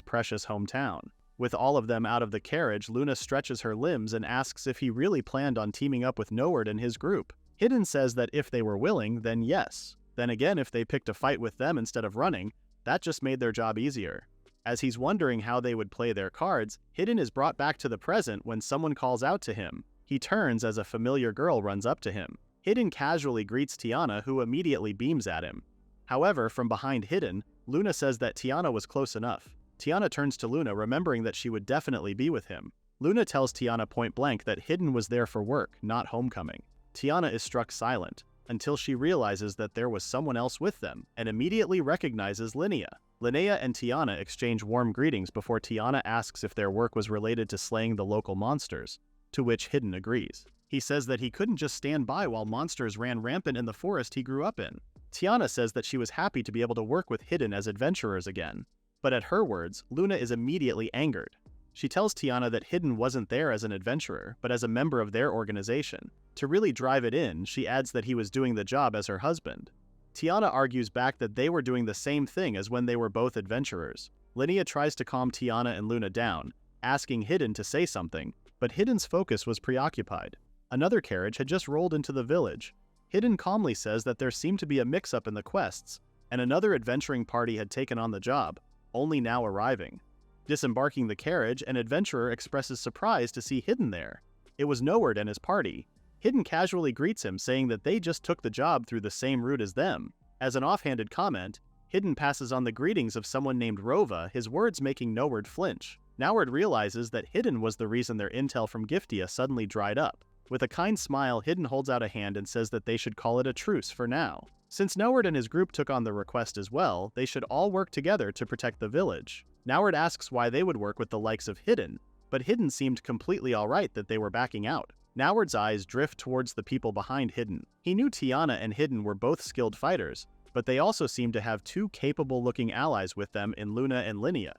precious hometown. With all of them out of the carriage, Luna stretches her limbs and asks if he really planned on teaming up with Noward and his group. Hidden says that if they were willing, then yes. Then again, if they picked a fight with them instead of running, that just made their job easier. As he's wondering how they would play their cards, Hidden is brought back to the present when someone calls out to him. He turns as a familiar girl runs up to him. Hidden casually greets Tiana, who immediately beams at him. However, from behind Hidden, Luna says that Tiana was close enough. Tiana turns to Luna, remembering that she would definitely be with him. Luna tells Tiana point blank that Hidden was there for work, not homecoming. Tiana is struck silent, until she realizes that there was someone else with them, and immediately recognizes Linnea. Linnea and Tiana exchange warm greetings before Tiana asks if their work was related to slaying the local monsters, to which Hidden agrees. He says that he couldn't just stand by while monsters ran rampant in the forest he grew up in. Tiana says that she was happy to be able to work with Hidden as adventurers again. But at her words, Luna is immediately angered. She tells Tiana that Hidden wasn't there as an adventurer, but as a member of their organization. To really drive it in, she adds that he was doing the job as her husband. Tiana argues back that they were doing the same thing as when they were both adventurers. Linnea tries to calm Tiana and Luna down, asking Hidden to say something, but Hidden's focus was preoccupied. Another carriage had just rolled into the village. Hidden calmly says that there seemed to be a mix-up in the quests, and another adventuring party had taken on the job, only now arriving. Disembarking the carriage, an adventurer expresses surprise to see Hidden there. It was Noward and his party. Hidden casually greets him, saying that they just took the job through the same route as them. As an offhanded comment, Hidden passes on the greetings of someone named Rova, his words making Noward flinch. Noward realizes that Hidden was the reason their intel from Giftia suddenly dried up. With a kind smile, Hidden holds out a hand and says that they should call it a truce for now. Since Noward and his group took on the request as well, they should all work together to protect the village. Noward asks why they would work with the likes of Hidden, but Hidden seemed completely alright that they were backing out. Noward's eyes drift towards the people behind Hidden. He knew Tiana and Hidden were both skilled fighters, but they also seemed to have two capable-looking allies with them in Luna and Linnea.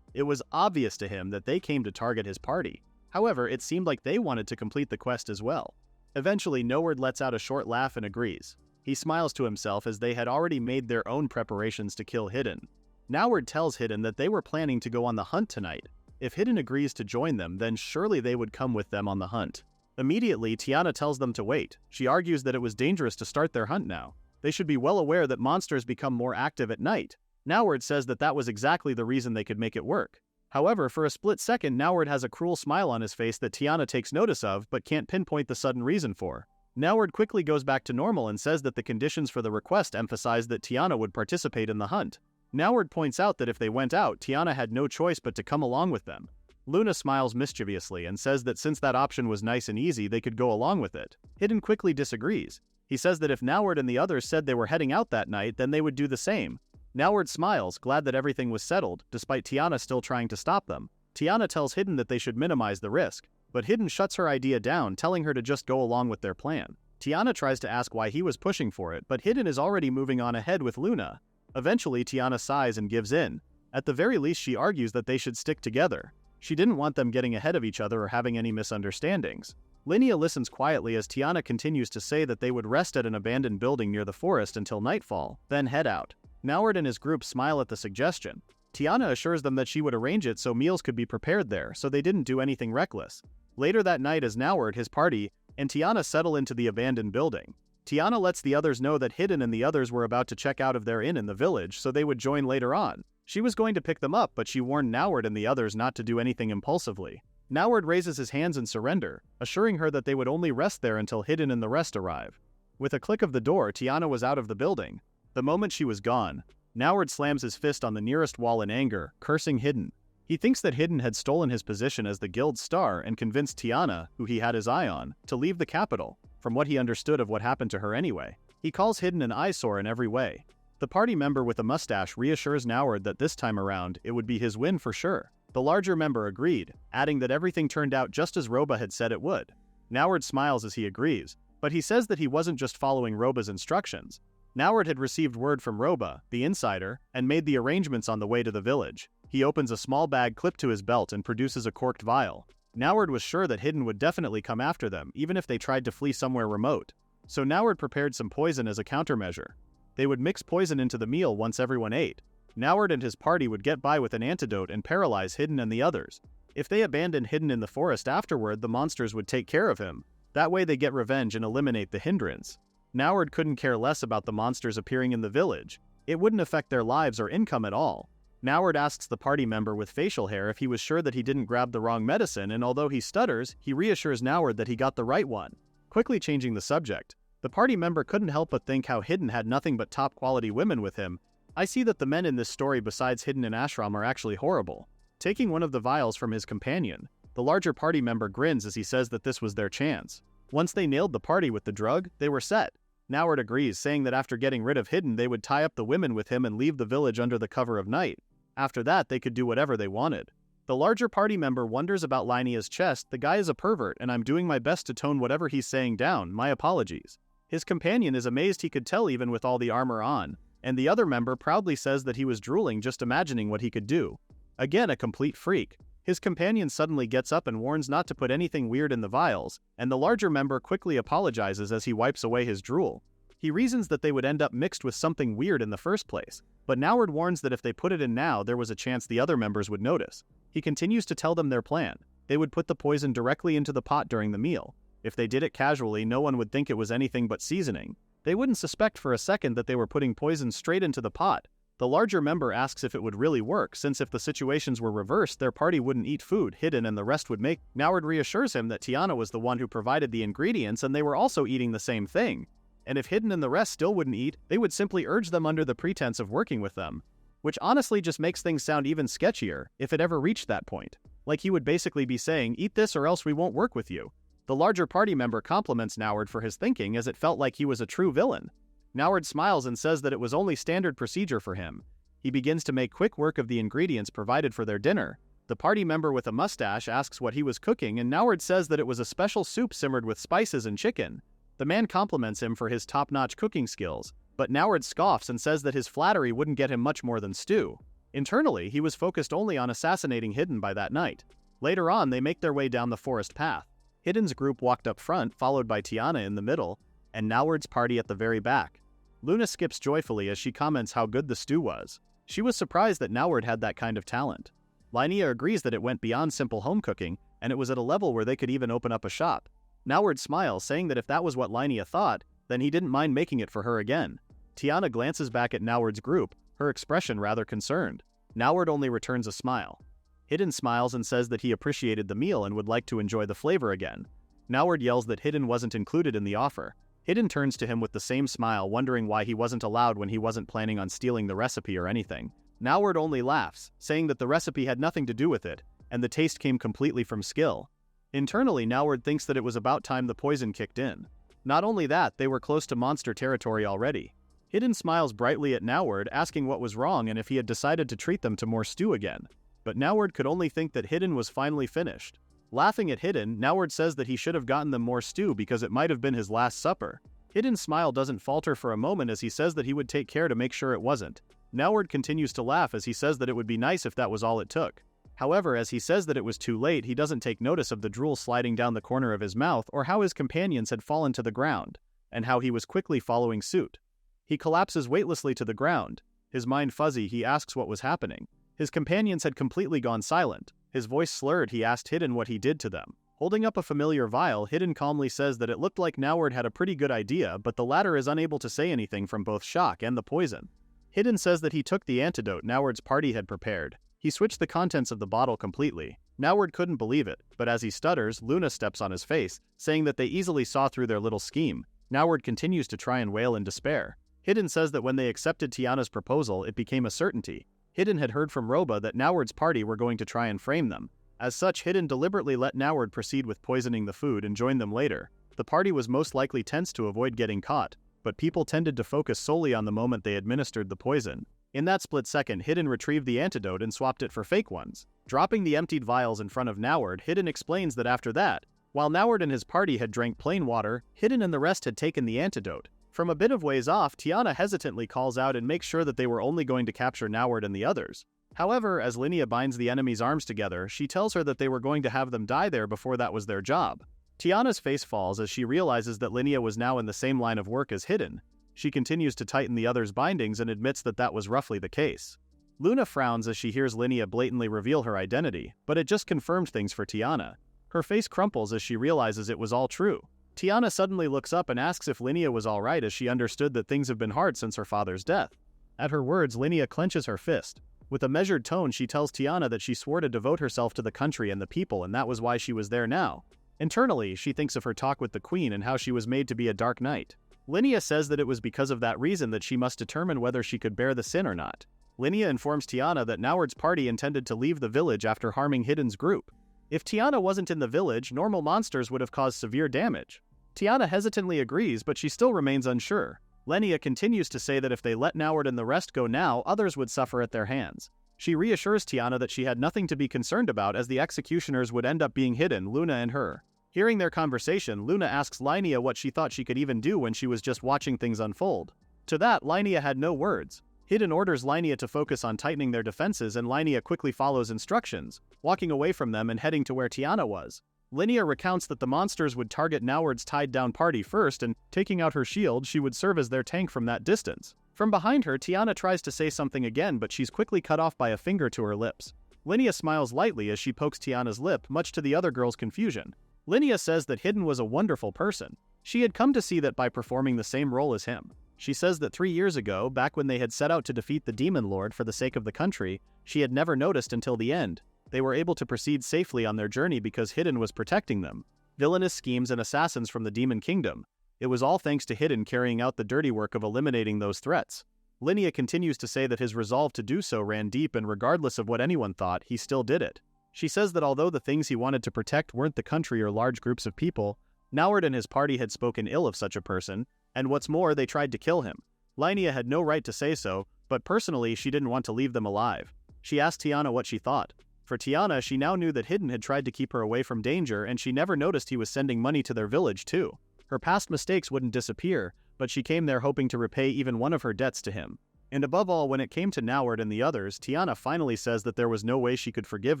It was obvious to him that they came to target his party. However, it seemed like they wanted to complete the quest as well. Eventually, Noward lets out a short laugh and agrees. He smiles to himself as they had already made their own preparations to kill Hidden. Noward tells Hidden that they were planning to go on the hunt tonight. If Hidden agrees to join them, then surely they would come with them on the hunt. Immediately, Tiana tells them to wait. She argues that it was dangerous to start their hunt now. They should be well aware that monsters become more active at night. Noward says that that was exactly the reason they could make it work. However, for a split second, Noward has a cruel smile on his face that Tiana takes notice of but can't pinpoint the sudden reason for. Noward quickly goes back to normal and says that the conditions for the request emphasize that Tiana would participate in the hunt. Noward points out that if they went out, Tiana had no choice but to come along with them. Luna smiles mischievously and says that since that option was nice and easy, they could go along with it. Hidden quickly disagrees. He says that if Noward and the others said they were heading out that night, then they would do the same. Noward smiles, glad that everything was settled, despite Tiana still trying to stop them. Tiana tells Hidden that they should minimize the risk, but Hidden shuts her idea down, telling her to just go along with their plan. Tiana tries to ask why he was pushing for it, but Hidden is already moving on ahead with Luna. Eventually, Tiana sighs and gives in. At the very least, she argues that they should stick together. She didn't want them getting ahead of each other or having any misunderstandings. Linnea listens quietly as Tiana continues to say that they would rest at an abandoned building near the forest until nightfall, then head out. Noward and his group smile at the suggestion. Tiana assures them that she would arrange it so meals could be prepared there, so they didn't do anything reckless. Later that night, as Noward, his party, and Tiana settle into the abandoned building, Tiana lets the others know that Hidden and the others were about to check out of their inn in the village so they would join later on. She was going to pick them up, but she warned Noward and the others not to do anything impulsively. Noward raises his hands in surrender, assuring her that they would only rest there until Hidden and the rest arrive. With a click of the door, Tiana was out of the building. The moment she was gone, Noward slams his fist on the nearest wall in anger, cursing Hidden. He thinks that Hidden had stolen his position as the guild's star and convinced Tiana, who he had his eye on, to leave the capital, from what he understood of what happened to her anyway. He calls Hidden an eyesore in every way. The party member with a mustache reassures Noward that this time around, it would be his win for sure. The larger member agreed, adding that everything turned out just as Roba had said it would. Noward smiles as he agrees, but he says that he wasn't just following Roba's instructions. Noward had received word from Roba, the insider, and made the arrangements on the way to the village. He opens a small bag clipped to his belt and produces a corked vial. Noward was sure that Hidden would definitely come after them, even if they tried to flee somewhere remote. So Noward prepared some poison as a countermeasure. They would mix poison into the meal once everyone ate. Noward and his party would get by with an antidote and paralyze Hidden and the others. If they abandoned Hidden in the forest afterward, the monsters would take care of him. That way they get revenge and eliminate the hindrance. Noward couldn't care less about the monsters appearing in the village. It wouldn't affect their lives or income at all. Noward asks the party member with facial hair if he was sure that he didn't grab the wrong medicine, and although he stutters, he reassures Noward that he got the right one. Quickly changing the subject, the party member couldn't help but think how Hidden had nothing but top-quality women with him. I see that the men in this story besides Hidden and Ashram are actually horrible. Taking one of the vials from his companion, the larger party member grins as he says that this was their chance. Once they nailed the party with the drug, they were set. Noward agrees, saying that after getting rid of Hidden, they would tie up the women with him and leave the village under the cover of night. After that, they could do whatever they wanted. The larger party member wonders about Linea's chest. The guy is a pervert, and I'm doing my best to tone whatever he's saying down. My apologies. His companion is amazed he could tell even with all the armor on, and the other member proudly says that he was drooling just imagining what he could do. Again, a complete freak. His companion suddenly gets up and warns not to put anything weird in the vials, and the larger member quickly apologizes as he wipes away his drool. He reasons that they would end up mixed with something weird in the first place, but Noward warns that if they put it in now, there was a chance the other members would notice. He continues to tell them their plan. They would put the poison directly into the pot during the meal. If they did it casually, no one would think it was anything but seasoning. They wouldn't suspect for a second that they were putting poison straight into the pot. The larger member asks if it would really work, since if the situations were reversed, their party wouldn't eat food Hidden and the rest would make. Noward reassures him that Tiana was the one who provided the ingredients and they were also eating the same thing. And if Hidden and the rest still wouldn't eat, they would simply urge them under the pretense of working with them. Which honestly just makes things sound even sketchier, if it ever reached that point. Like he would basically be saying, eat this or else we won't work with you. The larger party member compliments Noward for his thinking as it felt like he was a true villain. Noward smiles and says that it was only standard procedure for him. He begins to make quick work of the ingredients provided for their dinner. The party member with a mustache asks what he was cooking and Noward says that it was a special soup simmered with spices and chicken. The man compliments him for his top-notch cooking skills, but Noward scoffs and says that his flattery wouldn't get him much more than stew. Internally, he was focused only on assassinating Hidden by that night. Later on, they make their way down the forest path. Hidden's group walked up front, followed by Tiana in the middle, and Noward's party at the very back. Luna skips joyfully as she comments how good the stew was. She was surprised that Noward had that kind of talent. Linnea agrees that it went beyond simple home cooking, and it was at a level where they could even open up a shop. Noward smiles, saying that if that was what Linnea thought, then he didn't mind making it for her again. Tiana glances back at Noward's group, her expression rather concerned. Noward only returns a smile. Hidden smiles and says that he appreciated the meal and would like to enjoy the flavor again. Noward yells that Hidden wasn't included in the offer. Hidden turns to him with the same smile, wondering why he wasn't allowed when he wasn't planning on stealing the recipe or anything. Noward only laughs, saying that the recipe had nothing to do with it, and the taste came completely from skill. Internally, Noward thinks that it was about time the poison kicked in. Not only that, they were close to monster territory already. Hidden smiles brightly at Noward, asking what was wrong and if he had decided to treat them to more stew again. But Noward could only think that Hidden was finally finished. Laughing at Hidden, Noward says that he should have gotten them more stew because it might have been his last supper. Hidden's smile doesn't falter for a moment as he says that he would take care to make sure it wasn't. Noward continues to laugh as he says that it would be nice if that was all it took. However, as he says that it was too late, he doesn't take notice of the drool sliding down the corner of his mouth or how his companions had fallen to the ground, and how he was quickly following suit. He collapses weightlessly to the ground. His mind fuzzy, he asks what was happening. His companions had completely gone silent. His voice slurred, he asked Hidden what he did to them. Holding up a familiar vial, Hidden calmly says that it looked like Noward had a pretty good idea, but the latter is unable to say anything from both shock and the poison. Hidden says that he took the antidote Noward's party had prepared. He switched the contents of the bottle completely. Noward couldn't believe it, but as he stutters, Luna steps on his face, saying that they easily saw through their little scheme. Noward continues to try and wail in despair. Hidden says that when they accepted Tiana's proposal, it became a certainty. Hidden had heard from Roba that Noward's party were going to try and frame them. As such, Hidden deliberately let Noward proceed with poisoning the food and join them later. The party was most likely tense to avoid getting caught, but people tended to focus solely on the moment they administered the poison. In that split second, Hidden retrieved the antidote and swapped it for fake ones. Dropping the emptied vials in front of Noward, Hidden explains that after that, while Noward and his party had drank plain water, Hidden and the rest had taken the antidote. From a bit of ways off, Tiana hesitantly calls out and makes sure that they were only going to capture Noward and the others. However, as Linnea binds the enemy's arms together, she tells her that they were going to have them die there before that was their job. Tiana's face falls as she realizes that Linnea was now in the same line of work as Hidden. She continues to tighten the other's bindings and admits that that was roughly the case. Luna frowns as she hears Linnea blatantly reveal her identity, but it just confirmed things for Tiana. Her face crumples as she realizes it was all true. Tiana suddenly looks up and asks if Linnea was alright as she understood that things have been hard since her father's death. At her words, Linnea clenches her fist. With a measured tone, she tells Tiana that she swore to devote herself to the country and the people, and that was why she was there now. Internally, she thinks of her talk with the Queen and how she was made to be a Dark Knight. Linnea says that it was because of that reason that she must determine whether she could bear the sin or not. Linnea informs Tiana that Noward's party intended to leave the village after harming Hidden's group. If Tiana wasn't in the village, normal monsters would have caused severe damage. Tiana hesitantly agrees, but she still remains unsure. Linnea continues to say that if they let Noward and the rest go now, others would suffer at their hands. She reassures Tiana that she had nothing to be concerned about as the executioners would end up being Hidden, Luna and her. Hearing their conversation, Luna asks Linnea what she thought she could even do when she was just watching things unfold. To that, Linnea had no words. Hidden orders Linnea to focus on tightening their defenses and Linnea quickly follows instructions, walking away from them and heading to where Tiana was. Linnea recounts that the monsters would target Noward's tied-down party first and, taking out her shield, she would serve as their tank from that distance. From behind her, Tiana tries to say something again, but she's quickly cut off by a finger to her lips. Linnea smiles lightly as she pokes Tiana's lip, much to the other girl's confusion. Linnea says that Hidden was a wonderful person. She had come to see that by performing the same role as him. She says that 3 years ago, back when they had set out to defeat the Demon Lord for the sake of the country, she had never noticed until the end. They were able to proceed safely on their journey because Hidden was protecting them. Villainous schemes and assassins from the Demon Kingdom. It was all thanks to Hidden carrying out the dirty work of eliminating those threats. Linnea continues to say that his resolve to do so ran deep and regardless of what anyone thought, he still did it. She says that although the things he wanted to protect weren't the country or large groups of people, Noward and his party had spoken ill of such a person, and what's more, they tried to kill him. Linnea had no right to say so, but personally she didn't want to leave them alive. She asked Tiana what she thought. For Tiana, she now knew that Hidden had tried to keep her away from danger and she never noticed he was sending money to their village too. Her past mistakes wouldn't disappear, but she came there hoping to repay even one of her debts to him. And above all, when it came to Noward and the others, Tiana finally says that there was no way she could forgive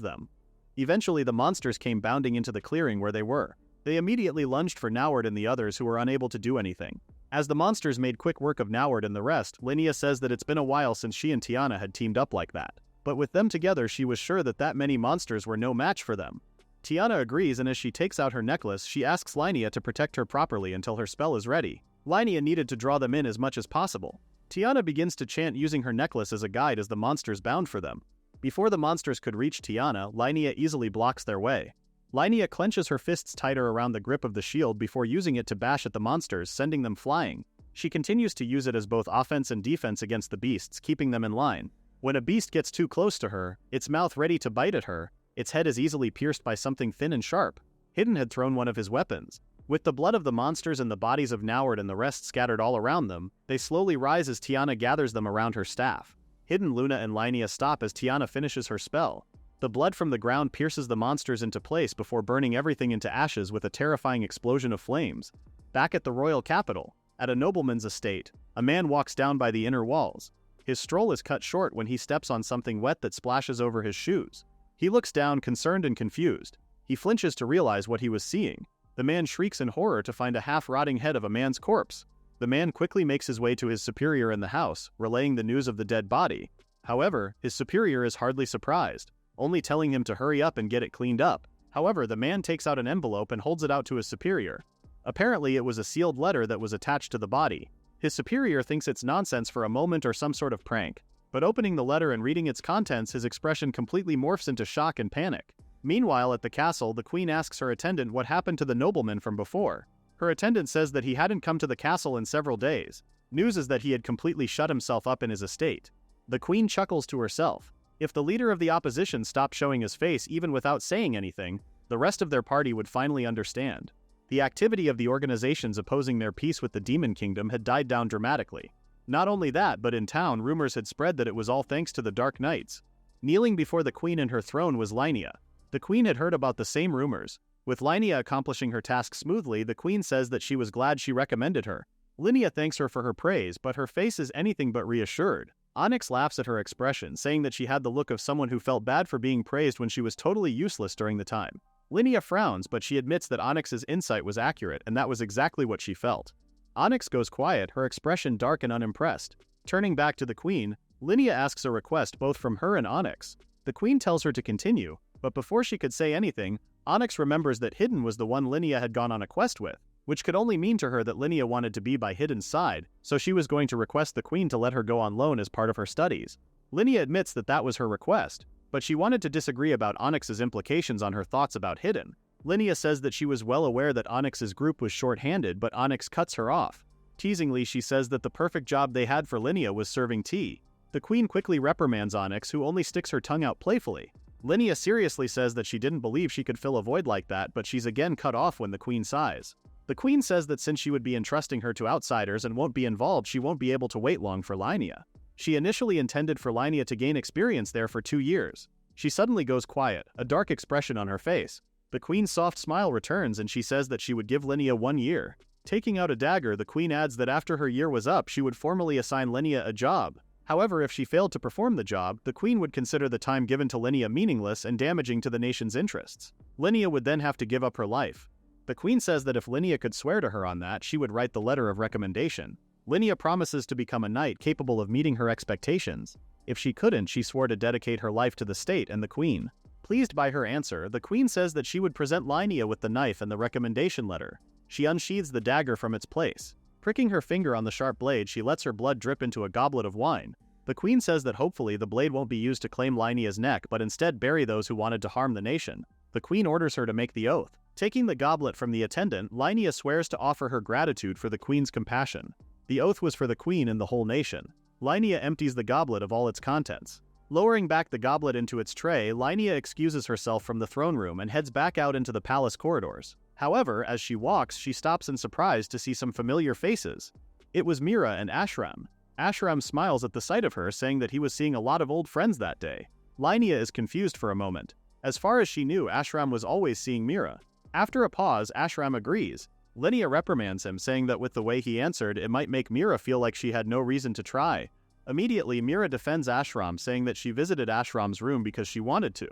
them. Eventually, the monsters came bounding into the clearing where they were. They immediately lunged for Noward and the others who were unable to do anything. As the monsters made quick work of Noward and the rest, Linnea says that it's been a while since she and Tiana had teamed up like that. But with them together, she was sure that many monsters were no match for them. Tiana agrees, and as she takes out her necklace, she asks Linnea to protect her properly until her spell is ready. Linnea needed to draw them in as much as possible. Tiana begins to chant using her necklace as a guide as the monsters bound for them. Before the monsters could reach Tiana, Linnea easily blocks their way. Linnea clenches her fists tighter around the grip of the shield before using it to bash at the monsters, sending them flying. She continues to use it as both offense and defense against the beasts, keeping them in line. When a beast gets too close to her, its mouth ready to bite at her, its head is easily pierced by something thin and sharp. Hidden had thrown one of his weapons. With the blood of the monsters and the bodies of Noward and the rest scattered all around them, they slowly rise as Tiana gathers them around her staff. Hidden, Luna, and Linnea stop as Tiana finishes her spell. The blood from the ground pierces the monsters into place before burning everything into ashes with a terrifying explosion of flames. Back at the royal capital, at a nobleman's estate, a man walks down by the inner walls. His stroll is cut short when he steps on something wet that splashes over his shoes. He looks down, concerned and confused. He flinches to realize what he was seeing. The man shrieks in horror to find a half-rotting head of a man's corpse. The man quickly makes his way to his superior in the house, relaying the news of the dead body. However, his superior is hardly surprised, only telling him to hurry up and get it cleaned up. However, the man takes out an envelope and holds it out to his superior. Apparently, it was a sealed letter that was attached to the body. His superior thinks it's nonsense for a moment or some sort of prank, but opening the letter and reading its contents, his expression completely morphs into shock and panic. Meanwhile, at the castle, the queen asks her attendant what happened to the nobleman from before. Her attendant says that he hadn't come to the castle in several days. News is that he had completely shut himself up in his estate. The queen chuckles to herself. If the leader of the opposition stopped showing his face even without saying anything, the rest of their party would finally understand. The activity of the organizations opposing their peace with the Demon Kingdom had died down dramatically. Not only that, but in town rumors had spread that it was all thanks to the Dark Knights. Kneeling before the queen in her throne was Linnea. The queen had heard about the same rumors. With Linnea accomplishing her task smoothly, the queen says that she was glad she recommended her. Linnea thanks her for her praise, but her face is anything but reassured. Onyx laughs at her expression, saying that she had the look of someone who felt bad for being praised when she was totally useless during the time. Linnea frowns, but she admits that Onyx's insight was accurate, and that was exactly what she felt. Onyx goes quiet, her expression dark and unimpressed. Turning back to the queen, Linnea asks a request both from her and Onyx. The queen tells her to continue, but before she could say anything, Onyx remembers that Hidden was the one Linnea had gone on a quest with, which could only mean to her that Linnea wanted to be by Hidden's side, so she was going to request the queen to let her go on loan as part of her studies. Linnea admits that that was her request, but she wanted to disagree about Onyx's implications on her thoughts about Hidden. Linnea says that she was well aware that Onyx's group was short-handed, but Onyx cuts her off. Teasingly, she says that the perfect job they had for Linnea was serving tea. The queen quickly reprimands Onyx, who only sticks her tongue out playfully. Linnea seriously says that she didn't believe she could fill a void like that, but she's again cut off when the queen sighs. The queen says that since she would be entrusting her to outsiders and won't be involved, she won't be able to wait long for Linnea. She initially intended for Linnea to gain experience there for 2 years. She suddenly goes quiet, a dark expression on her face. The queen's soft smile returns and she says that she would give Linnea 1 year. Taking out a dagger, the queen adds that after her year was up, she would formally assign Linnea a job. However, if she failed to perform the job, the queen would consider the time given to Linnea meaningless and damaging to the nation's interests. Linnea would then have to give up her life. The queen says that if Linnea could swear to her on that, she would write the letter of recommendation. Linnea promises to become a knight capable of meeting her expectations. If she couldn't, she swore to dedicate her life to the state and the queen. Pleased by her answer, the queen says that she would present Linnea with the knife and the recommendation letter. She unsheathes the dagger from its place. Pricking her finger on the sharp blade, she lets her blood drip into a goblet of wine. The queen says that hopefully the blade won't be used to claim Linnea's neck, but instead bury those who wanted to harm the nation. The queen orders her to make the oath. Taking the goblet from the attendant, Linnea swears to offer her gratitude for the queen's compassion. The oath was for the queen and the whole nation. Linnea empties the goblet of all its contents. Lowering back the goblet into its tray, Linnea excuses herself from the throne room and heads back out into the palace corridors. However, as she walks, she stops in surprise to see some familiar faces. It was Mira and Ashram. Ashram smiles at the sight of her, saying that he was seeing a lot of old friends that day. Linnea is confused for a moment. As far as she knew, Ashram was always seeing Mira. After a pause, Ashram agrees. Linnea reprimands him, saying that with the way he answered, it might make Mira feel like she had no reason to try. Immediately, Mira defends Ashram, saying that she visited Ashram's room because she wanted to.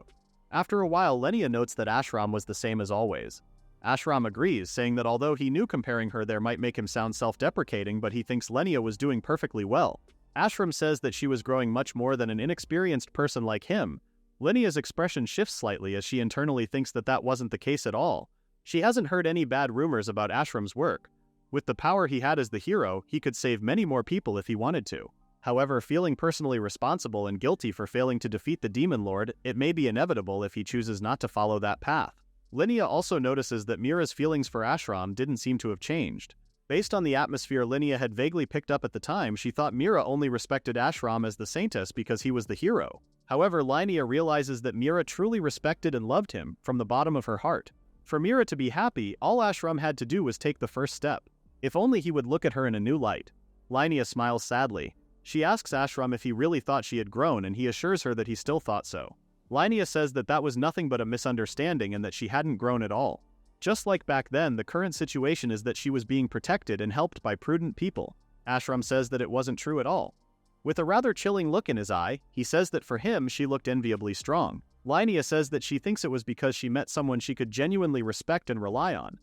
After a while, Linnea notes that Ashram was the same as always. Ashram agrees, saying that although he knew comparing her there might make him sound self-deprecating, but he thinks Linnea was doing perfectly well. Ashram says that she was growing much more than an inexperienced person like him. Linnea's expression shifts slightly as she internally thinks that that wasn't the case at all. She hasn't heard any bad rumors about Ashram's work. With the power he had as the hero, he could save many more people if he wanted to. However, feeling personally responsible and guilty for failing to defeat the Demon Lord, it may be inevitable if he chooses not to follow that path. Linnea also notices that Mira's feelings for Ashram didn't seem to have changed. Based on the atmosphere Linnea had vaguely picked up at the time, she thought Mira only respected Ashram as the saintess because he was the hero. However, Linnea realizes that Mira truly respected and loved him from the bottom of her heart. For Mira to be happy, all Ashram had to do was take the first step. If only he would look at her in a new light. Linnea smiles sadly. She asks Ashram if he really thought she had grown, and he assures her that he still thought so. Linnea says that that was nothing but a misunderstanding and that she hadn't grown at all. Just like back then, the current situation is that she was being protected and helped by prudent people. Ashram says that it wasn't true at all. With a rather chilling look in his eye, he says that for him she looked enviably strong. Linnea says that she thinks it was because she met someone she could genuinely respect and rely on.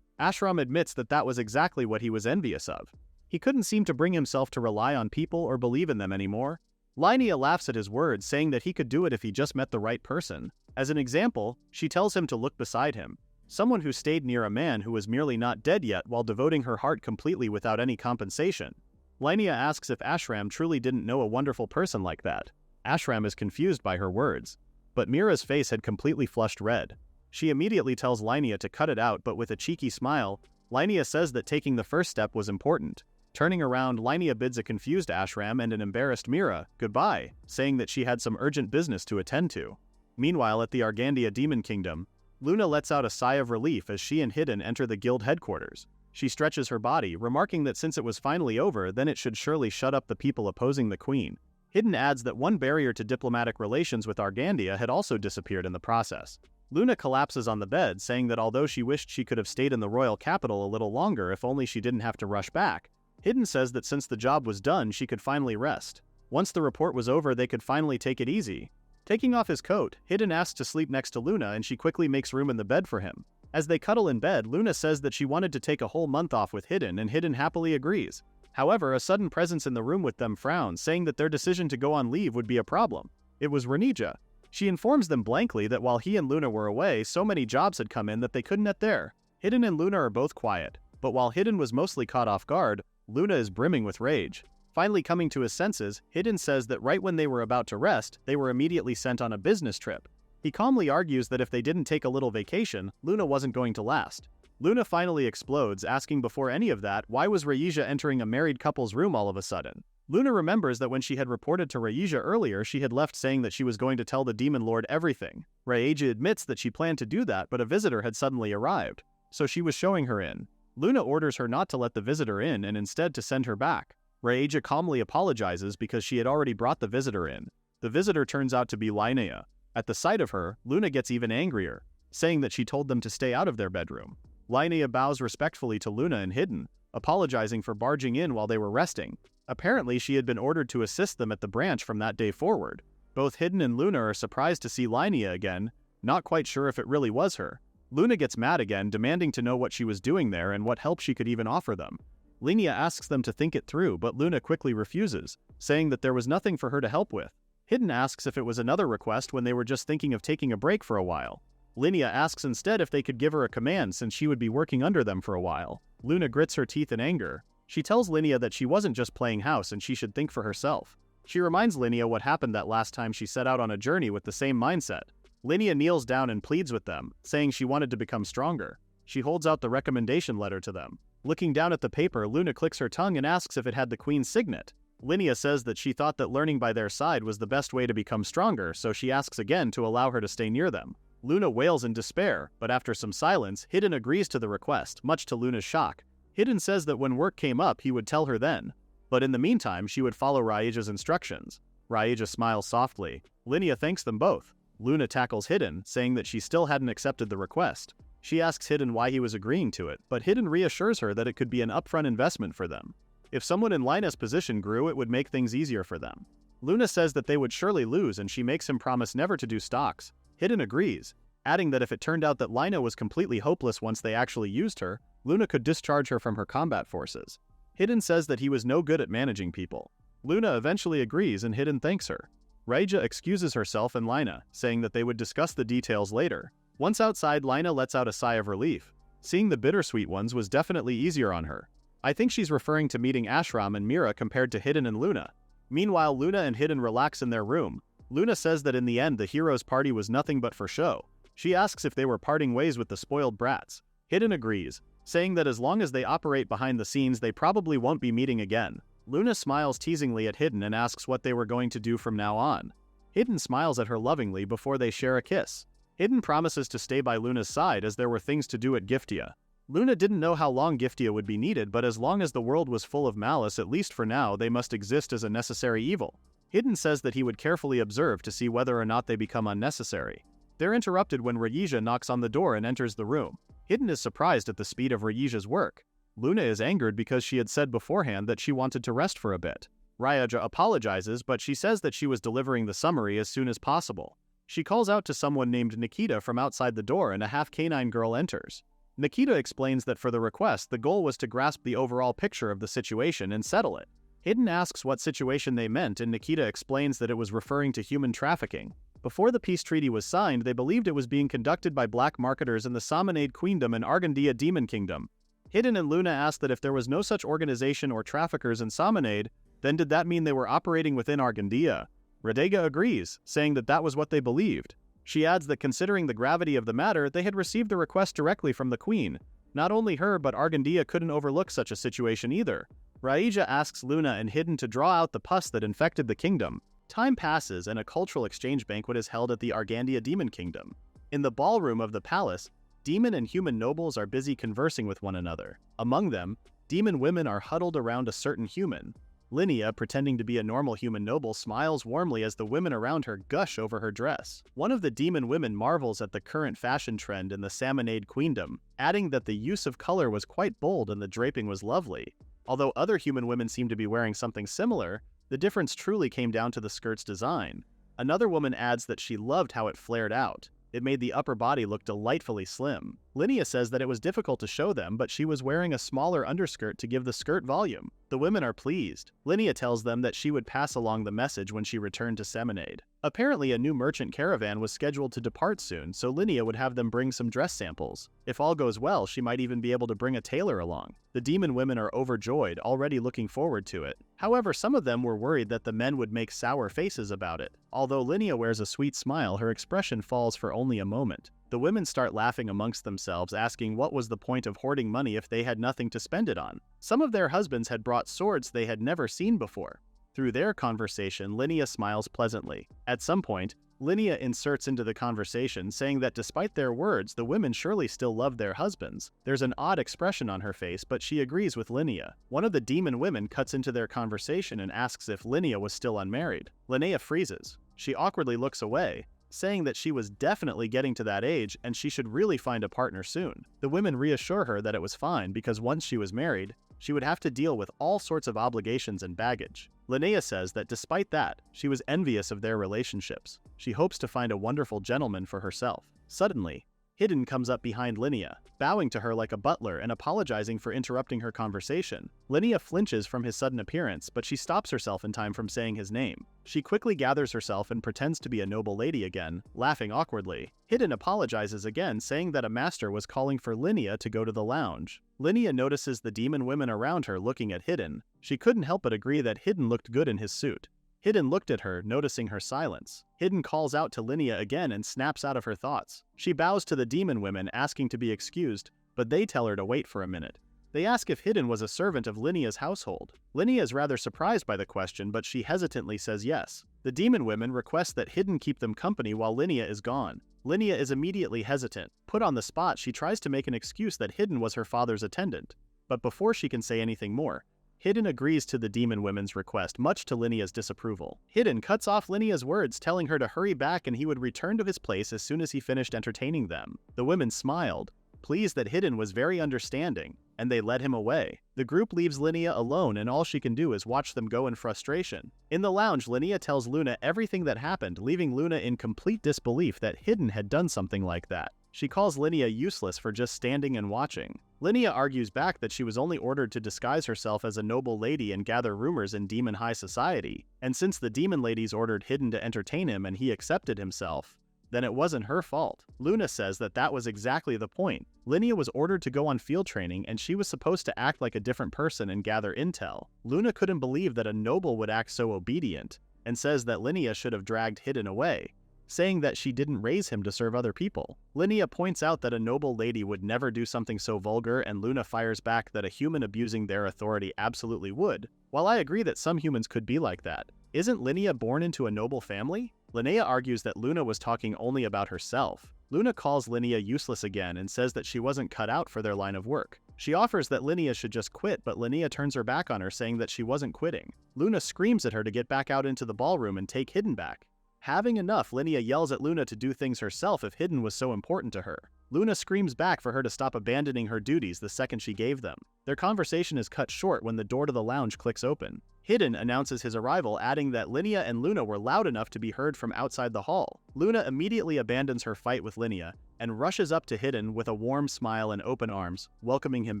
Ashram admits that that was exactly what he was envious of. He couldn't seem to bring himself to rely on people or believe in them anymore. Linnea laughs at his words, saying that he could do it if he just met the right person. As an example, she tells him to look beside him. Someone who stayed near a man who was merely not dead yet while devoting her heart completely without any compensation. Linnea asks if Ashram truly didn't know a wonderful person like that. Ashram is confused by her words. But Mira's face had completely flushed red. She immediately tells Linnea to cut it out, but with a cheeky smile, Linnea says that taking the first step was important. Turning around, Linnea bids a confused Ashram and an embarrassed Mira goodbye, saying that she had some urgent business to attend to. Meanwhile, at the Argandia Demon Kingdom, Luna lets out a sigh of relief as she and Hidden enter the guild headquarters. She stretches her body, remarking that since it was finally over, then it should surely shut up the people opposing the queen. Hidden adds that one barrier to diplomatic relations with Argandia had also disappeared in the process. Luna collapses on the bed, saying that although she wished she could have stayed in the royal capital a little longer if only she didn't have to rush back, Hidden says that since the job was done, she could finally rest. Once the report was over, they could finally take it easy. Taking off his coat, Hidden asks to sleep next to Luna, and she quickly makes room in the bed for him. As they cuddle in bed, Luna says that she wanted to take a whole month off with Hidden, and Hidden happily agrees. However, a sudden presence in the room with them frowns, saying that their decision to go on leave would be a problem. It was Renija. She informs them blankly that while he and Luna were away, so many jobs had come in that they couldn't get there. Hidden and Luna are both quiet, but while Hidden was mostly caught off guard, Luna is brimming with rage. Finally coming to his senses, Hidden says that right when they were about to rest, they were immediately sent on a business trip. He calmly argues that if they didn't take a little vacation, Luna wasn't going to last. Luna finally explodes, asking before any of that, why was Raija entering a married couple's room all of a sudden? Luna remembers that when she had reported to Raija earlier, she had left saying that she was going to tell the Demon Lord everything. Raija admits that she planned to do that, but a visitor had suddenly arrived, so she was showing her in. Luna orders her not to let the visitor in and instead to send her back. Raija calmly apologizes because she had already brought the visitor in. The visitor turns out to be Linnea. At the sight of her, Luna gets even angrier, saying that she told them to stay out of their bedroom. Linnea bows respectfully to Luna and Hidden, apologizing for barging in while they were resting. Apparently, she had been ordered to assist them at the branch from that day forward. Both Hidden and Luna are surprised to see Linnea again, not quite sure if it really was her. Luna gets mad again, demanding to know what she was doing there and what help she could even offer them. Linnea asks them to think it through, but Luna quickly refuses, saying that there was nothing for her to help with. Hidden asks if it was another request when they were just thinking of taking a break for a while. Linnea asks instead if they could give her a command since she would be working under them for a while. Luna grits her teeth in anger. She tells Linnea that she wasn't just playing house and she should think for herself. She reminds Linnea what happened that last time she set out on a journey with the same mindset. Linnea kneels down and pleads with them, saying she wanted to become stronger. She holds out the recommendation letter to them. Looking down at the paper, Luna clicks her tongue and asks if it had the Queen's signet. Linnea says that she thought that learning by their side was the best way to become stronger, so she asks again to allow her to stay near them. Luna wails in despair, but after some silence, Hidden agrees to the request, much to Luna's shock. Hidden says that when work came up, he would tell her then. But in the meantime, she would follow Raija's instructions. Raija smiles softly. Linnea thanks them both. Luna tackles Hidden, saying that she still hadn't accepted the request. She asks Hidden why he was agreeing to it, but Hidden reassures her that it could be an upfront investment for them. If someone in Lina's position grew, it would make things easier for them. Luna says that they would surely lose, and she makes him promise never to do stocks. Hidden agrees, adding that if it turned out that Lina was completely hopeless once they actually used her, Luna could discharge her from her combat forces. Hidden says that he was no good at managing people. Luna eventually agrees and Hidden thanks her. Raija excuses herself and Lina, saying that they would discuss the details later. Once outside, Lina lets out a sigh of relief. Seeing the bittersweet ones was definitely easier on her. I think she's referring to meeting Ashram and Mira compared to Hidden and Luna. Meanwhile, Luna and Hidden relax in their room. Luna says that in the end the hero's party was nothing but for show. She asks if they were parting ways with the spoiled brats. Hidden agrees, saying that as long as they operate behind the scenes they probably won't be meeting again. Luna smiles teasingly at Hidden and asks what they were going to do from now on. Hidden smiles at her lovingly before they share a kiss. Hidden promises to stay by Luna's side as there were things to do at Giftia. Luna didn't know how long Giftia would be needed, but as long as the world was full of malice, at least for now, they must exist as a necessary evil. Hidden says that he would carefully observe to see whether or not they become unnecessary. They're interrupted when Rayija knocks on the door and enters the room. Hidden is surprised at the speed of Rayija's work. Luna is angered because she had said beforehand that she wanted to rest for a bit. Rayija apologizes, but she says that she was delivering the summary as soon as possible. She calls out to someone named Nikita from outside the door and a half-canine girl enters. Nikita explains that for the request, the goal was to grasp the overall picture of the situation and settle it. Hidden asks what situation they meant, and Nikita explains that it was referring to human trafficking. Before the peace treaty was signed, they believed it was being conducted by black marketers in the Samanade Queendom and Argandia Demon Kingdom. Hidden and Luna asked that if there was no such organization or traffickers in Samanade, then did that mean they were operating within Argandia? Radega agrees, saying that that was what they believed. She adds that considering the gravity of the matter, they had received the request directly from the Queen. Not only her, but Argandia couldn't overlook such a situation either. Rayija asks Luna and Hidden to draw out the pus that infected the kingdom. Time passes and a cultural exchange banquet is held at the Argandia Demon Kingdom. In the ballroom of the palace, demon and human nobles are busy conversing with one another. Among them, demon women are huddled around a certain human. Linnea, pretending to be a normal human noble, smiles warmly as the women around her gush over her dress. One of the demon women marvels at the current fashion trend in the Samanade Queendom, adding that the use of color was quite bold and the draping was lovely. Although other human women seem to be wearing something similar, the difference truly came down to the skirt's design. Another woman adds that she loved how it flared out. It made the upper body look delightfully slim. Linnea says that it was difficult to show them, but she was wearing a smaller underskirt to give the skirt volume. The women are pleased. Linnea tells them that she would pass along the message when she returned to Samanade. Apparently, a new merchant caravan was scheduled to depart soon, so Linnea would have them bring some dress samples. If all goes well, she might even be able to bring a tailor along. The demon women are overjoyed, already looking forward to it. However, some of them were worried that the men would make sour faces about it. Although Linnea wears a sweet smile, her expression falls for only a moment. The women start laughing amongst themselves, asking what was the point of hoarding money if they had nothing to spend it on. Some of their husbands had brought swords they had never seen before. Through their conversation, Linnea smiles pleasantly. At some point, Linnea inserts into the conversation, saying that despite their words, the women surely still love their husbands. There's an odd expression on her face, but she agrees with Linnea. One of the demon women cuts into their conversation and asks if Linnea was still unmarried. Linnea freezes. She awkwardly looks away, saying that she was definitely getting to that age and she should really find a partner soon. The women reassure her that it was fine because once she was married, she would have to deal with all sorts of obligations and baggage. Linnea says that despite that, she was envious of their relationships. She hopes to find a wonderful gentleman for herself. Suddenly, Hidden comes up behind Linnea, bowing to her like a butler and apologizing for interrupting her conversation. Linnea flinches from his sudden appearance, but she stops herself in time from saying his name. She quickly gathers herself and pretends to be a noble lady again, laughing awkwardly. Hidden apologizes again, saying that a master was calling for Linnea to go to the lounge. Linnea notices the demon women around her looking at Hidden. She couldn't help but agree that Hidden looked good in his suit. Hidden looked at her, noticing her silence. Hidden calls out to Linnea again and snaps out of her thoughts. She bows to the demon women, asking to be excused, but they tell her to wait for a minute. They ask if Hidden was a servant of Linnea's household. Linnea is rather surprised by the question, but she hesitantly says yes. The demon women request that Hidden keep them company while Linnea is gone. Linnea is immediately hesitant. Put on the spot, she tries to make an excuse that Hidden was her father's attendant. But before she can say anything more, Hidden agrees to the demon women's request, much to Linnea's disapproval. Hidden cuts off Linnea's words, telling her to hurry back and he would return to his place as soon as he finished entertaining them. The women smiled, pleased that Hidden was very understanding, and they led him away. The group leaves Linnea alone and all she can do is watch them go in frustration. In the lounge, Linnea tells Luna everything that happened, leaving Luna in complete disbelief that Hidden had done something like that. She calls Linnea useless for just standing and watching. Linnea argues back that she was only ordered to disguise herself as a noble lady and gather rumors in demon high society, and since the demon ladies ordered Hidden to entertain him and he accepted himself, then it wasn't her fault. Luna says that that was exactly the point. Linnea was ordered to go on field training and she was supposed to act like a different person and gather intel. Luna couldn't believe that a noble would act so obedient, and says that Linnea should have dragged Hidden away, saying that she didn't raise him to serve other people. Linnea points out that a noble lady would never do something so vulgar, and Luna fires back that a human abusing their authority absolutely would. While I agree that some humans could be like that, isn't Linnea born into a noble family? Linnea argues that Luna was talking only about herself. Luna calls Linnea useless again and says that she wasn't cut out for their line of work. She offers that Linnea should just quit, but Linnea turns her back on her, saying that she wasn't quitting. Luna screams at her to get back out into the ballroom and take Hidden back. Having enough, Linnea yells at Luna to do things herself if Hidden was so important to her. Luna screams back for her to stop abandoning her duties the second she gave them. Their conversation is cut short when the door to the lounge clicks open. Hidden announces his arrival, adding that Linnea and Luna were loud enough to be heard from outside the hall. Luna immediately abandons her fight with Linnea and rushes up to Hidden with a warm smile and open arms, welcoming him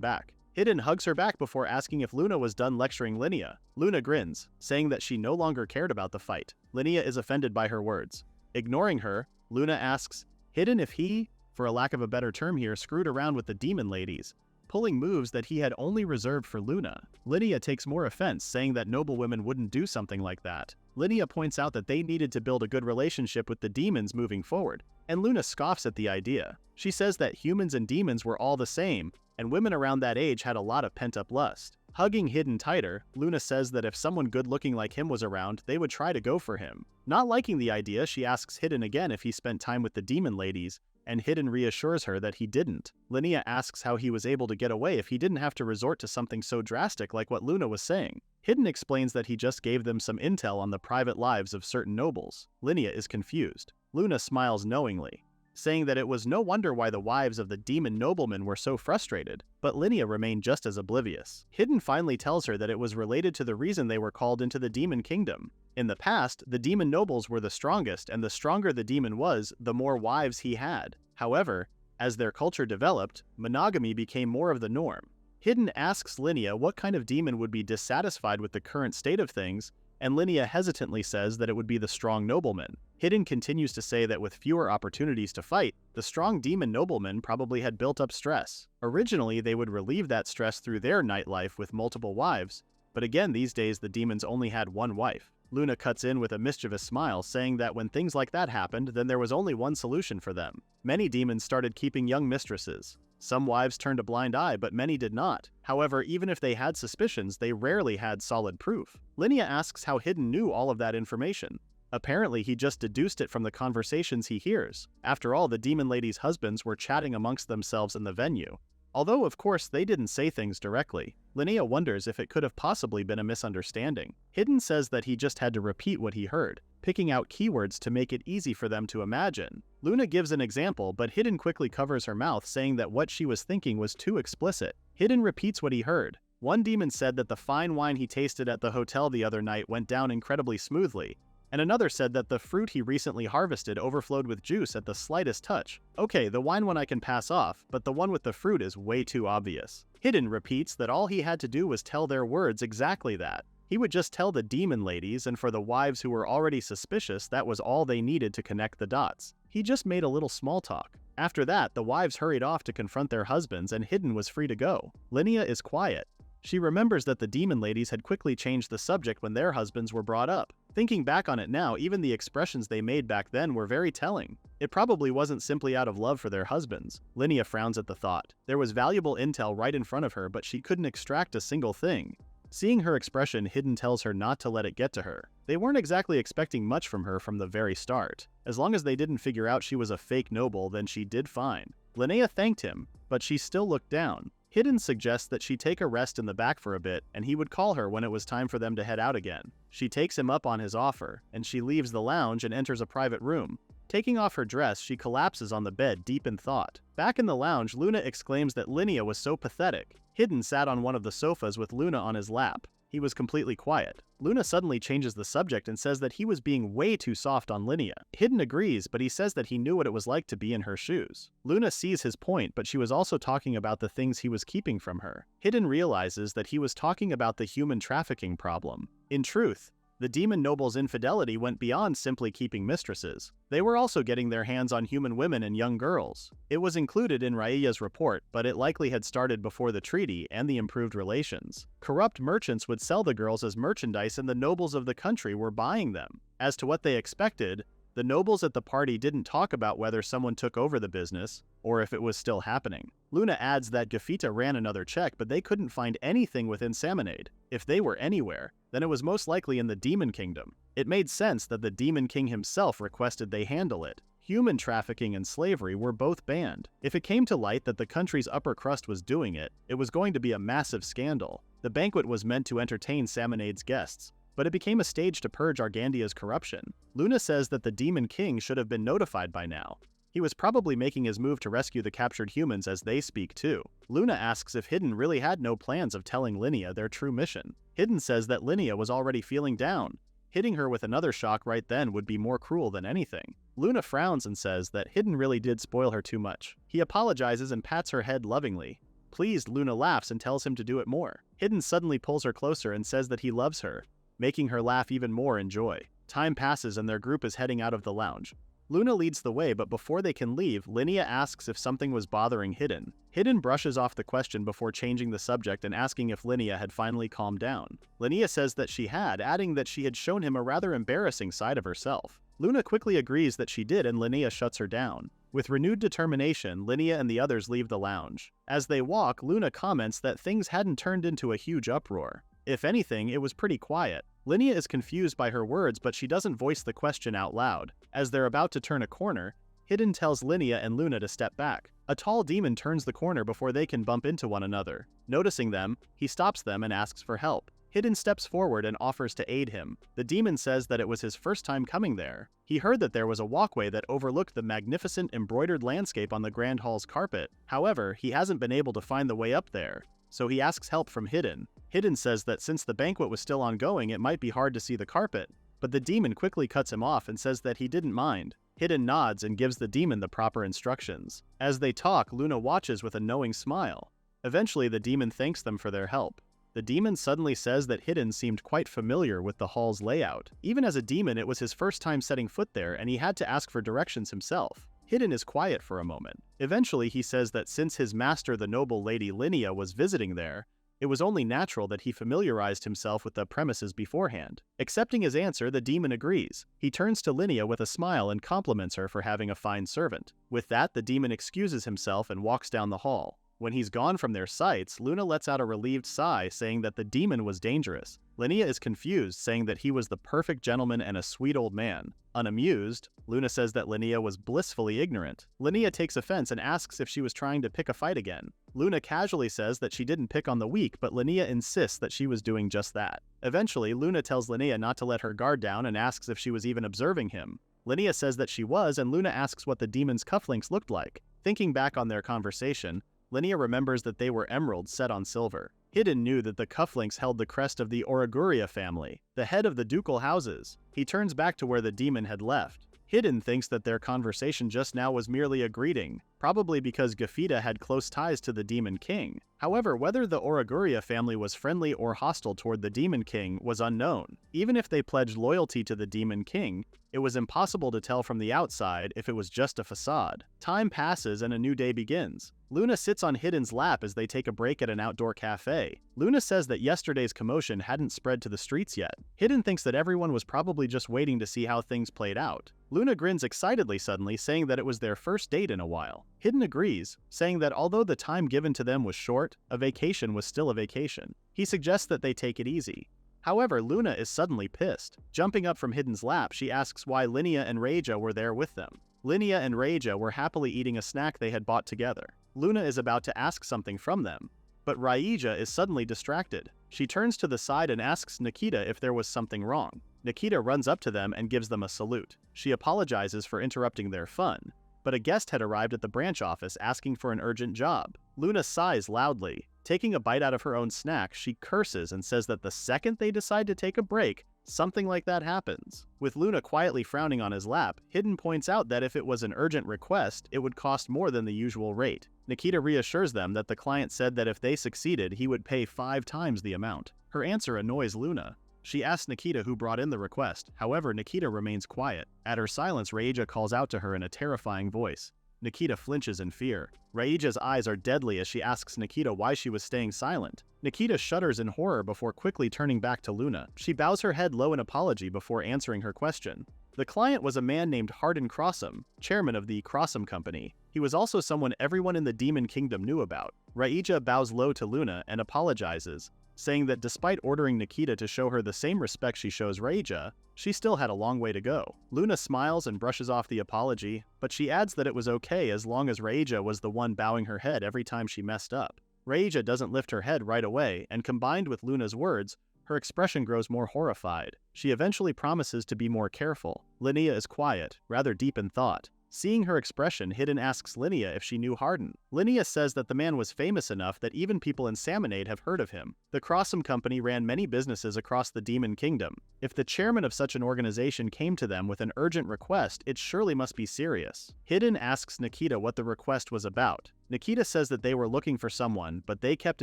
back. Hidden hugs her back before asking if Luna was done lecturing Linnea. Luna grins, saying that she no longer cared about the fight. Linnea is offended by her words. Ignoring her, Luna asks Hidden if he, for a lack of a better term here, screwed around with the demon ladies, pulling moves that he had only reserved for Luna. Linnea takes more offense, saying that noble women wouldn't do something like that. Linnea points out that they needed to build a good relationship with the demons moving forward, and Luna scoffs at the idea. She says that humans and demons were all the same, and women around that age had a lot of pent-up lust. Hugging Hidden tighter, Luna says that if someone good-looking like him was around, they would try to go for him. Not liking the idea, she asks Hidden again if he spent time with the demon ladies, and Hidden reassures her that he didn't. Linnea asks how he was able to get away if he didn't have to resort to something so drastic like what Luna was saying. Hidden explains that he just gave them some intel on the private lives of certain nobles. Linnea is confused. Luna smiles knowingly, saying that it was no wonder why the wives of the demon noblemen were so frustrated, but Linnea remained just as oblivious. Hidden finally tells her that it was related to the reason they were called into the demon kingdom. In the past, the demon nobles were the strongest, and the stronger the demon was, the more wives he had. However, as their culture developed, monogamy became more of the norm. Hidden asks Linnea what kind of demon would be dissatisfied with the current state of things, and Linnea hesitantly says that it would be the strong nobleman. Hidden continues to say that with fewer opportunities to fight, the strong demon noblemen probably had built up stress. Originally, they would relieve that stress through their nightlife with multiple wives, but again these days the demons only had one wife. Luna cuts in with a mischievous smile, saying that when things like that happened, then there was only one solution for them. Many demons started keeping young mistresses. Some wives turned a blind eye, but many did not. However, even if they had suspicions, they rarely had solid proof. Linnea asks how Hidden knew all of that information. Apparently, he just deduced it from the conversations he hears. After all, the demon ladies' husbands were chatting amongst themselves in the venue. Although, of course, they didn't say things directly. Linnea wonders if it could have possibly been a misunderstanding. Hidden says that he just had to repeat what he heard, picking out keywords to make it easy for them to imagine. Luna gives an example, but Hidden quickly covers her mouth, saying that what she was thinking was too explicit. Hidden repeats what he heard. One demon said that the fine wine he tasted at the hotel the other night went down incredibly smoothly, and another said that the fruit he recently harvested overflowed with juice at the slightest touch. Okay, the wine one I can pass off, but the one with the fruit is way too obvious. Hidden repeats that all he had to do was tell their words exactly that. He would just tell the demon ladies, and for the wives who were already suspicious, that was all they needed to connect the dots. He just made a little small talk. After that, the wives hurried off to confront their husbands, and Hidden was free to go. Linnea is quiet. She remembers that the demon ladies had quickly changed the subject when their husbands were brought up. Thinking back on it now, even the expressions they made back then were very telling. It probably wasn't simply out of love for their husbands. Linnea frowns at the thought. There was valuable intel right in front of her, but she couldn't extract a single thing. Seeing her expression, Hidden tells her not to let it get to her. They weren't exactly expecting much from her from the very start. As long as they didn't figure out she was a fake noble, then she did fine. Linnea thanked him, but she still looked down. Hidden suggests that she take a rest in the back for a bit, and he would call her when it was time for them to head out again. She takes him up on his offer, and she leaves the lounge and enters a private room. Taking off her dress, she collapses on the bed, deep in thought. Back in the lounge, Luna exclaims that Linnea was so pathetic. Hidden sat on one of the sofas with Luna on his lap. He was completely quiet. Luna suddenly changes the subject and says that he was being way too soft on Linnea. Hidden agrees, but he says that he knew what it was like to be in her shoes. Luna sees his point, but she was also talking about the things he was keeping from her. Hidden realizes that he was talking about the human trafficking problem. In truth, the demon noble's infidelity went beyond simply keeping mistresses. They were also getting their hands on human women and young girls. It was included in Railla's report, but it likely had started before the treaty and the improved relations. Corrupt merchants would sell the girls as merchandise, and the nobles of the country were buying them. As to what they expected, The nobles at the party didn't talk about whether someone took over the business, or if it was still happening. Luna adds that Gafita ran another check, but they couldn't find anything within Samanade. If they were anywhere, then it was most likely in the Demon Kingdom. It made sense that the Demon King himself requested they handle it. Human trafficking and slavery were both banned. If it came to light that the country's upper crust was doing it, it was going to be a massive scandal. The banquet was meant to entertain Samanade's guests, but it became a stage to purge Argandia's corruption. Luna says that the Demon King should have been notified by now. He was probably making his move to rescue the captured humans as they speak too. Luna asks if Hidden really had no plans of telling Linnea their true mission. Hidden says that Linnea was already feeling down. Hitting her with another shock right then would be more cruel than anything. Luna frowns and says that Hidden really did spoil her too much. He apologizes and pats her head lovingly. Pleased, Luna laughs and tells him to do it more. Hidden suddenly pulls her closer and says that he loves her, making her laugh even more in joy. Time passes and their group is heading out of the lounge. Luna leads the way, but before they can leave, Linnea asks if something was bothering Hidden. Hidden brushes off the question before changing the subject and asking if Linnea had finally calmed down. Linnea says that she had, adding that she had shown him a rather embarrassing side of herself. Luna quickly agrees that she did and Linnea shuts her down. With renewed determination, Linnea and the others leave the lounge. As they walk, Luna comments that things hadn't turned into a huge uproar. If anything, it was pretty quiet. Linnea is confused by her words, but she doesn't voice the question out loud. As they're about to turn a corner, Hidden tells Linnea and Luna to step back. A tall demon turns the corner before they can bump into one another. Noticing them, he stops them and asks for help. Hidden steps forward and offers to aid him. The demon says that it was his first time coming there. He heard that there was a walkway that overlooked the magnificent embroidered landscape on the Grand Hall's carpet. However, he hasn't been able to find the way up there, so he asks help from Hidden. Hidden says that since the banquet was still ongoing, it might be hard to see the carpet, but the demon quickly cuts him off and says that he didn't mind. Hidden nods and gives the demon the proper instructions. As they talk, Luna watches with a knowing smile. Eventually, the demon thanks them for their help. The demon suddenly says that Hidden seemed quite familiar with the hall's layout. Even as a demon, it was his first time setting foot there, and he had to ask for directions himself. Hidden is quiet for a moment. Eventually, he says that since his master, the noble lady Linnea, was visiting there, it was only natural that he familiarized himself with the premises beforehand. Accepting his answer, the demon agrees. He turns to Linnea with a smile and compliments her for having a fine servant. With that, the demon excuses himself and walks down the hall. When he's gone from their sights, Luna lets out a relieved sigh, saying that the demon was dangerous. Linnea is confused, saying that he was the perfect gentleman and a sweet old man. Unamused, Luna says that Linnea was blissfully ignorant. Linnea takes offense and asks if she was trying to pick a fight again. Luna casually says that she didn't pick on the weak, but Linnea insists that she was doing just that. Eventually, Luna tells Linnea not to let her guard down and asks if she was even observing him. Linnea says that she was, and Luna asks what the demon's cufflinks looked like. Thinking back on their conversation, Linnea remembers that they were emeralds set on silver. Hidden knew that the cufflinks held the crest of the Oraguria family, the head of the ducal houses. He turns back to where the demon had left. Hidden thinks that their conversation just now was merely a greeting, probably because Gafita had close ties to the Demon King. However, whether the Oraguria family was friendly or hostile toward the Demon King was unknown. Even if they pledged loyalty to the Demon King, it was impossible to tell from the outside if it was just a facade. Time passes and a new day begins. Luna sits on Hidden's lap as they take a break at an outdoor cafe. Luna says that yesterday's commotion hadn't spread to the streets yet. Hidden thinks that everyone was probably just waiting to see how things played out. Luna grins excitedly suddenly, saying that it was their first date in a while. Hidden agrees, saying that although the time given to them was short, a vacation was still a vacation. He suggests that they take it easy. However, Luna is suddenly pissed. Jumping up from Hidden's lap, she asks why Linnea and Reija were there with them. Linnea and Reija were happily eating a snack they had bought together. Luna is about to ask something from them, but Reija is suddenly distracted. She turns to the side and asks Nikita if there was something wrong. Nikita runs up to them and gives them a salute. She apologizes for interrupting their fun, but a guest had arrived at the branch office asking for an urgent job. Luna sighs loudly. Taking a bite out of her own snack, she curses and says that the second they decide to take a break, something like that happens. With Luna quietly frowning on his lap, Hidden points out that if it was an urgent request, it would cost more than the usual rate. Nikita reassures them that the client said that if they succeeded, he would pay 5 times the amount. Her answer annoys Luna. She asks Nikita who brought in the request. However, Nikita remains quiet. At her silence, Reija calls out to her in a terrifying voice. Nikita flinches in fear. Reija's eyes are deadly as she asks Nikita why she was staying silent. Nikita shudders in horror before quickly turning back to Luna. She bows her head low in apology before answering her question. The client was a man named Hardin Crossum, chairman of the Crossum Company. He was also someone everyone in the Demon Kingdom knew about. Raija bows low to Luna and apologizes, saying that despite ordering Nikita to show her the same respect she shows Raija, she still had a long way to go. Luna smiles and brushes off the apology, but she adds that it was okay as long as Raija was the one bowing her head every time she messed up. Raija doesn't lift her head right away, and combined with Luna's words, her expression grows more horrified. She eventually promises to be more careful. Linnea is quiet, rather deep in thought. Seeing her expression, Hidden asks Linnea if she knew Hardin. Linnea says that the man was famous enough that even people in Salmonade have heard of him. The Crossum Company ran many businesses across the Demon Kingdom. If the chairman of such an organization came to them with an urgent request, it surely must be serious. Hidden asks Nikita what the request was about. Nikita says that they were looking for someone, but they kept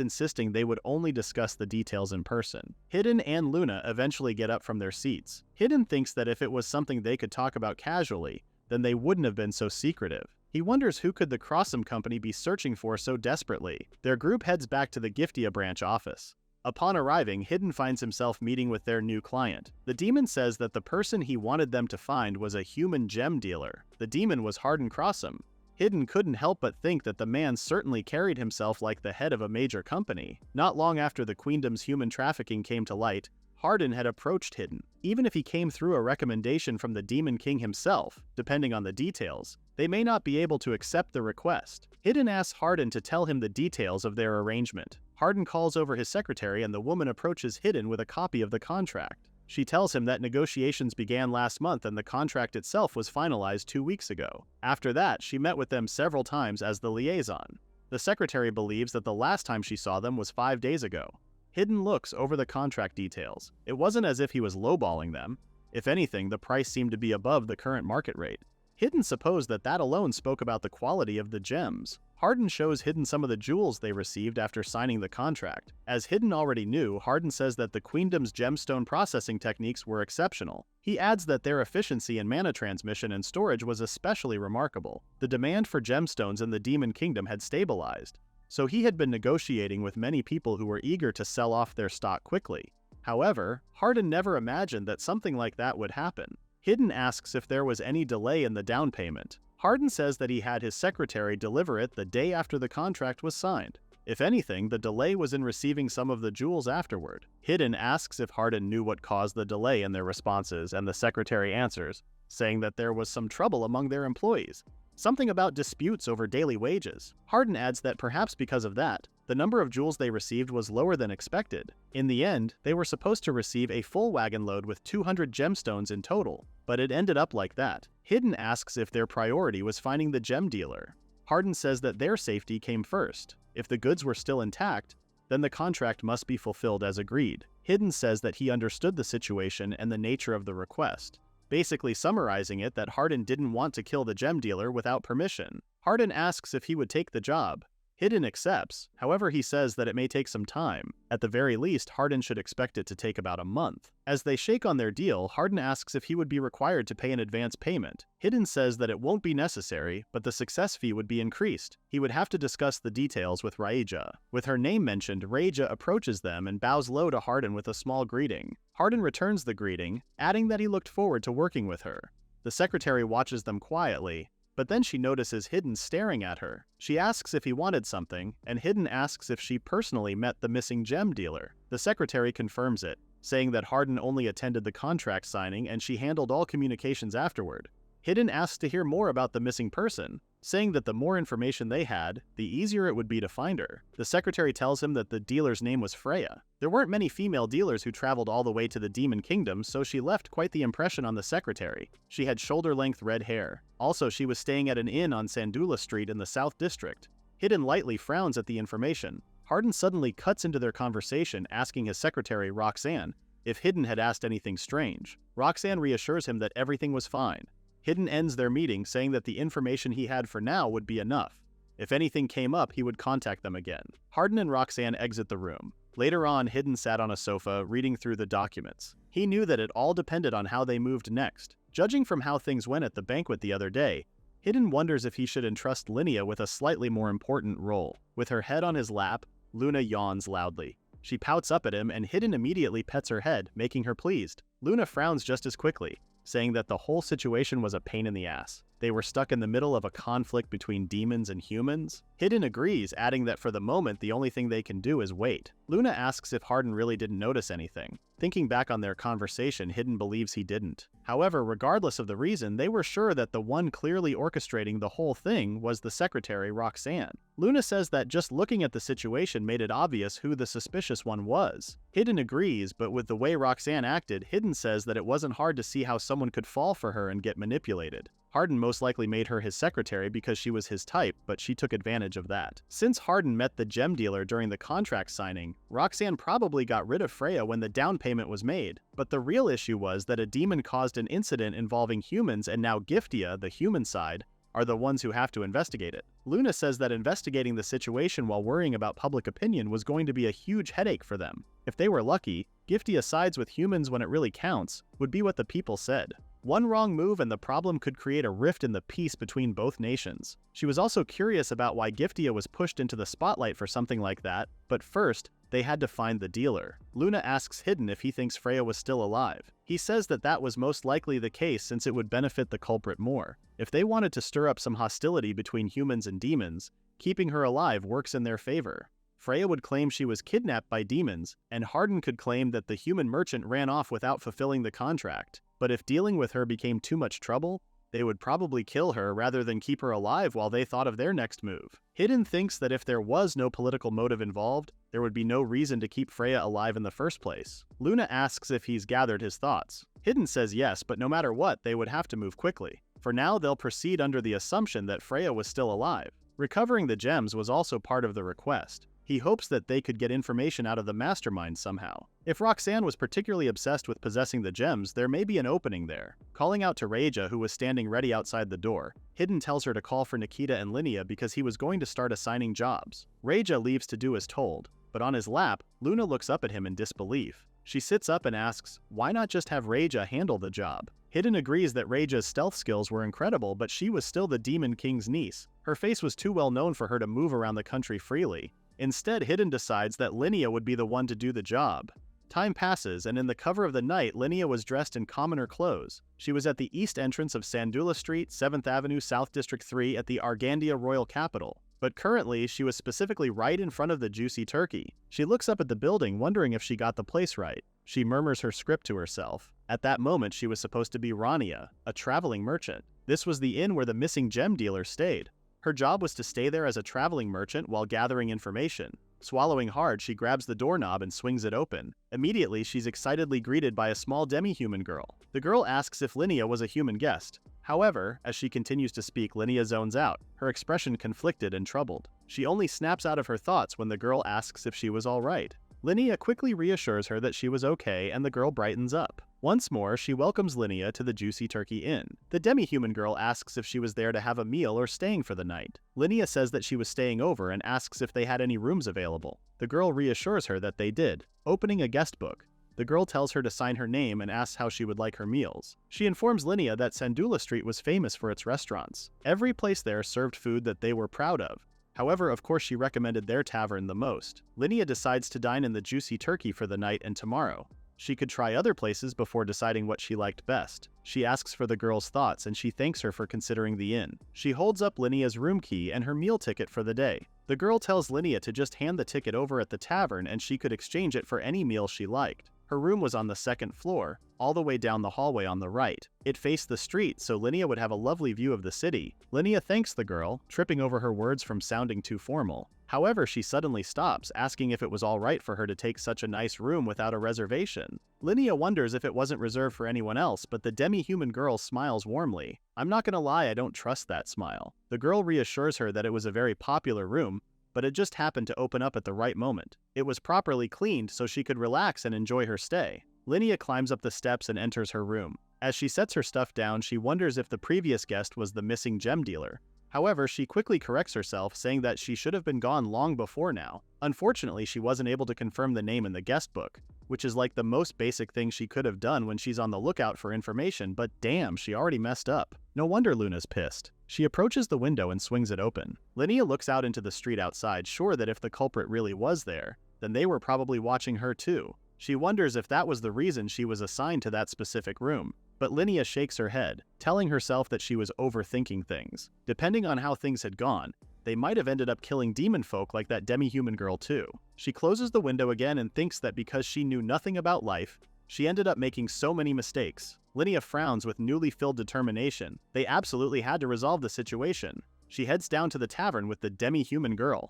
insisting they would only discuss the details in person. Hidden and Luna eventually get up from their seats. Hidden thinks that if it was something they could talk about casually, then they wouldn't have been so secretive. He wonders who could the Crossum Company be searching for so desperately. Their group heads back to the Giftia branch office. Upon arriving, Hidden finds himself meeting with their new client. The demon says that the person he wanted them to find was a human gem dealer. The demon was Hardin Crossum. Hidden couldn't help but think that the man certainly carried himself like the head of a major company. Not long after the Queendom's human trafficking came to light, Hardin had approached Hidden. Even if he came through a recommendation from the Demon King himself, depending on the details, they may not be able to accept the request. Hidden asks Hardin to tell him the details of their arrangement. Hardin calls over his secretary and the woman approaches Hidden with a copy of the contract. She tells him that negotiations began last month and the contract itself was finalized 2 weeks ago. After that, she met with them several times as the liaison. The secretary believes that the last time she saw them was 5 days ago. Hidden looks over the contract details. It wasn't as if he was lowballing them. If anything, the price seemed to be above the current market rate. Hidden supposed that that alone spoke about the quality of the gems. Hardin shows Hidden some of the jewels they received after signing the contract. As Hidden already knew, Hardin says that the Queendom's gemstone processing techniques were exceptional. He adds that their efficiency in mana transmission and storage was especially remarkable. The demand for gemstones in the Demon Kingdom had stabilized, so he had been negotiating with many people who were eager to sell off their stock quickly. However, Hardin never imagined that something like that would happen. Hidden asks if there was any delay in the down payment. Hardin says that he had his secretary deliver it the day after the contract was signed. If anything, the delay was in receiving some of the jewels afterward. Hidden asks if Hardin knew what caused the delay in their responses, and the secretary answers, saying that there was some trouble among their employees. Something about disputes over daily wages. Hardin adds that perhaps because of that, the number of jewels they received was lower than expected. In the end, they were supposed to receive a full wagon load with 200 gemstones in total, but it ended up like that. Hidden asks if their priority was finding the gem dealer. Hardin says that their safety came first. If the goods were still intact, then the contract must be fulfilled as agreed. Hidden says that he understood the situation and the nature of the request, basically summarizing it that Hardin didn't want to kill the gem dealer without permission. Hardin asks if he would take the job. Hidden accepts, however he says that it may take some time. At the very least, Hardin should expect it to take about a month. As they shake on their deal, Hardin asks if he would be required to pay an advance payment. Hidden says that it won't be necessary, but the success fee would be increased. He would have to discuss the details with Raija. With her name mentioned, Raija approaches them and bows low to Hardin with a small greeting. Hardin returns the greeting, adding that he looked forward to working with her. The secretary watches them quietly, but then she notices Hidden staring at her. She asks if he wanted something, and Hidden asks if she personally met the missing gem dealer. The secretary confirms it, saying that Hardin only attended the contract signing and she handled all communications afterward. Hidden asks to hear more about the missing person, saying that the more information they had, the easier it would be to find her. The secretary tells him that the dealer's name was Freya. There weren't many female dealers who traveled all the way to the Demon Kingdom, so she left quite the impression on the secretary. She had shoulder-length red hair. Also, she was staying at an inn on Sandula Street in the South District. Hidden lightly frowns at the information. Hardin suddenly cuts into their conversation, asking his secretary, Roxanne, if Hidden had asked anything strange. Roxanne reassures him that everything was fine. Hidden ends their meeting saying that the information he had for now would be enough. If anything came up, he would contact them again. Hardin and Roxanne exit the room. Later on, Hidden sat on a sofa, reading through the documents. He knew that it all depended on how they moved next. Judging from how things went at the banquet the other day, Hidden wonders if he should entrust Linnea with a slightly more important role. With her head on his lap, Luna yawns loudly. She pouts up at him and Hidden immediately pets her head, making her pleased. Luna frowns just as quickly. saying that the whole situation was a pain in the ass. They were stuck in the middle of a conflict between demons and humans. Hidden agrees, adding that for the moment the only thing they can do is wait. Luna asks if Hardin really didn't notice anything. Thinking back on their conversation, Hidden believes he didn't. However, regardless of the reason, they were sure that the one clearly orchestrating the whole thing was the secretary, Roxanne. Luna says that just looking at the situation made it obvious who the suspicious one was. Hidden agrees, but with the way Roxanne acted, Hidden says that it wasn't hard to see how someone could fall for her and get manipulated. Hardin most likely made her his secretary because she was his type, but she took advantage of that. Since Hardin met the gem dealer during the contract signing, Roxanne probably got rid of Freya when the down payment was made. But the real issue was that a demon caused an incident involving humans, and now Giftia, the human side, are the ones who have to investigate it. Luna says that investigating the situation while worrying about public opinion was going to be a huge headache for them. If they were lucky, Giftia sides with humans when it really counts, would be what the people said. One wrong move and the problem could create a rift in the peace between both nations. She was also curious about why Giftia was pushed into the spotlight for something like that, but first, they had to find the dealer. Luna asks Hidden if he thinks Freya was still alive. He says that that was most likely the case since it would benefit the culprit more. If they wanted to stir up some hostility between humans and demons, keeping her alive works in their favor. Freya would claim she was kidnapped by demons, and Hardin could claim that the human merchant ran off without fulfilling the contract. But if dealing with her became too much trouble, they would probably kill her rather than keep her alive while they thought of their next move. Hidden thinks that if there was no political motive involved, there would be no reason to keep Freya alive in the first place. Luna asks if he's gathered his thoughts. Hidden says yes, but no matter what, they would have to move quickly. For now, they'll proceed under the assumption that Freya was still alive. Recovering the gems was also part of the request. He hopes that they could get information out of the mastermind somehow. If Roxanne was particularly obsessed with possessing the gems, there may be an opening there. Calling out to Reija, who was standing ready outside the door, Hidden tells her to call for Nikita and Linnea because he was going to start assigning jobs. Reija leaves to do as told, but on his lap, Luna looks up at him in disbelief. She sits up and asks, why not just have Reija handle the job? Hidden agrees that Reija's stealth skills were incredible, but she was still the Demon King's niece. Her face was too well known for her to move around the country freely. Instead, Hidden decides that Linnea would be the one to do the job. Time passes, and in the cover of the night, Linnea was dressed in commoner clothes. She was at the east entrance of Sandula Street, 7th Avenue, South District 3 at the Argandia Royal Capital. But currently, she was specifically right in front of the Juicy Turkey. She looks up at the building, wondering if she got the place right. She murmurs her script to herself. At that moment, she was supposed to be Rania, a traveling merchant. This was the inn where the missing gem dealer stayed. Her job was to stay there as a traveling merchant while gathering information. Swallowing hard, she grabs the doorknob and swings it open. Immediately, she's excitedly greeted by a small demi-human girl. The girl asks if Linnea was a human guest. However, as she continues to speak, Linnea zones out, her expression conflicted and troubled. She only snaps out of her thoughts when the girl asks if she was all right. Linnea quickly reassures her that she was okay, and the girl brightens up. Once more, she welcomes Linnea to the Juicy Turkey Inn. The demi-human girl asks if she was there to have a meal or staying for the night. Linnea says that she was staying over and asks if they had any rooms available. The girl reassures her that they did, opening a guest book. The girl tells her to sign her name and asks how she would like her meals. She informs Linnea that Sandula Street was famous for its restaurants. Every place there served food that they were proud of. However, of course she recommended their tavern the most. Linnea decides to dine in the Juicy Turkey for the night and tomorrow. She could try other places before deciding what she liked best. She asks for the girl's thoughts and she thanks her for considering the inn. She holds up Linnea's room key and her meal ticket for the day. The girl tells Linnea to just hand the ticket over at the tavern and she could exchange it for any meal she liked. Her room was on the second floor, all the way down the hallway on the right. It faced the street, so Linnea would have a lovely view of the city. Linnea thanks the girl, tripping over her words from sounding too formal. However, she suddenly stops, asking if it was all right for her to take such a nice room without a reservation. Linnea wonders if it wasn't reserved for anyone else, but the demi-human girl smiles warmly. I'm not gonna lie, I don't trust that smile. The girl reassures her that it was a very popular room, but it just happened to open up at the right moment. It was properly cleaned so she could relax and enjoy her stay. Linnea climbs up the steps and enters her room. As she sets her stuff down, she wonders if the previous guest was the missing gem dealer. However, she quickly corrects herself, saying that she should have been gone long before now. Unfortunately, she wasn't able to confirm the name in the guest book, which is like the most basic thing she could have done when she's on the lookout for information, but damn, she already messed up. No wonder Luna's pissed. She approaches the window and swings it open. Linnea looks out into the street outside, sure that if the culprit really was there, then they were probably watching her too. She wonders if that was the reason she was assigned to that specific room. But Linnea shakes her head, telling herself that she was overthinking things. Depending on how things had gone, they might have ended up killing demon folk like that demi-human girl too. She closes the window again and thinks that because she knew nothing about life, she ended up making so many mistakes. Linnea frowns with newly filled determination. They absolutely had to resolve the situation. She heads down to the tavern with the demi-human girl.